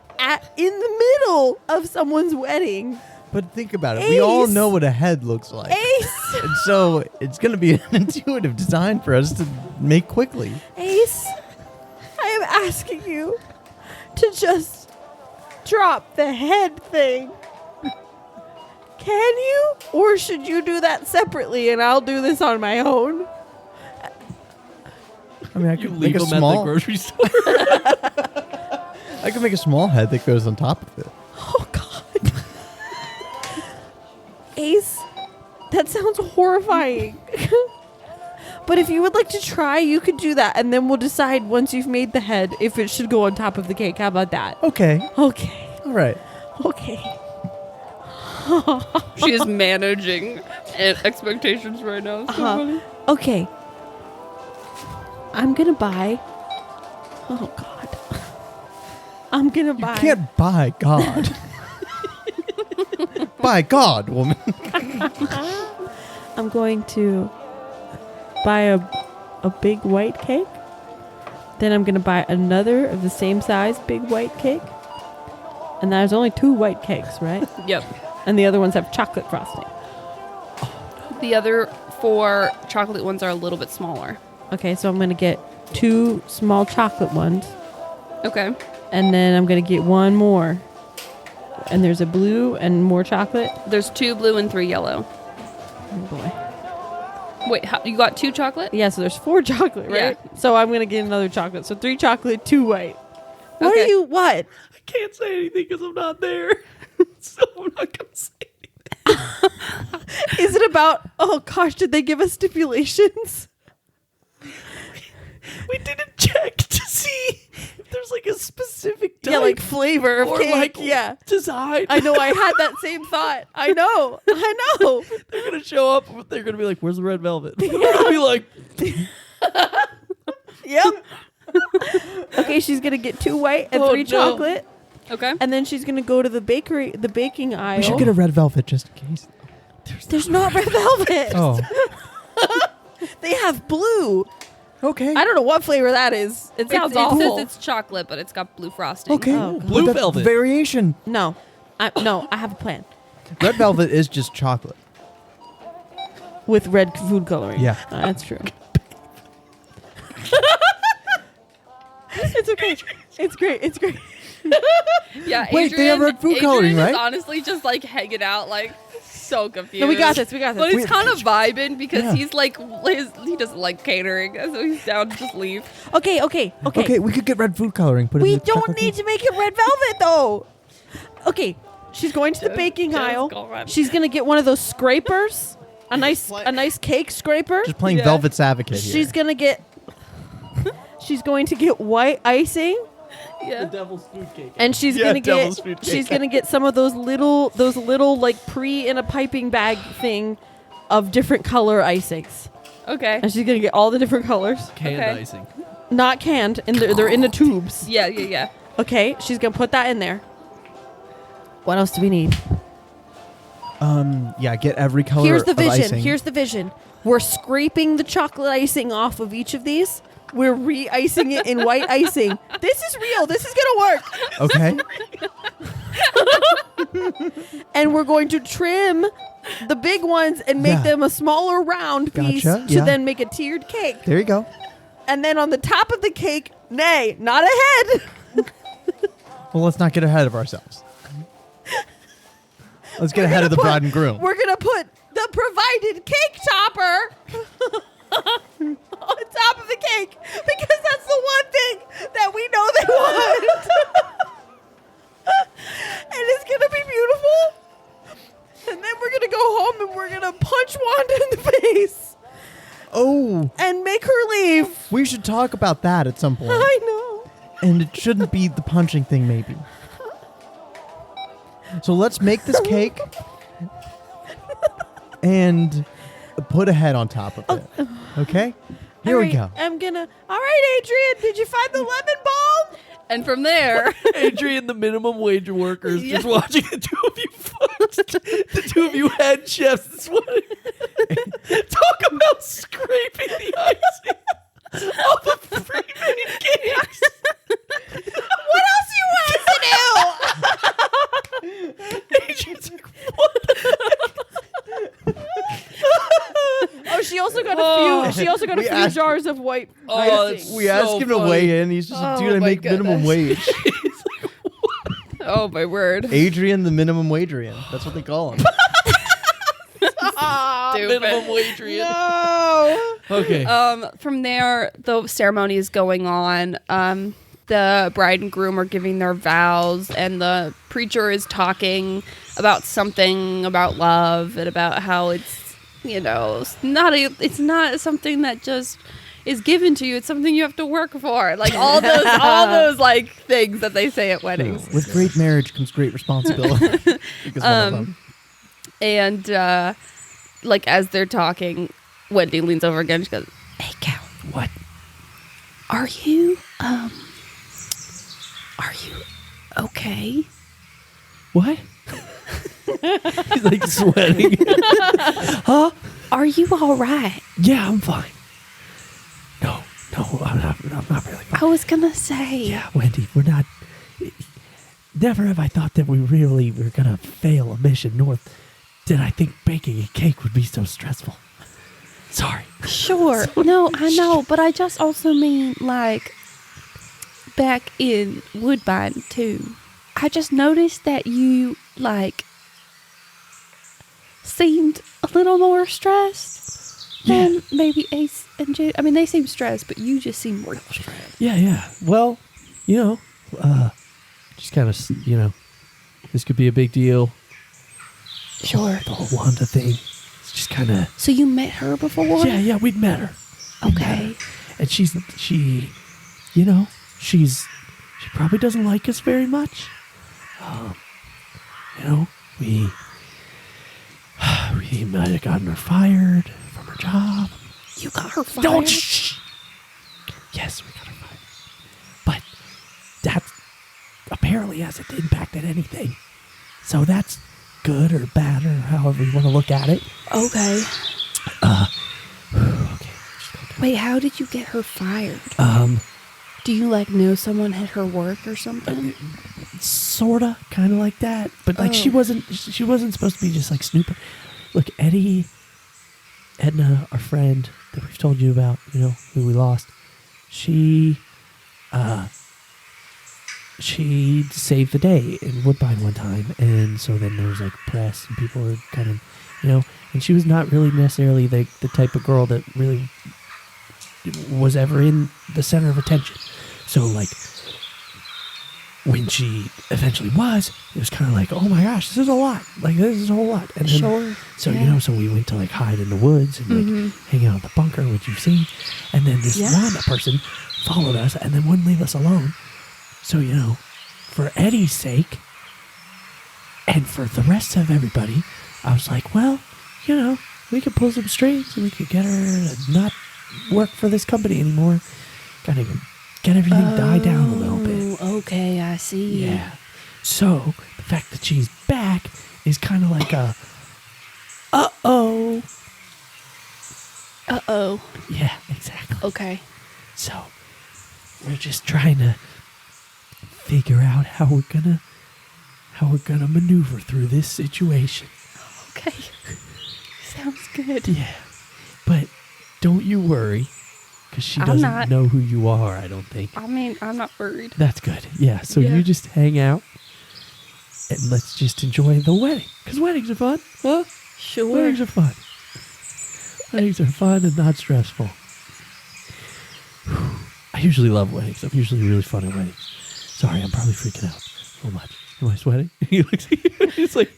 in the middle of someone's wedding. But think about it. We all Ace. know what a head looks like. Ace! And so it's going to be an intuitive design for us to make quickly. Ace, I am asking you to just drop the head thing. Can you? Or should you do that separately and I'll do this on my own? I mean, I You could leave make a them at the small. grocery store. I could make a small head that goes on top of it. Oh, God. Ace, that sounds horrifying. But if you would like to try, you could do that. And then we'll decide once you've made the head if it should go on top of the cake. How about that? Okay. Okay. All right. Okay. She is managing expectations right now. So funny. Okay. I'm going to buy. Oh, God. I'm going to buy. You can't buy God. By God, woman. I'm going to buy a big white cake. Then I'm going to buy another of the same size big white cake. And there's only 2 white cakes, right? Yep. And the other ones have chocolate frosting. The other 4 chocolate ones are a little bit smaller. Okay, so I'm going to get 2 small chocolate ones. Okay. And then I'm going to get 1 more. And there's a blue and more chocolate. There's 2 blue and 3 yellow. Oh, boy. Wait, you got 2 chocolate? Yeah, so there's 4 chocolate, right? Yeah. So I'm going to get another chocolate. So 3 chocolate, 2 white. What Okay. are you, what? I can't say anything because I'm not there. So I'm not going to say anything. Is it about, oh gosh, did they give us stipulations? We didn't check to see if there's a specific type Yeah, like flavor of or cake. Yeah. design. I know, I had that same thought. I know. They're going to show up. They're going to be like, where's the red velvet? We're going to be like, Yep. Okay, she's going to get 2 white and 3 no. chocolate. Okay. And then she's going to go to the baking aisle. We should get a red velvet just in case. There's not red velvet. Oh. They have blue. Okay. I don't know what flavor that is. It sounds It awful. says it's chocolate, but it's got blue frosting. Okay. Oh, But blue that's velvet. Variation. No, I have a plan Red velvet is just chocolate. with red food coloring. Yeah. That's true. It's okay. It's great. It's great. Yeah. Wait, they have red food coloring, Adrian is right? honestly just hanging out, so confused. No, we got this. We got But this. he's kind of vibing because Yeah. he's he doesn't like catering, so he's down to just leave. Okay. Okay, we could get red food coloring. Put it We in the don't chocolate need cake. to make it red velvet though. Okay, she's going to the baking just aisle. go on. She's gonna get one of those scrapers, a nice cake scraper. Just playing Yeah. Velvet's Advocate here. She's gonna get. She's going to get white icing, Yeah. devil's food cake. and she's Yeah, gonna devil's get. food cake. She's gonna get some of those little like pre in a piping bag thing, of different color icings, Okay. and she's gonna get all the different colors, Canned Okay. icing. not canned, and they're in the tubes. Yeah. Okay, she's gonna put that in there. What else do we need? Yeah, get every color Here's the of vision. icing. Here's the vision. We're scraping the chocolate icing off of each of these. We're re-icing it in white icing. This is real. This is gonna work. Okay. And we're going to trim the big ones and make Yeah. them a smaller round piece Gotcha, to yeah. then make a tiered cake. There you go. And then on the top of the cake, nay, not a head. Well, let's not get ahead of ourselves. Let's get ahead of the bride and groom. We're gonna put the provided cake topper on top of the cake because that's the one thing that we know they want. And it's gonna be beautiful. And then we're gonna go home and we're gonna punch Wanda in the face. Oh, and make her leave. We should talk about that at some point. I know. And it shouldn't be the punching thing, maybe. So let's make this cake and put a head on top of it. Okay? Here we go. I'm gonna. All right, Adrian, did you find the lemon balm? And from there, Adrian, the minimum wage workers, just watching the two of you fight. The two of you head chefs. This one. Talk about scraping the icing off of pre-made cakes. What else you want us to do? Adrian's like, what the heck? Oh, she also got a few. She also got a We few asked- jars of white Oh, icing. We asked so him to funny. weigh in. He's just like, dude, I my make minimum goodness. wage. oh my word, Adrian, the minimum wagerian. That's what they call him. Minimum wage. No. Okay. From there, the ceremony is going on. The bride and groom are giving their vows, and the preacher is talking about something about love and about how it's, it's not something that just is given to you. It's something you have to work for. Like all those like things that they say at weddings. With great marriage comes great responsibility. Because one of them. And like as they're talking, Wendy leans over again. She goes, Hey, Cal, What? are you okay? What? He's like sweating. Huh? Are you all right? Yeah, I'm fine. No, I'm not really fine. I was gonna say. Yeah, Wendy, we're not. Never have I thought that we really were gonna fail a mission, nor did I think baking a cake would be so stressful. Sorry. Sure. No, I know, but I just also mean like back in Woodbine too. I just noticed that you like seemed a little more stressed than maybe Ace and Jude. I mean, they seem stressed, but you just seem real stressed. Yeah. Well, just kind of, this could be a big deal. Sure. The whole Wanda thing. It's just kind of. So you met her before? Yeah, we'd met her. Okay. And she probably doesn't like us very much. We might have gotten her fired from her job. You got her fired? Don't shh. Yes, we got her fired. But that apparently hasn't impacted anything. So that's good or bad or however you want to look at it. Okay. Okay. Wait, how did you get her fired? Do you know someone at her work or something? Sorta, kind of like that, but she wasn't supposed to be just like snooping. Look, Edna, our friend that we've told you about, who we lost, she saved the day in Woodbine one time, and so then there was like press and people were kind of, and she was not really necessarily the type of girl that really was ever in the center of attention. So like when she eventually was, it was kind of like, oh my gosh, this is a lot. Like this is a whole lot. And then, Sure. So so we went to like hide in the woods and like hang out at the bunker, which you've seen. And then this Wanda person followed us and then wouldn't leave us alone. So for Eddie's sake and for the rest of everybody, I was like, well, we could pull some strings and we could get her to not work for this company anymore. Kind of get everything die down a little bit. Okay, I see. Yeah. So the fact that she's back is kind of like a uh-oh. Uh-oh. Yeah, exactly. Okay. So we're just trying to figure out how we're gonna maneuver through this situation. Okay. Sounds good. Yeah. But don't you worry, because she I'm doesn't not. know who you are, I don't think. I mean, I'm not worried. That's good. Yeah, so Yeah. you just hang out. and let's just enjoy the wedding. Because weddings are fun, huh? Sure. Weddings are fun. Weddings are fun and not stressful. I usually love weddings. I'm usually really fun at weddings. Sorry, I'm probably freaking out so much. Am I sweating? He looks at you. It's like,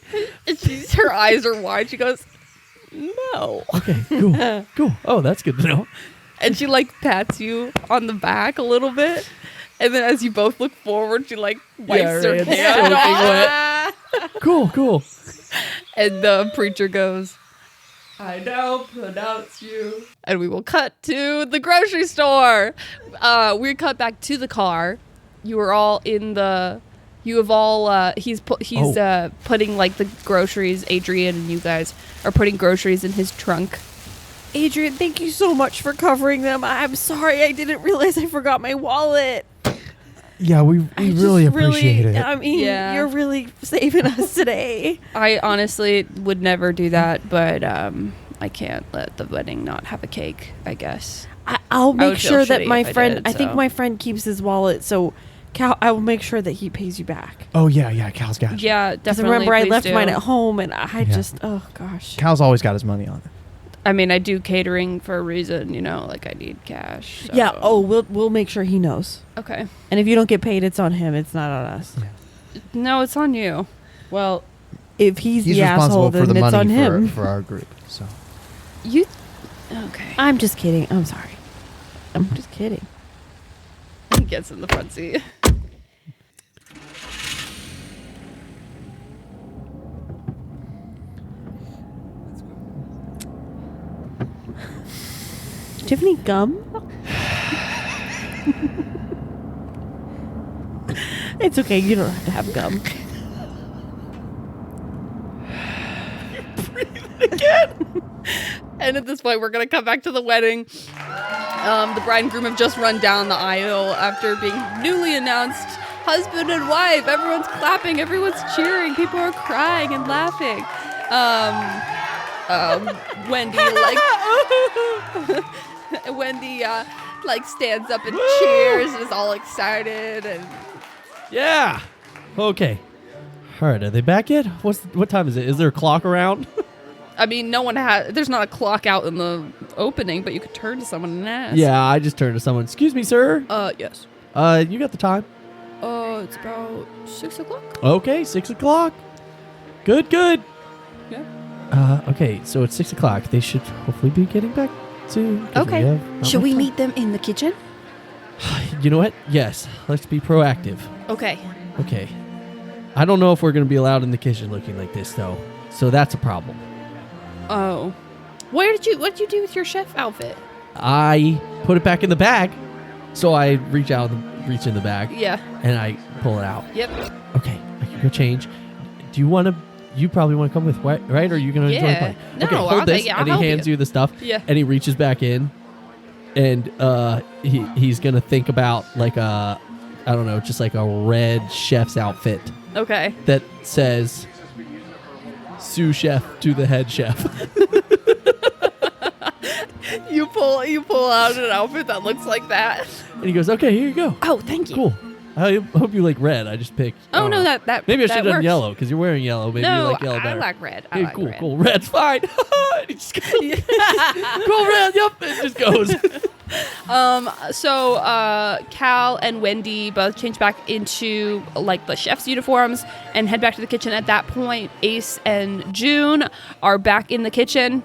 Her eyes are wide. She goes, no. okay, cool, cool. Oh, that's good to know. And she like pats you on the back a little bit. And then as you both look forward, she like wipes her right, hand soaking off. Cool, cool. And the preacher goes, I now pronounce you. And we will cut to the grocery store. We cut back to the car. You are all in the. You have all. He's putting like the groceries. Adrian and you guys are putting groceries in his trunk. Adrian, thank you so much for covering them. I'm sorry, I didn't realize I forgot my wallet. Yeah, we really Just appreciate it. I mean, Yeah. you're really saving us today. I honestly would never do that, but I can't let the wedding not have a cake, I guess. I'll make would feel sure that shitty my if I friend, did, I think so. my friend keeps his wallet, so Cal, I will make sure that he pays you back. Oh yeah, Cal's got you. Yeah, Because definitely. remember, I please left do. mine at home, and I Yeah. just, oh gosh. Cal's always got his money on it. I mean, I do catering for a reason, you know, like I need cash. So. Yeah. Oh, we'll make sure he knows. Okay. And if you don't get paid, it's on him. It's not on us. No, it's on you. Well, if he's He's the asshole, responsible for then the it's on money him. for our group. So You. Okay. I'm just kidding. I'm sorry. I'm just kidding. He gets in the front seat. Do you have any gum? It's okay. You don't have to have gum. And at this point, we're going to come back to the wedding. The bride and groom have just run down the aisle after being newly announced husband and wife. Everyone's clapping. Everyone's cheering. People are crying and laughing. Wendy, like stands up and cheers and is all excited. And Yeah. Okay. All right. Are they back yet? What time is it? Is there a clock around? I mean, there's not a clock out in the opening, but you could turn to someone and ask. Yeah. I just turned to someone. Excuse me, sir. Yes. You got the time? It's about 6 o'clock. Okay. 6 o'clock. Good. Yeah. Okay. So it's 6 o'clock. They should hopefully be getting back soon. 'Cause Okay. we have not Should much we time. meet them in the kitchen? You know what? Yes. Let's be proactive. Okay. Okay. I don't know if we're going to be allowed in the kitchen looking like this, though. So that's a problem. Oh. What did you do with your chef outfit? I put it back in the bag. So I reach in the bag, Yeah. and I pull it out. Yep. Okay. I can go change. Do you want to... You probably want to come with, right? Or are you going to enjoy Yeah. playing? No, okay, I'll hold this. I'll And he help hands you the stuff. Yeah. And he reaches back in. And he's going to think about like a... I don't know, just like a red chef's outfit Okay. that says sous chef to the head chef. You pull out an outfit that looks like that. And he goes, okay, here you go. Oh, thank you. Cool. I hope you like red. I just picked. Oh no, that Maybe I should that have done works. yellow because you're wearing yellow. Maybe No, you like yellow I better. like red. I Hey, like cool, red. cool. Red's fine. And he just goes, cool, red. Yep. It just goes. So Cal and Wendy both change back into like the chef's uniforms and head back to the kitchen. At that point, Ace and June are back in the kitchen.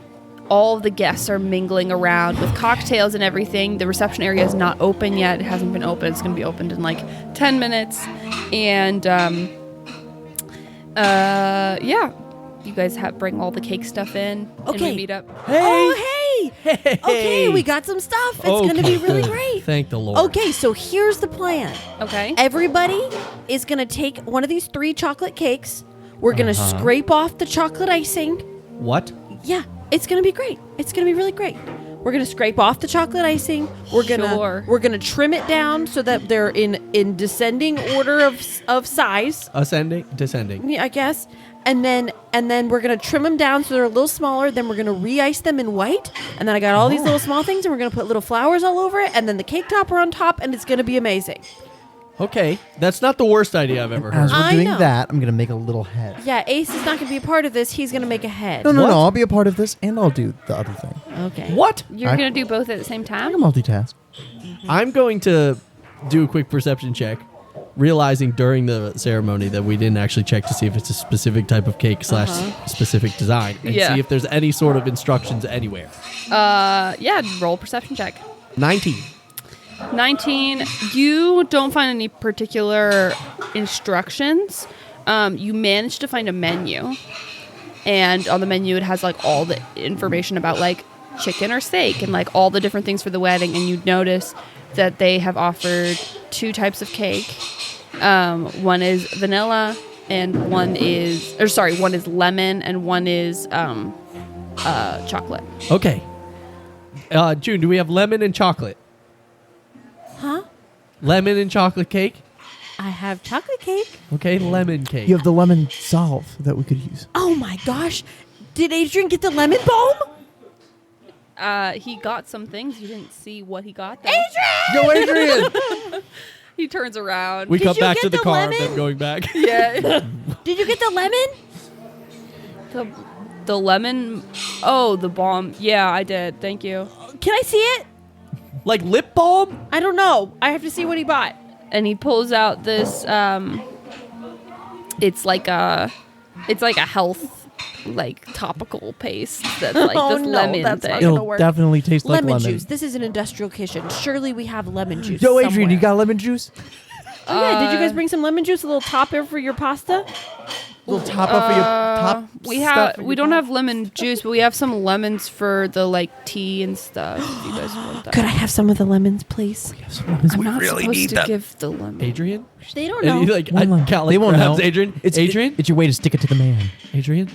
All of the guests are mingling around with cocktails and everything. The reception area is not open yet. It hasn't been opened. It's going to be opened in like 10 minutes. And yeah, you guys bring all the cake stuff in. And Okay. we meet up. Hey. Oh, hey. Hey. Okay, we got some stuff. It's going to be really great. Thank the Lord. Okay, so here's the plan. Okay. Everybody is going to take one of these 3 chocolate cakes. We're going to scrape off the chocolate icing. What? Yeah, it's going to be great. It's going to be really great. We're going to scrape off the chocolate icing. We're going to trim it down so that they're in descending order of size. Ascending, descending. Yeah, I guess. And then we're going to trim them down so they're a little smaller. Then we're going to re-ice them in white. And then I got all these little small things and we're going to put little flowers all over it and then the cake topper on top and it's going to be amazing. Okay, that's not the worst idea I've ever As heard. we're I doing know. that, I'm gonna make a little head. Yeah, Ace is not going to be a part of this. He's going to make a head. No, What? I'll be a part of this, and I'll do the other thing. Okay. What? You're I- gonna do both at the same I time? can multitask. I'm going to do a quick perception check, realizing during the ceremony that we didn't actually check to see if it's a specific type of cake / specific design, and Yeah. see if there's any sort of instructions anywhere. Yeah, roll perception check. 19. 19. You don't find any particular instructions. You managed to find a menu, and on the menu it has like all the information about like chicken or steak and like all the different things for the wedding. And you notice that they have offered 2 types of cake. One is vanilla, and one is lemon, and one is chocolate. Okay. June, do we have lemon and chocolate? Huh? Lemon and chocolate cake? I have chocolate cake. Okay, lemon cake. You have the lemon salve that we could use. Oh my gosh. Did Adrian get the lemon balm? He got some things. You didn't see what he got. Though. Yo, Adrian! He turns around. we Did come you back get to the the car, lemon? then going back. Yeah. Did you get the lemon? The lemon. Oh, the balm. Yeah, I did. Thank you. Can I see it? Like lip balm? I don't know. I have to see what he bought. And he pulls out this. It's like a health, like topical paste that's like Oh, this no, lemon that's thing. not gonna It'll work. definitely taste like Lemon lemon. juice. This is an industrial kitchen. Surely we have lemon juice. Yo, Adrian, you somewhere. got lemon juice? Oh, yeah. Did you guys bring some lemon juice? A little topper for your pasta? Little top up for your top. We stuff have for we your don't pie? have lemon juice, but we have some lemons for the like tea and stuff. If you guys want that. Could I have some of the lemons, please? I'm not supposed to give the lemon. Adrian? They don't And know. he like, One lemon. Cal, They won't grabs know. Adrian. It's Adrian? It's your way to stick it to the man. Adrian?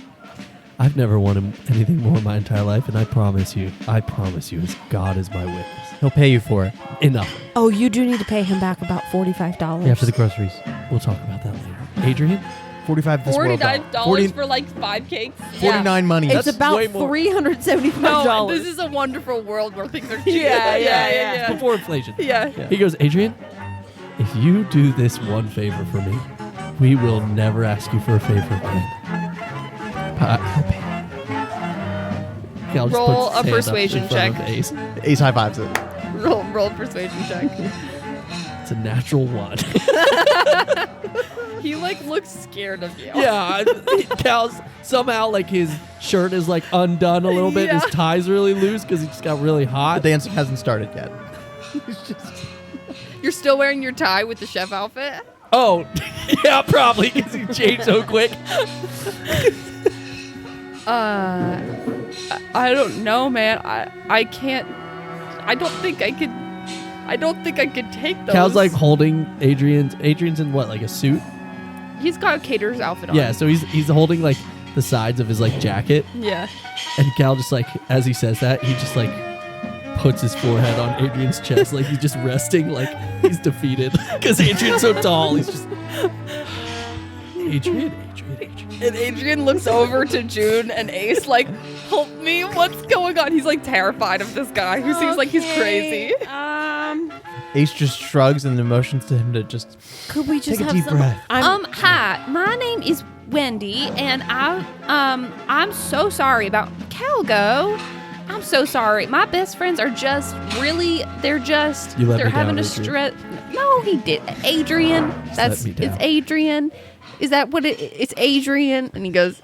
I've never wanted anything more in my entire life, and I promise you, as God is my witness. He'll pay you for it. Enough. Oh, you do need to pay him back about $45. Yeah, for the groceries. We'll talk about that later. Adrian? 45 this world. $49 for like 5 cakes. 49 money. It's That's about way more. $375. No, this is a wonderful world where things are cheap. Yeah. Before inflation. Yeah. He goes, Adrian, if you do this one favor for me, we will never ask you for a favor again. Cal just Roll puts his a hand up persuasion in front check. of Ace. Ace high fives it. Roll persuasion check. It's a natural 1. He like looks scared of you. Yeah, Cal's somehow like his shirt is like undone a little bit. Yeah. His tie's really loose because he just got really The hot. dancing hasn't started yet. You're still wearing your tie with the chef outfit? Oh, yeah, probably because he changed so quick. I don't know, man. I can't. I don't think I could take those. Cal's like holding Adrian's in what, like a suit? He's got a caterer's outfit on. Yeah, so he's holding like the sides of his like jacket, Yeah. and Cal just like as he says that, he just like puts his forehead on Adrian's chest, like he's just resting, like he's defeated because Adrian's so tall. He's just Adrian. And Adrian looks over to June and Ace like, help me, what's going on? He's like terrified of this guy who seems like he's crazy. Ace just shrugs and motions to him to just Could we just take a have deep some? breath. Hi, my name is Wendy, and I'm so sorry about Calgo. I'm so sorry. My best friends are just really, they're You let me having down, a Adrian. stress. No, he did. Adrian. let me down. It's Adrian. Is that what it's Adrian? And he goes,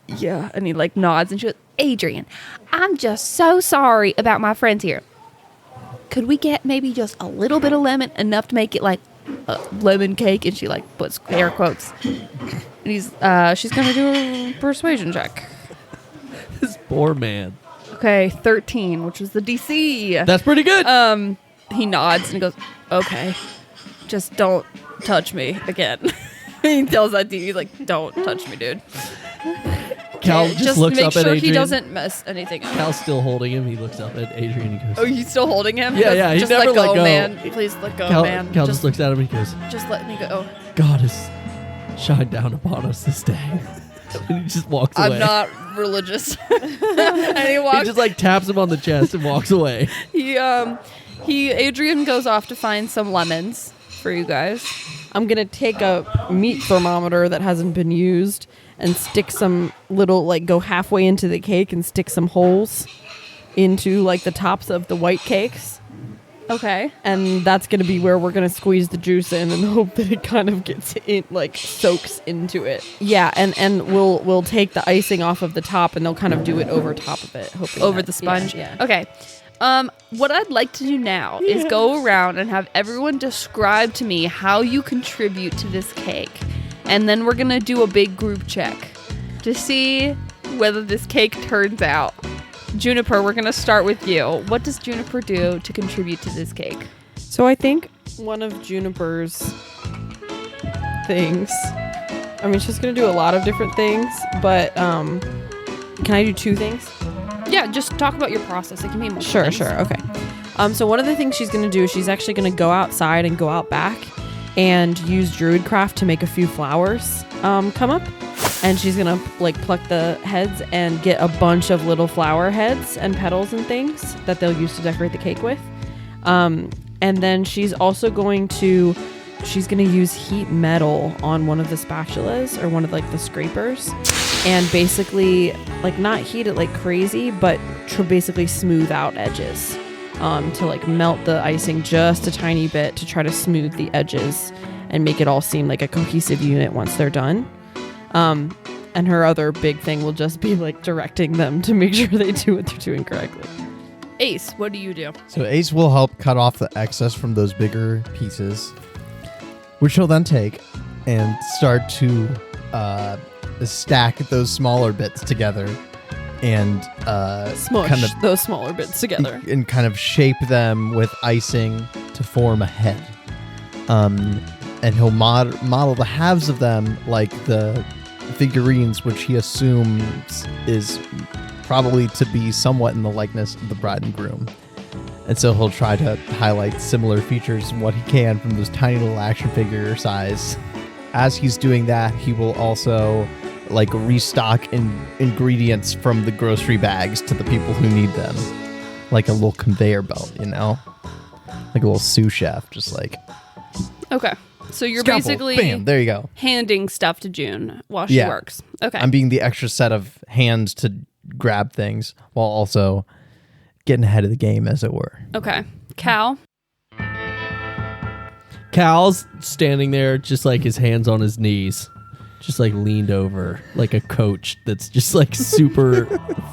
yeah. And he like nods and she goes, Adrian, I'm just so sorry about my friends here. Could we get maybe just a little bit of lemon, enough to make it like a lemon cake? And she like puts air quotes. and she's gonna do a persuasion check. This poor man. Okay, 13, which was the DC. That's pretty good. He nods and he goes, okay, just don't touch me again. He tells that dude, he's like, don't touch me, dude. Cal just looks make up sure at Adrian. he doesn't mess anything up. Cal's still holding him. He looks up at Adrian. He goes, Oh, you still holding him? Yeah, yeah, he Just never let let go. man. Please let go, Cal, man. Cal just looks at him and he goes, just let me go. God has shined down upon us this day. And he just walks away. I'm not religious. And he He walks. just like taps him on the chest and walks away. He Adrian goes off to find some lemons for you guys. I'm going to take a meat thermometer that hasn't been used and stick some little, like, go halfway into the cake and stick some holes into, like, the tops of the white cakes. Okay. And that's going to be where we're going to squeeze the juice in and hope that it kind of gets in, like, soaks into it. Yeah, and we'll take the icing off of the top and they'll kind of do it over top of it. Hoping Over that- the sponge? Yeah. Okay. What I'd like to do now is go around and have everyone describe to me how you contribute to this cake. And then we're going to do a big group check to see whether this cake turns out. Juniper, we're going to start with you. What does Juniper do to contribute to this cake? So I think one of Juniper's things, I mean, she's going to do a lot of different things, but can I do 2 things? Yeah, just talk about your process. It can be multiple Sure, things. sure. Okay. So one of the things she's going to do is she's actually going to go outside and go out back and use Druidcraft to make a few flowers come up. And she's going to like pluck the heads and get a bunch of little flower heads and petals and things that they'll use to decorate the cake with. And then she's also going to use heat metal on one of the spatulas or one of like the scrapers and basically like not heat it like crazy, but to basically smooth out edges. To like melt the icing just a tiny bit to try to smooth the edges and make it all seem like a cohesive unit once they're done. And her other big thing will just be like directing them to make sure they do what they're doing correctly. Ace, what do you do? So Ace will help cut off the excess from those bigger pieces, which he'll then take and start to stack those smaller bits together and Smush kind of those smaller bits together. and kind of shape them with icing to form a head. And he'll model the halves of them like the figurines, which he assumes is probably to be somewhat in the likeness of the bride and groom. And so he'll try to highlight similar features and what he can from those tiny little action figure size. As he's doing that, he will also like restock ingredients from the grocery bags to the people who need them. Like a little conveyor belt, you know? Like a little sous chef, just like... Okay. So you're Scalpel, basically bam, there you go. handing stuff to June while she works. Okay. I'm being the extra set of hands to grab things while also getting ahead of the game, as it were. Okay. Cal? Cal's standing there, just like his hands on his knees, just like leaned over, like a coach that's just like super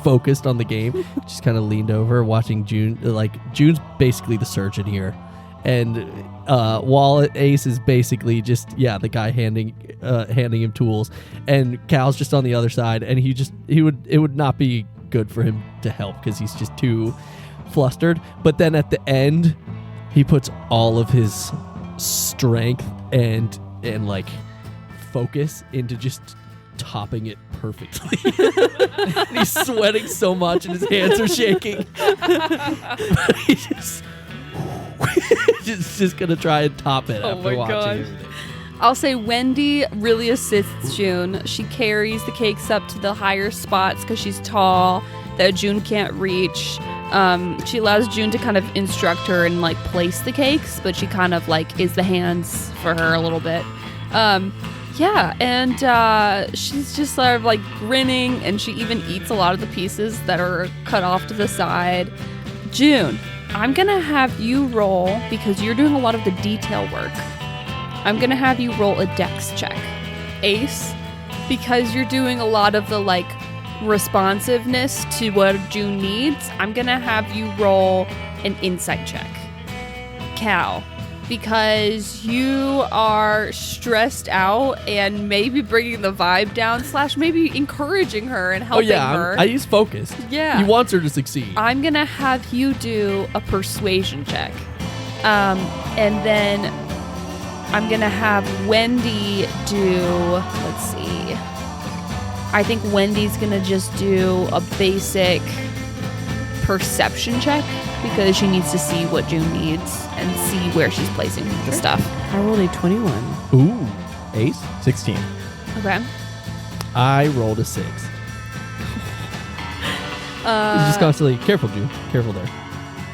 focused on the game. Just kind of leaned over, watching June. Like June's basically the surgeon here, and while Ace is basically just the guy handing him tools, and Cal's just on the other side, and it would not be good for him to help because he's just too flustered. But then at the end, he puts all of his strength and like focus into just topping it perfectly. And he's sweating so much and his hands are shaking. But he just gonna try and top it after watching everything. I'll say Wendy really assists June. She carries the cakes up to the higher spots because she's tall that June can't reach. She allows June to kind of instruct her and like place the cakes, but she kind of like is the hands for her a little bit. She's just sort of like grinning, and she even eats a lot of the pieces that are cut off to the side. June, I'm gonna have you roll, because you're doing a lot of the detail work. I'm gonna have you roll a dex check. Ace, because you're doing a lot of the like responsiveness to what June needs, I'm gonna have you roll an insight check. Cal, because you are stressed out and maybe bringing the vibe down / maybe encouraging her and helping her. I use focus. Yeah. He wants her to succeed. I'm gonna have you do a persuasion check. And then I'm gonna have Wendy do, let's see. I think Wendy's gonna just do a basic perception check because she needs to see what June needs and see where she's placing the stuff. I rolled a 21. Ooh, Ace. 16. Okay. I rolled a 6. He's just constantly careful, June. Careful there,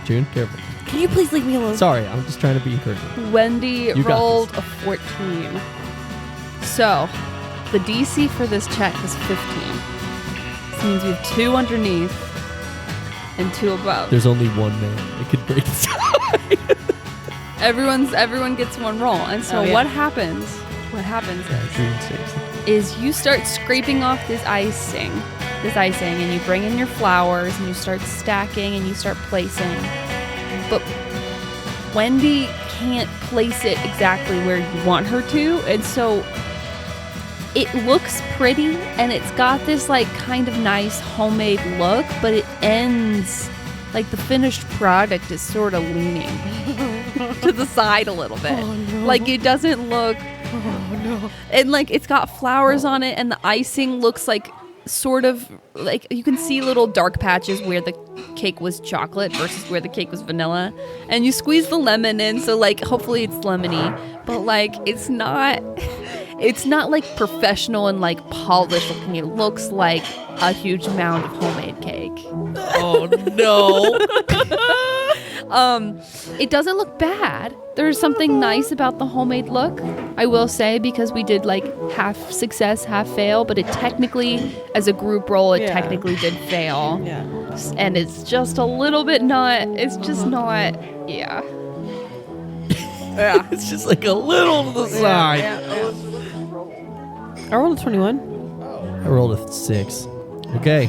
June. Careful. Can you please leave me alone? Sorry, I'm just trying to be encouraging. Wendy You got rolled a 14. So, the DC for this check is 15. This means we have 2 underneath and 2 above. There's only one man that could break this. Everyone gets 1 roll. And so what happens is you start scraping off this icing, and you bring in your flowers and you start stacking and you start placing. But Wendy can't place it exactly where you want her to, and so it looks pretty and it's got this like kind of nice homemade look, but it ends like the finished product is sort of leaning to the side a little bit. Oh, no. Like it doesn't look and like it's got flowers on it and the icing looks like sort of like you can see little dark patches where the cake was chocolate versus where the cake was vanilla, and you squeeze the lemon in, so like hopefully it's lemony, but like it's not like professional and like polished looking. It looks like a huge mound of homemade cake. Oh no. It doesn't look bad. There's something nice about the homemade look, I will say, because we did like half success, half fail, but it technically, as a group roll, it technically did fail. Yeah. And it's just a little bit not, it's just not, yeah. Yeah. It's just like a little to the side. I rolled a 21. I rolled a 6. Okay.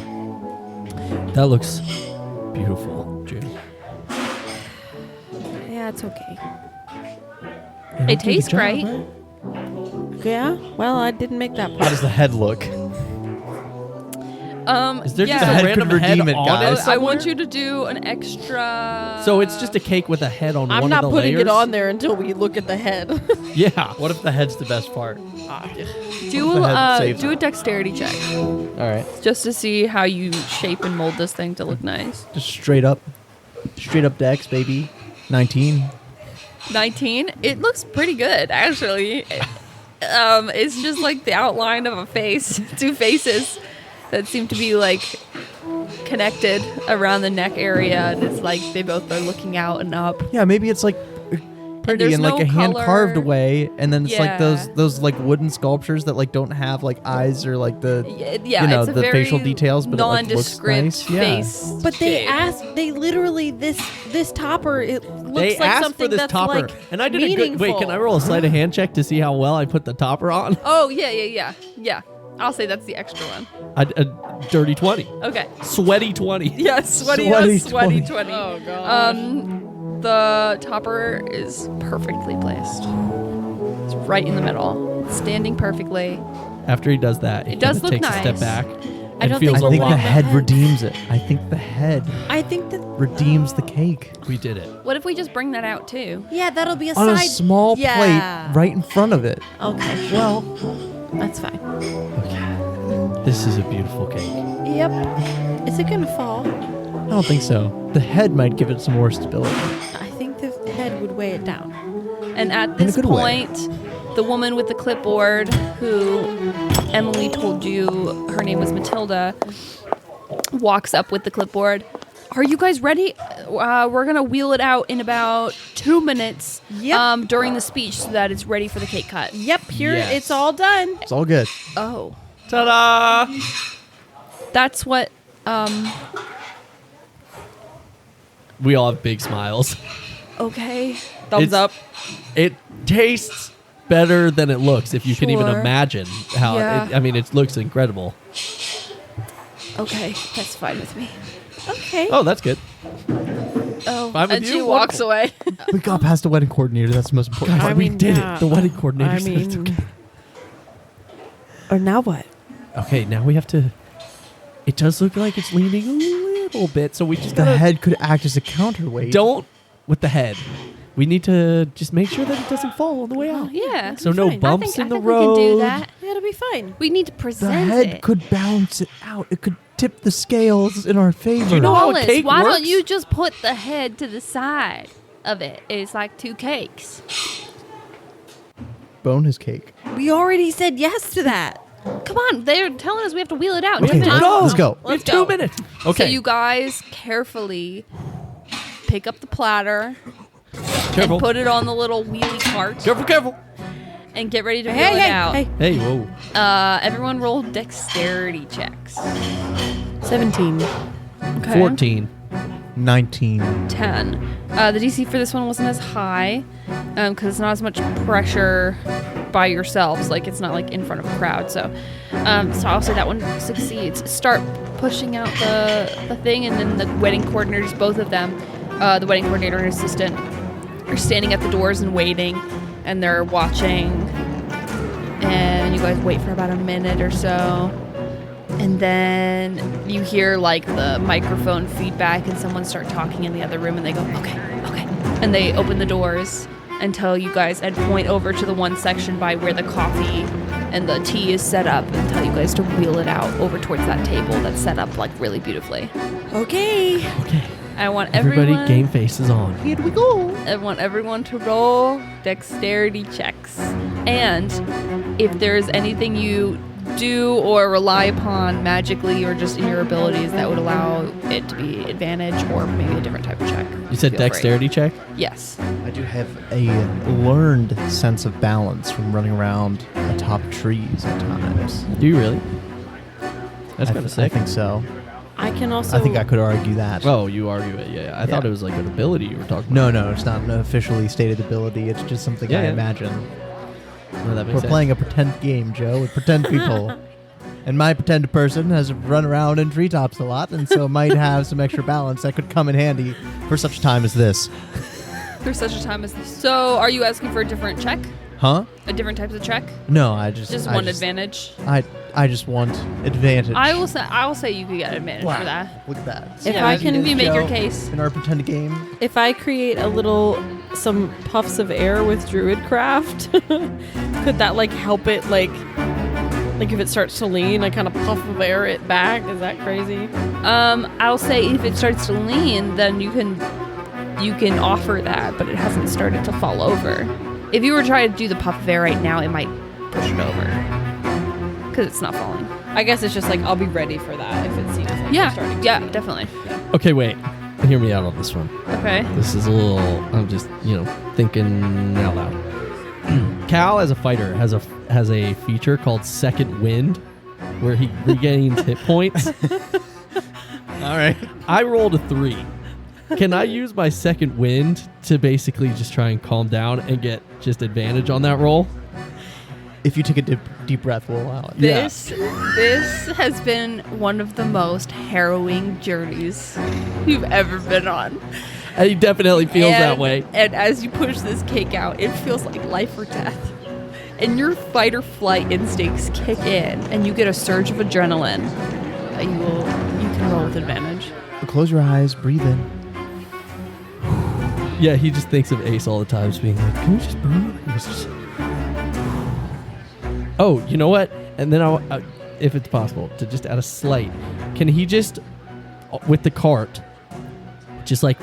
That looks beautiful, June. Yeah, it's okay. It tastes great. Yeah? Well, I didn't make that How part. does the head look? Is there just The a head random could redeem head it, on guys. it? I want you to do an extra. So it's just a cake with a head on I'm one not of the putting layers? it on there until we look at the head. Yeah. What if the head's the best part? do saves a dexterity check All right. just to see how you shape and mold this thing to look nice. Just straight up dex, baby. 19. 19. It looks pretty good, actually. It's just like the outline of a face, 2 faces that seem to be like connected around the neck area, and it's like they both are looking out and up. Yeah, maybe it's like pretty there's and like no a hand color. carved away, and then it's like Yeah. those like wooden sculptures that like don't have like eyes or like the Yeah, you know, it's a the very facial details, but it like looks nondescript nice. Yeah. face. But they shape. they literally, this topper, it looks They like asked something for this that's topper, like and I did a good. Wait, can I roll a sleight of hand check to see how well I put the topper on? Oh yeah. I'll say that's the extra one. A dirty 20, Okay. sweaty 20. Yeah, sweaty 20. 20. Oh, God. The topper is perfectly placed. It's right in the middle, standing perfectly. After he does that, he It does kinda look takes a step nice. back. I don't feels think I a think lot. the head head. redeems it. I think the head I think that, redeems the cake. We did it. What if we just bring that out too? yeah, that'll be a On a side. small Yeah. plate right in front of it. Okay, well, that's fine. This is a beautiful cake. Yep. Is it gonna fall? I don't think so. The head might give it some more stability. I think the head would weigh it down. And at In a this good way. point, the woman with the clipboard, who Emily told you her name was Matilda, walks up with the clipboard. Are you guys ready? We're gonna wheel it out in about 2 minutes. Yep. During the speech, so that it's ready for the cake cut. Yep, here Yes. it's all done. It's all good. Oh, Ta-da! that's what. We all have big smiles. Okay. Thumbs It's- up. It tastes better than it looks. If you can even Sure. imagine how. Yeah. It looks incredible. Okay, that's fine with me. Okay. Oh, that's good. Oh, Fine with and you? she walks away. We got past the wedding coordinator. That's the most important Guys, part. we mean, did yeah. it. The wedding coordinator I said it's mean, okay. or now what? Okay, now we have to. It does look like it's leaning a little bit, so we just The gotta head could act as a counterweight. don't with the head. We need to just make sure that it doesn't fall on the way out. Yeah. So no fine. bumps in the I road. think we can do that. It'll be fine. We need to The present head it. could balance it out. It could tip the scales in our favor. Do you know how a Wallace, cake why works? don't you just put the head to the side of it? It's like 2 cakes. Bonus cake. We already said yes to that. Come on, they're telling us we have to wheel it out. in Okay, 2 minutes. let's go. We have 2 minutes. Okay. So you guys carefully pick up the platter Careful. and put it on the little wheelie cart Careful. and get ready to wheel it out. Hey, whoa. Everyone roll dexterity checks. 17. Okay. 14. 19. 10. The DC for this one wasn't as high because it's not as much pressure by yourselves. Like, it's not like in front of a crowd. So I'll say that one succeeds. Start pushing out the thing, and then the wedding coordinators, both of them, the wedding coordinator and assistant, are standing at the doors and waiting, and they're watching. And you guys wait for about a minute or so. And then you hear like the microphone feedback and someone start talking in the other room, and they go, okay. And they open the doors and tell you guys and point over to the one section by where the coffee and the tea is set up, and tell you guys to wheel it out over towards that table that's set up like really beautifully. Okay. I want Everybody, everyone game face is on. Here we go. I want everyone to roll dexterity checks. And if there's anything you do or rely upon magically or just in your abilities that would allow it to be advantage or maybe a different type of check. You said Feel free. dexterity check? Yes. I do have a learned sense of balance from running around atop trees at times. Do you really? That's kind of I sick. think so. I can also. I think I could argue that. Oh, you argue it. Yeah. I thought it was like an ability you were talking about. No, it's not an officially stated ability. It's just something I Yeah. imagine. No, that makes We're sense. playing a pretend game, Joe, with pretend people. And my pretend person has run around in treetops a lot, and so might have some extra balance that could come in handy for such a time as this. For such a time as this. So are you asking for a different check? Huh? A different types of check? No, I just Just I one just- advantage? I just want advantage. I will say you could get advantage Wow. for that. Look at that. If Yeah, I can- if you make your Joe, case. in our pretend game. If I create some puffs of air with Druidcraft, could that like help it like if it starts to lean, I kind of puff of air it back? Is that crazy? I'll say if it starts to lean, then you can offer that, but it hasn't started to fall over. If you were trying to do the puff of air right now, it might push it over because it's not falling. I guess it's just like I'll be ready for that if it seems like Yeah, it's starting to yeah, lean. definitely. Okay, wait. Hear me out on this one. Okay. This is a little. I'm just, thinking out loud. Cal, as a fighter, has a feature called Second Wind, where he regains hit points. All right. I rolled a 3. Can I use my Second Wind to basically just try and calm down and get just advantage on that roll? If you take a deep breath, we'll allow it. This has been one of the most harrowing journeys you've ever been on. He definitely feels that And- way. And as you push this cake out, it feels like life or death. And your fight or flight instincts kick in, and you get a surge of adrenaline. You can roll with advantage. Close your eyes, breathe in. Yeah, he just thinks of Ace all the time, just being like, "Can we just breathe?" He was just- Oh, you know what? And then if it's possible, to just add a slight, can he just, with the cart, just like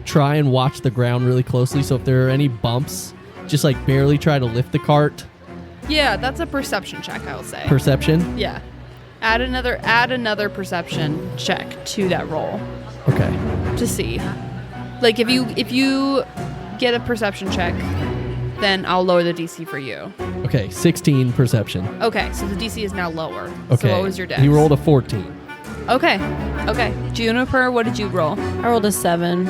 try and watch the ground really closely? So if there are any bumps, just like barely try to lift the cart. Yeah, that's a perception check, I will say. Perception. Yeah. Add another perception check to that roll Okay. to see. Like if you get a perception check, then I'll lower the DC for you. Okay. 16 perception. Okay, so the DC is now lower. Okay. So what was your dex? He rolled a 14. Okay. Juniper, what did you roll? I rolled a 7.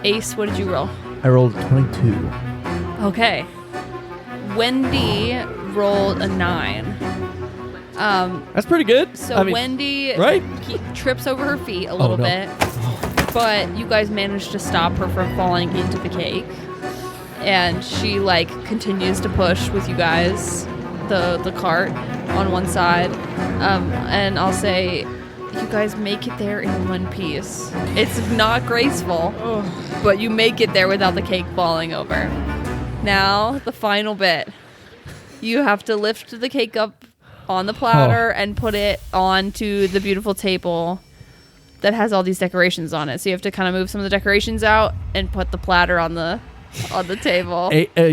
Ace, what did you roll? I rolled 22. Okay. Wendy rolled a 9. That's pretty good. So I mean, Wendy right? trips over her feet a little no. bit, but you guys managed to stop her from falling into the cake. And she continues to push with you guys, the cart on one side. And I'll say you guys make it there in one piece. It's not graceful, but you make it there without the cake falling over. Now, the final bit. You have to lift the cake up on the platter and put it onto the beautiful table that has all these decorations on it. So you have to kind of move some of the decorations out and put the platter on the table.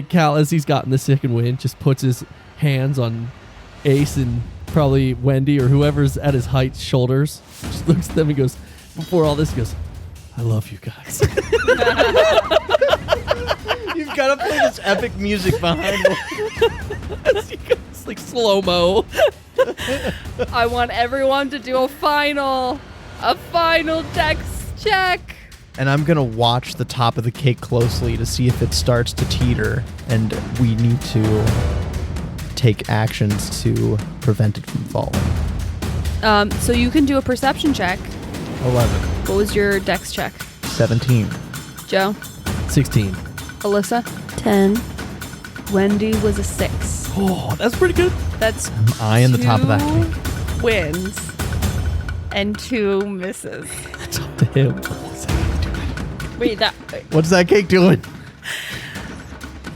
Cal, as he's gotten the second wind, just puts his hands on Ace and probably Wendy or whoever's at his height shoulders. Just looks at them and goes, before all this, he goes, I love you guys. You've got to play this epic music behind me. It's like slow-mo. I want everyone to do a final dex check. And I'm going to watch the top of the cake closely to see if it starts to teeter, and we need to take actions to prevent it from falling. So you can do a perception check. 11. What was your dex check? 17. Joe? 16. Alyssa? 10. Wendy was a 6. Oh, that's pretty good. That's I in the top of that 2 cake. wins and 2 misses. It's up to him. Wait, What's that cake doing?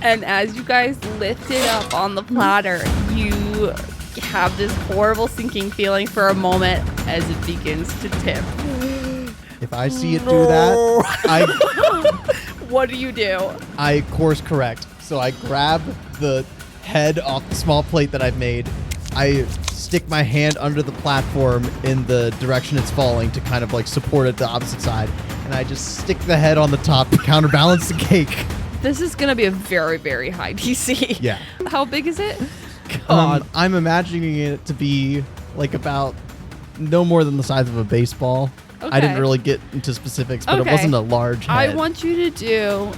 And as you guys lift it up on the platter, you have this horrible sinking feeling for a moment as it begins to tip. If I see it do that, What do you do? I course correct. So I grab the head off the small plate that I've made. I stick my hand under the platform in the direction it's falling to kind of like support it the opposite side. And I just stick the head on the top to counterbalance the cake. This is going to be a very, very high DC. Yeah. How big is it? I'm imagining it to be like about no more than the size of a baseball. I didn't Okay. really get into specifics, but Okay. it wasn't a large head. I want you to do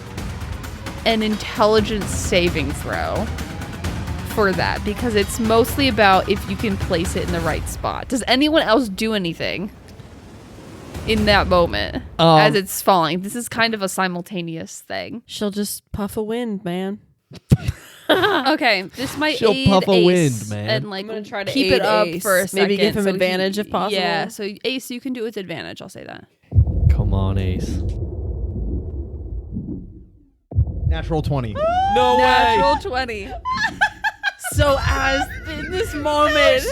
an intelligence saving throw for that because it's mostly about if you can place it in the right spot. Does anyone else do anything in that moment as it's falling? This is kind of a simultaneous thing. she'll just puff a wind, man. Okay, this might She'll aid puff a Ace wind, man. and like I'm gonna try to keep aid it up Ace. for a second. Maybe give him so advantage if possible. Yeah, so Ace, you can do it with advantage. I'll say that. Come on, Ace. Natural 20. No Natural 20. So as in this moment,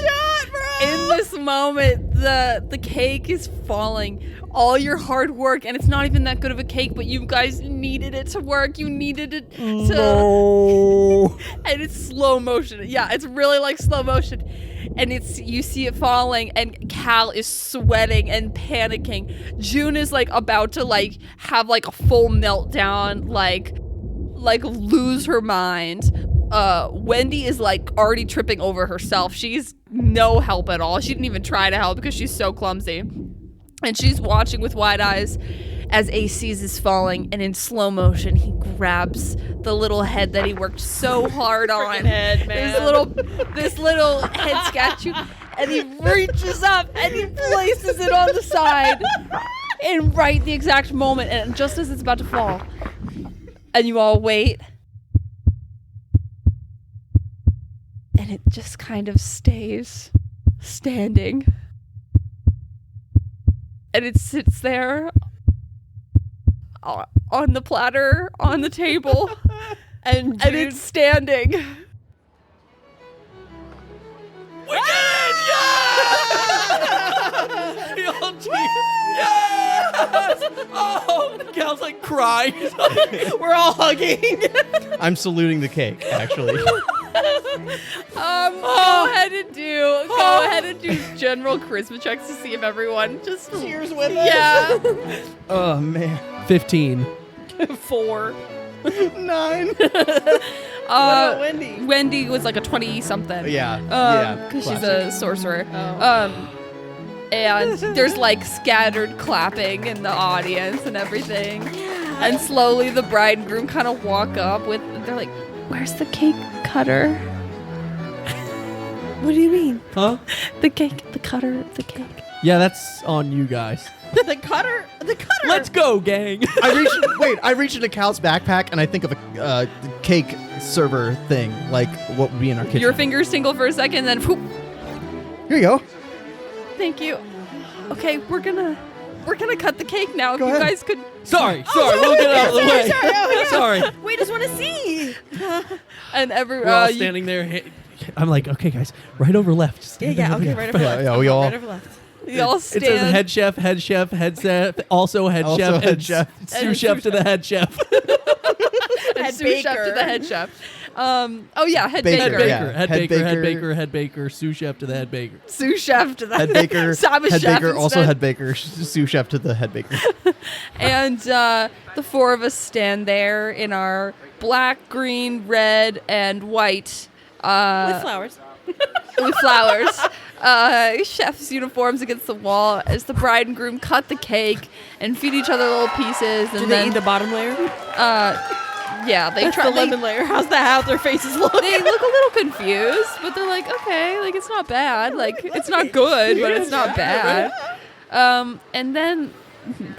the cake is falling. All your hard work, and it's not even that good of a cake, but you guys needed it to work. You needed it to. And it's slow motion. Yeah, it's really like slow motion. And you see it falling, and Cal is sweating and panicking. June is like about to like have like a full meltdown, like lose her mind. Wendy is like already tripping over herself. She's no help at all. She didn't even try to help because she's so clumsy. And she's watching with wide eyes as Ace sees this falling, and in slow motion, he grabs the little head that he worked so hard on. Head, man. This little head statue, and he reaches up and he places it on the side in right the exact moment, and just as it's about to fall, and you all wait, and it just kind of stays standing. And it sits there on the platter, on the table, and it's standing. We did it! Yeah! We all cheer. Yes! Oh, Cal's like crying. We're all hugging. I'm saluting the cake, actually. Go ahead and do general charisma checks to see if everyone just Cheers with us. Yeah. Oh, man. 15. 4. 9. What about Wendy? Wendy was like a 20-something. Yeah. Because she's classic. a sorcerer. Oh. And there's like scattered clapping in the audience and everything. And slowly the bride and groom kind of walk up with, they're like, "Where's the cake cutter?" What do you mean? Huh? The cutter of the cake. Yeah, that's on you guys. The cutter. Let's go, gang. I reach into Cal's backpack and I think of a cake server thing, like what would be in our kitchen. Your fingers tingle for a second, then whoop, Here you go. thank you. Okay, we're gonna cut the cake now. Go if you ahead. guys could. Sorry, we'll get out of the way. Sorry. We just want to see. And every We're all you- standing there. I'm like, okay, guys, right over left. Just stand over Okay, there. right over left. Yeah, we all- Right over left. you all It stand. says head chef, also head Also chef, head chef. sous chef to the head chef. and Head sous chef to baker. the head chef. Oh yeah, head Baker, baker. yeah. Head baker, sous chef to the head baker. Sous chef to the Head baker, So I'm a head chef baker, also instead. head baker, sous chef to the head baker. And the four of us stand there in our black, green, red, and white With flowers. with flowers. Chef's uniforms against the wall as the bride and groom cut the cake and feed each other little pieces. And Do then, they eat the bottom layer? yeah, they That's try. the lemon layer. How's that? How their faces look? They look a little confused, but they're like, okay, like it's not bad. Like it's not good, but it's not bad. And then,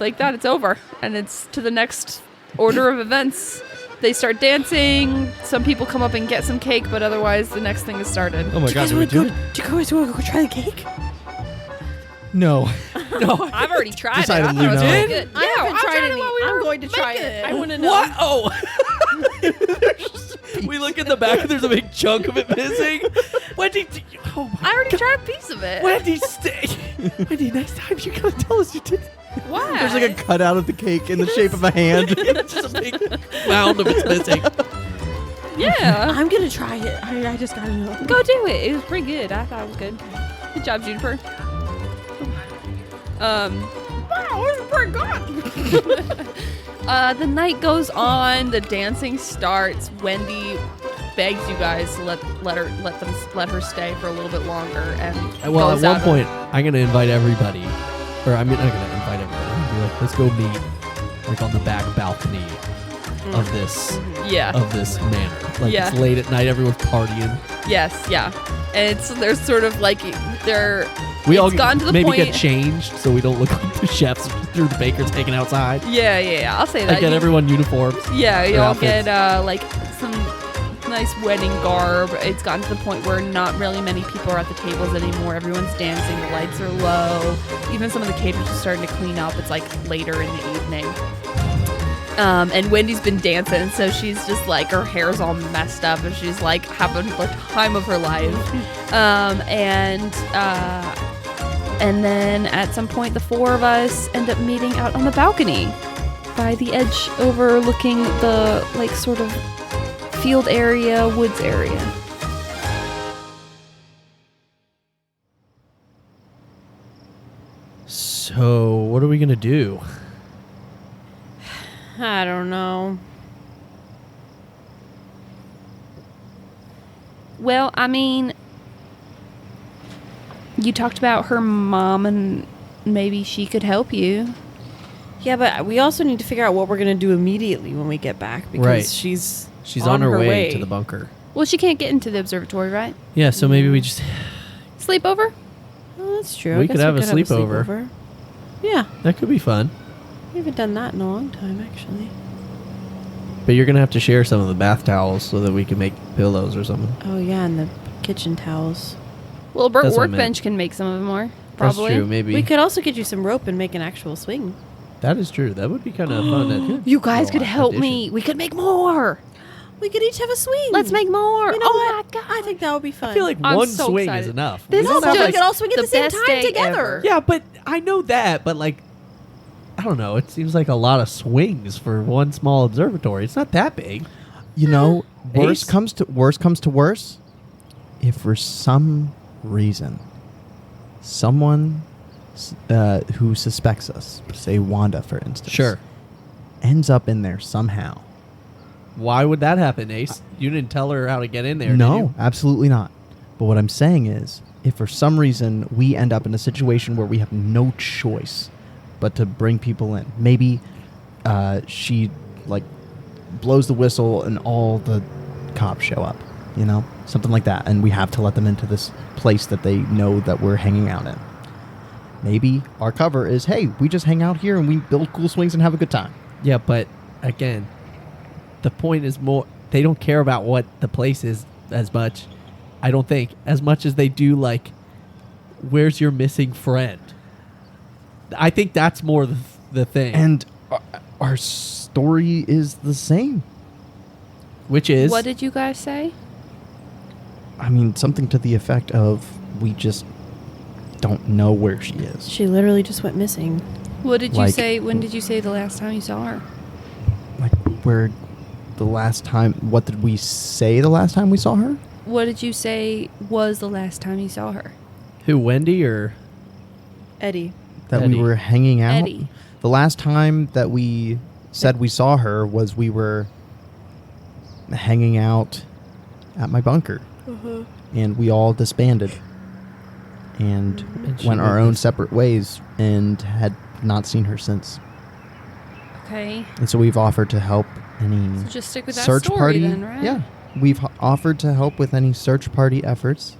like that, it's over, and it's to the next order of events. They start dancing. Some people come up and get some cake, but otherwise, the next thing is started. Oh my god, do we do it? Do you guys want to go try the cake? No. No. I've already tried Decided it. I thought it was no. really good. I haven't tried it any. while we I'm were going to try making it. I want to know. What? Oh. We look in the back and there's a big chunk of it missing. Wendy, oh my I already tried a piece of it. Wendy, stay. Wendy, next time you gotta tell us you did. Why? There's like a cutout of the cake in the shape of a hand. It's just a big mound of it's missing. Yeah. I'm going to try it. I just got to know. Go do it. It was pretty good. I thought it was good. Good job, Juniper. Wow, it was pretty good. The night goes on. The dancing starts. Wendy begs you guys to let her stay for a little bit longer. And Well, goes at one out point, I'm gonna invite everybody, or I'm not gonna invite everybody. I'm gonna be like, let's go meet, like on the back balcony of this manor. Like Yeah. it's late at night, everyone's partying. Yes, yeah. And there's sort of like they're We all it's gotten to the maybe point. get changed so we don't look like the chefs through the bakers taking outside. Yeah. I'll say that. I get everyone uniforms. Yeah, you Their all outfits. get like some nice wedding garb. It's gotten to the point where not really many people are at the tables anymore. Everyone's dancing. The lights are low. Even some of the caterers are starting to clean up. It's like later in the evening. And Wendy's been dancing, so she's just like her hair's all messed up, and she's like having the time of her life. And then at some point, the four of us end up meeting out on the balcony by the edge overlooking the like sort of field area, woods area. So what are we gonna do? I don't know. Well, I mean, you talked about her mom and maybe she could help you. Yeah, but we also need to figure out what we're going to do immediately when we get back because Right. she's On her way to the bunker. Well, she can't get into the observatory, right? Yeah, so maybe we just Sleep over? Oh, that's true. We I could guess have a sleepover. Yeah, that could be fun. we haven't done that in a long time, actually. But you're gonna have to share some of the bath towels so that we can make pillows or something. Oh, yeah, and the kitchen towels. Well, Bert That's what I meant. Workbench can make some of them more. Probably. That's true. Maybe We could also get you some rope and make an actual swing. that is true. That would be kind of fun. You guys could Well, help addition. me. We could make more. We could each have a swing. Let's make more. You know oh what? my god. I think that would be fun. I feel like I'm one so swing excited. is enough. This We don't is have, we just could all swing at the same best time day together. ever. yeah, but I know that. But like, I don't know. It seems like a lot of swings for one small observatory. It's not that big. You know, Ace? worst comes to worse, if for some reason someone who suspects us, say Wanda for instance, ends up in there somehow. Why would that happen, Ace? You didn't tell her how to get in there. did No, you? absolutely not. But what I'm saying is, if for some reason we end up in a situation where we have no choice but to bring people in, maybe she like blows the whistle and all the cops show up, you know, something like that, and we have to let them into this place that they know that we're hanging out in. Maybe our cover is, hey, we just hang out here and we build cool swings and have a good time. Yeah, but again, the point is more. They don't care about what the place is as much. I don't think as much as they do. Like, where's your missing friend? I think that's more the thing. And our story is the same. which is What did you guys say? I mean, something to the effect of, we just don't know where she is. She literally just went missing. What did you Like- say? When did you say the last time you saw her? Like, we're The last time, what did we say the last time we saw her? What did you say was the last time you saw her? Who, Wendy or Eddie. That Eddie. we were hanging out? Eddie. The last time that we said we saw her was we were hanging out at my bunker. And we all disbanded. And she went our went own this- separate ways and had not seen her since. Okay. And so we've offered to help any So just stick with that search story party. then, right? Yeah. We've offered to help with any search party efforts.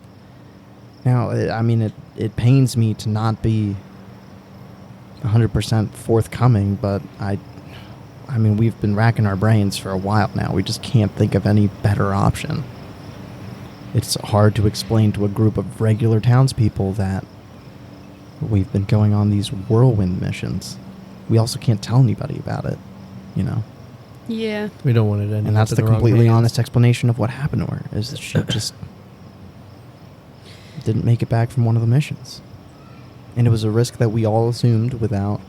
Now, it pains me to not be 100% forthcoming, but we've been racking our brains for a while now. We just can't think of any better option. It's hard to explain to a group of regular townspeople that we've been going on these Whirlwind missions. We also can't tell anybody about it, you know? Yeah. we don't want it ending And that's up the in wrong completely hands. honest explanation of what happened to her, is that she just didn't make it back from one of the missions. And it was a risk that we all assumed without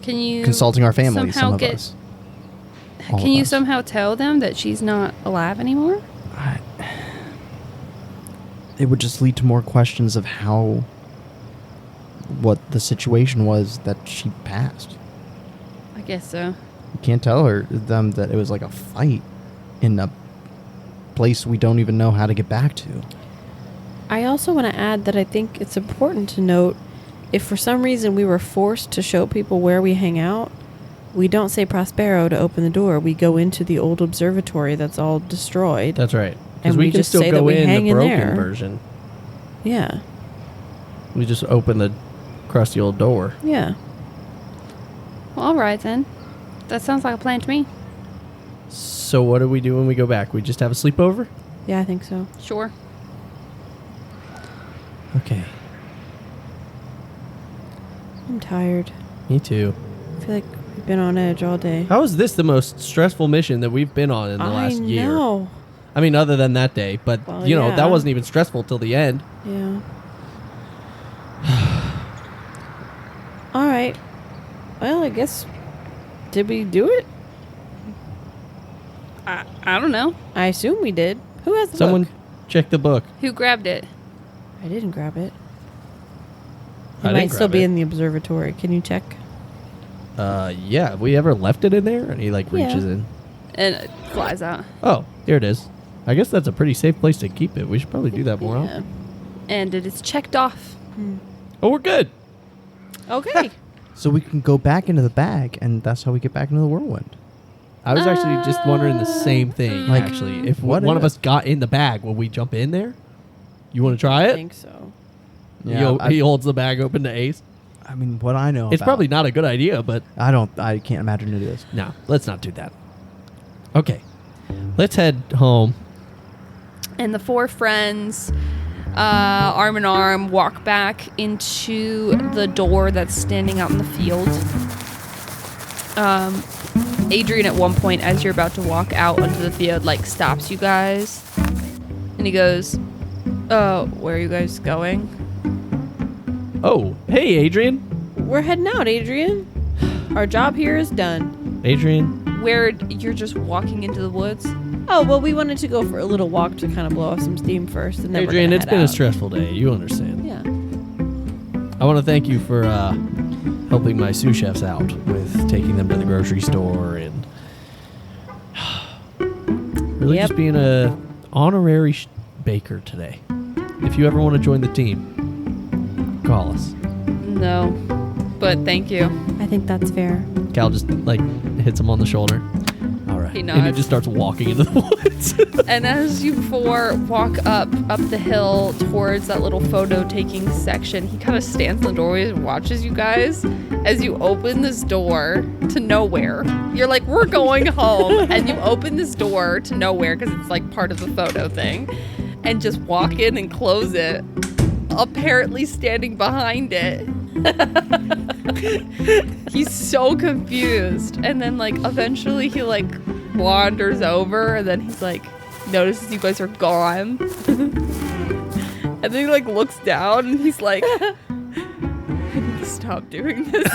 Can you consulting our families, somehow some of get- us. All Can of you us. somehow tell them that she's not alive anymore? It would just lead to more questions of what the situation was that she passed. I guess so. You can't tell them that it was like a fight in a place we don't even know how to get back to. I also want to add that I think it's important to note if for some reason we were forced to show people where we hang out, we don't say Prospero to open the door. We go into the old observatory that's all destroyed. That's right. Because And we we can just still say that go we in hang the in broken there. version. Yeah. We just open the crusty old door. Yeah. Well, all right then. That sounds like a plan to me. So what do we do when we go back? We just have a sleepover? Yeah, I think so. Sure. Okay. I'm tired. Me too. I feel like we've been on edge all day. How is this the most stressful mission that we've been on in the last year? I know. I mean, other than that day, but Well, you know, yeah. that wasn't even stressful till the end. Yeah. All right. Well, I guess. Did we do it? I don't know. I assume we did. Who has the Someone book? check the book. Who grabbed it? I didn't grab it. I It didn't might still grab be it. in the observatory. Can you check? Yeah. Have we ever left it in there? And he like Yeah. reaches in. And it flies out. Oh, here it is. I guess that's a pretty safe place to keep it. We should probably do that more Yeah. often. And it is checked off. Oh, we're good. Okay. So we can go back into the bag, and that's how we get back into the Whirlwind. I was actually just wondering the same thing. Like, Actually, if what one of if? us got in the bag, will we jump in there? You want to try I it? think so. He holds the bag open to Ace. I mean, what I know It's about- probably not a good idea, but I can't imagine it is. no, let's not do that. Okay, let's head home. And the four friends, arm in arm, walk back into the door that's standing out in the field. Adrian, at one point, as you're about to walk out onto the field, like stops you guys, and he goes, "Oh, where are you guys going?" Oh, hey, Adrian. We're heading out, Adrian. Our job here is done. Adrian, Where you're just walking into the woods. Oh, well, we wanted to go for a little walk to kind of blow off some steam first. And then Adrian, we're it's gonna been head a out. stressful day. You understand. Yeah. I want to thank you for helping my sous chefs out with taking them to the grocery store and really Yep. just being a honorary baker today. If you ever want to join the team, call us. No, but thank you. I think that's fair. Cal just like hits him on the shoulder. All right. He And he nods. just starts walking into the woods. And as you four walk up the hill towards that little photo taking section, he kind of stands in the doorway and watches you guys as you open this door to nowhere. You're like, we're going home, and you open this door to nowhere because it's like part of the photo thing, and just walk in and close it, apparently standing behind it. He's so confused, and then like eventually he like wanders over, and then he's like notices you guys are gone, and then he like looks down and he's like, I need to stop doing this.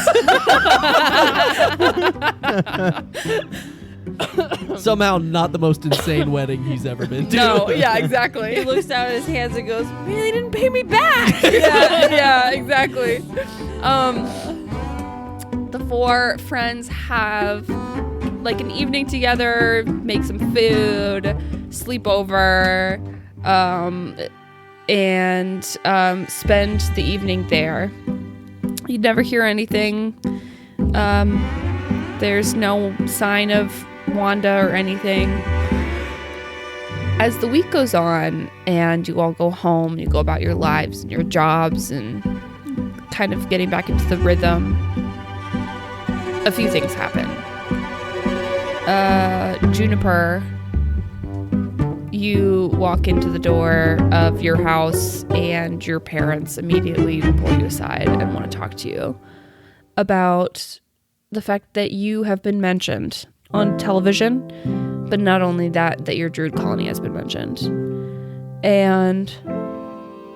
Somehow not the most insane wedding he's ever been to. No, yeah, exactly. He looks down at his hands and goes, "Man, they didn't pay me back." yeah, exactly. The four friends have like an evening together, make some food, sleep over, and spend the evening there. You never hear anything. There's no sign of Wanda or anything. As the week goes on and you all go home, you go about your lives and your jobs and kind of getting back into the rhythm, a few things happen. Juniper, you walk into the door of your house and your parents immediately pull you aside and want to talk to you about the fact that you have been mentioned on television, but not only that your druid colony has been mentioned. And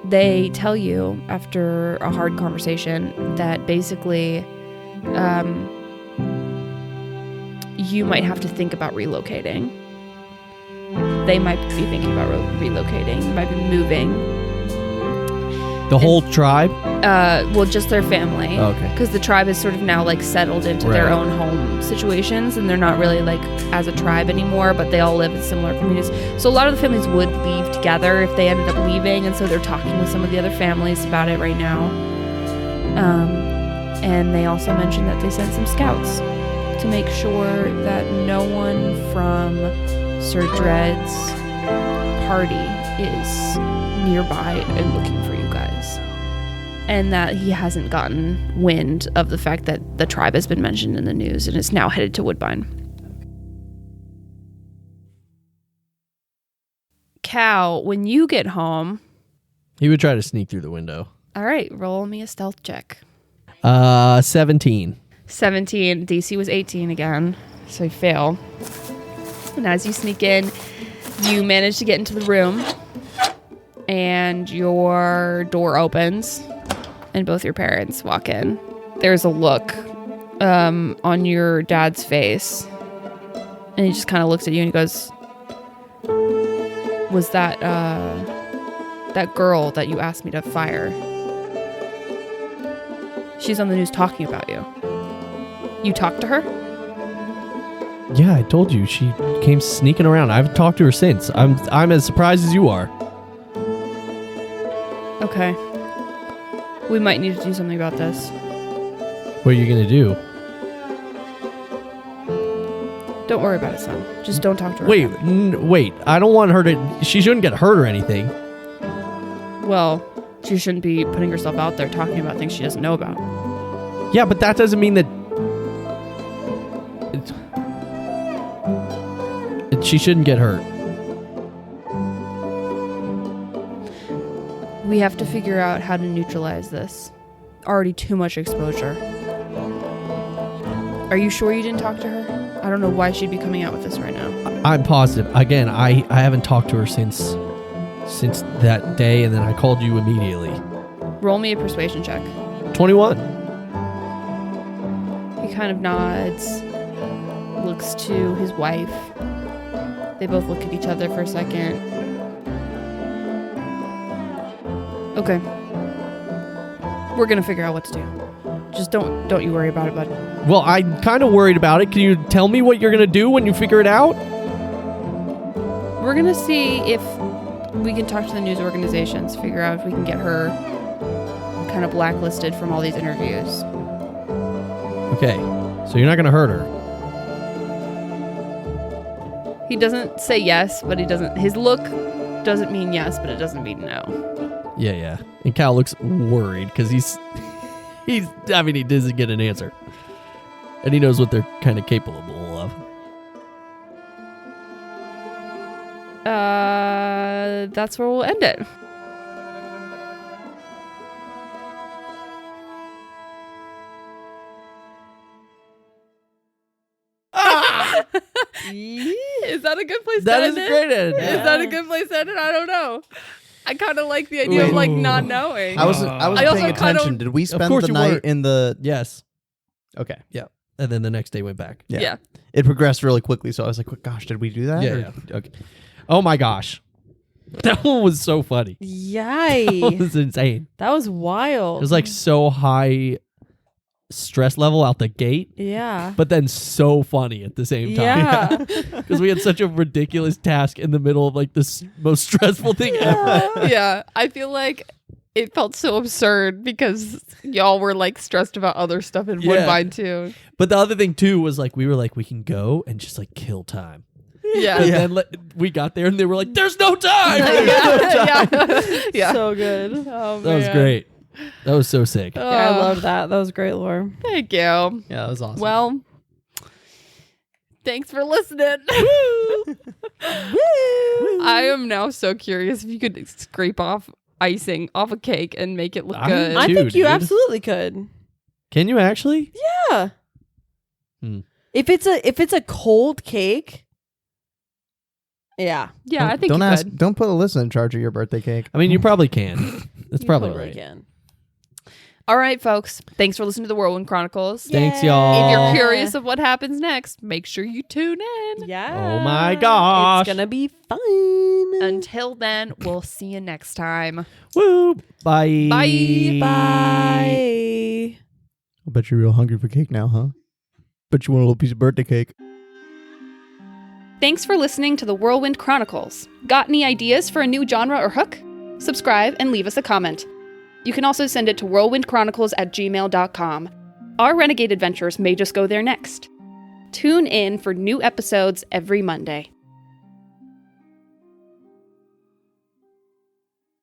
they tell you after a hard conversation that basically you might have to think about relocating. They might be thinking about relocating, might be moving. The whole tribe? Well, just their family. Okay. Because the tribe is sort of now like settled into their own home situations, and they're not really like as a tribe anymore, but they all live in similar communities. So a lot of the families would leave together if they ended up leaving, and so they're talking with some of the other families about it right now. And they also mentioned that they sent some scouts to make sure that no one from Sir Dread's party is nearby and looking for you guys. And that he hasn't gotten wind of the fact that the tribe has been mentioned in the news and is now headed to Woodbine. Cal, when you get home... He would try to sneak through the window. All right, roll me a stealth check. 17. 17. DC was 18 again, so you fail. And as you sneak in, you manage to get into the room, and your door opens, and both your parents walk in. There's a look on your dad's face, and he just kind of looks at you and he goes, "Was that that girl that you asked me to fire? She's on the news talking about you. You talked to her?" Yeah, I told you. She came sneaking around. I haven't talked to her since. I'm as surprised as you are. Okay. We might need to do something about this. What are you going to do? Don't worry about it, son. Just don't talk to her. Wait. I don't want her to... She shouldn't get hurt or anything. Well, she shouldn't be putting herself out there talking about things she doesn't know about. Yeah, but that doesn't mean that... She shouldn't get hurt. We have to figure out how to neutralize this. Already too much exposure. Are you sure you didn't talk to her? I don't know why she'd be coming out with this right now. I'm positive. Again, I haven't talked to her since that day, and then I called you immediately. Roll me a persuasion check. 21. He kind of nods, looks to his wife. They both look at each other for a second. Okay. We're gonna figure out what to do. Just don't you worry about it, bud. Well, I'm kind of worried about it. Can you tell me what you're going to do when you figure it out? We're gonna see if we can talk to the news organizations, figure out if we can get her kind of blacklisted from all these interviews. Okay, so you're not going to hurt her. He doesn't say yes, but his look doesn't mean yes, but it doesn't mean no. Yeah. And Cal looks worried because he doesn't get an answer. And he knows what they're kind of capable of. That's where we'll end it. Is that a good place to That end is a it? great end. Is that a good place to end it? I don't know. I kind of like the idea of like not knowing. I wasn't I also paying kinda- attention. Did we spend course the you night weren't. in the... Yes. Okay. Yeah. and then the next day went back. Yeah. It progressed really quickly, so I was like, "Oh, gosh, did we do that?" Yeah. Okay. Oh my gosh, that one was so funny. That Yay. was insane. That was It wild. was like so high stress level out the gate, yeah. but then so funny at the same time. Yeah. Because we had such a ridiculous task in the middle of like this most stressful thing ever. Yeah. I feel like it felt so absurd because y'all were like stressed about other stuff in Yeah. Woodbine too. But the other thing too was like we were like we can go and just like kill time. Yeah. And then we got there and they were like, "There's no time." Yeah. So good. Oh, That was man. great. That was so sick. Yeah, I Oh, loved that. That was great lore. Thank you. Yeah, that was awesome. Well, thanks for listening. I am now so curious if you could scrape off icing off a cake and make it look I- good. I Dude, think you dude. absolutely could. Can you actually? Yeah. Hmm. If it's a cold cake. Yeah. yeah, I think don't you ask. could. Don't put Alyssa in charge of your birthday cake. I mean, you probably can. That's You probably totally right. can. All right, folks. Thanks for listening to the Whirlwind Chronicles. Thanks, If y'all. you're curious of what happens next, make sure you tune in. Yeah. Oh my gosh. It's gonna be fun. Until then, we'll see you next time. Woo. Bye. Bye. Bye. I bet you're real hungry for cake now, huh? Bet you want a little piece of birthday cake. Thanks for listening to the Whirlwind Chronicles. Got any ideas for a new genre or hook? Subscribe and leave us a comment. You can also send it to whirlwindchronicles@gmail.com. Our renegade adventures may just go there next. Tune in for new episodes every Monday.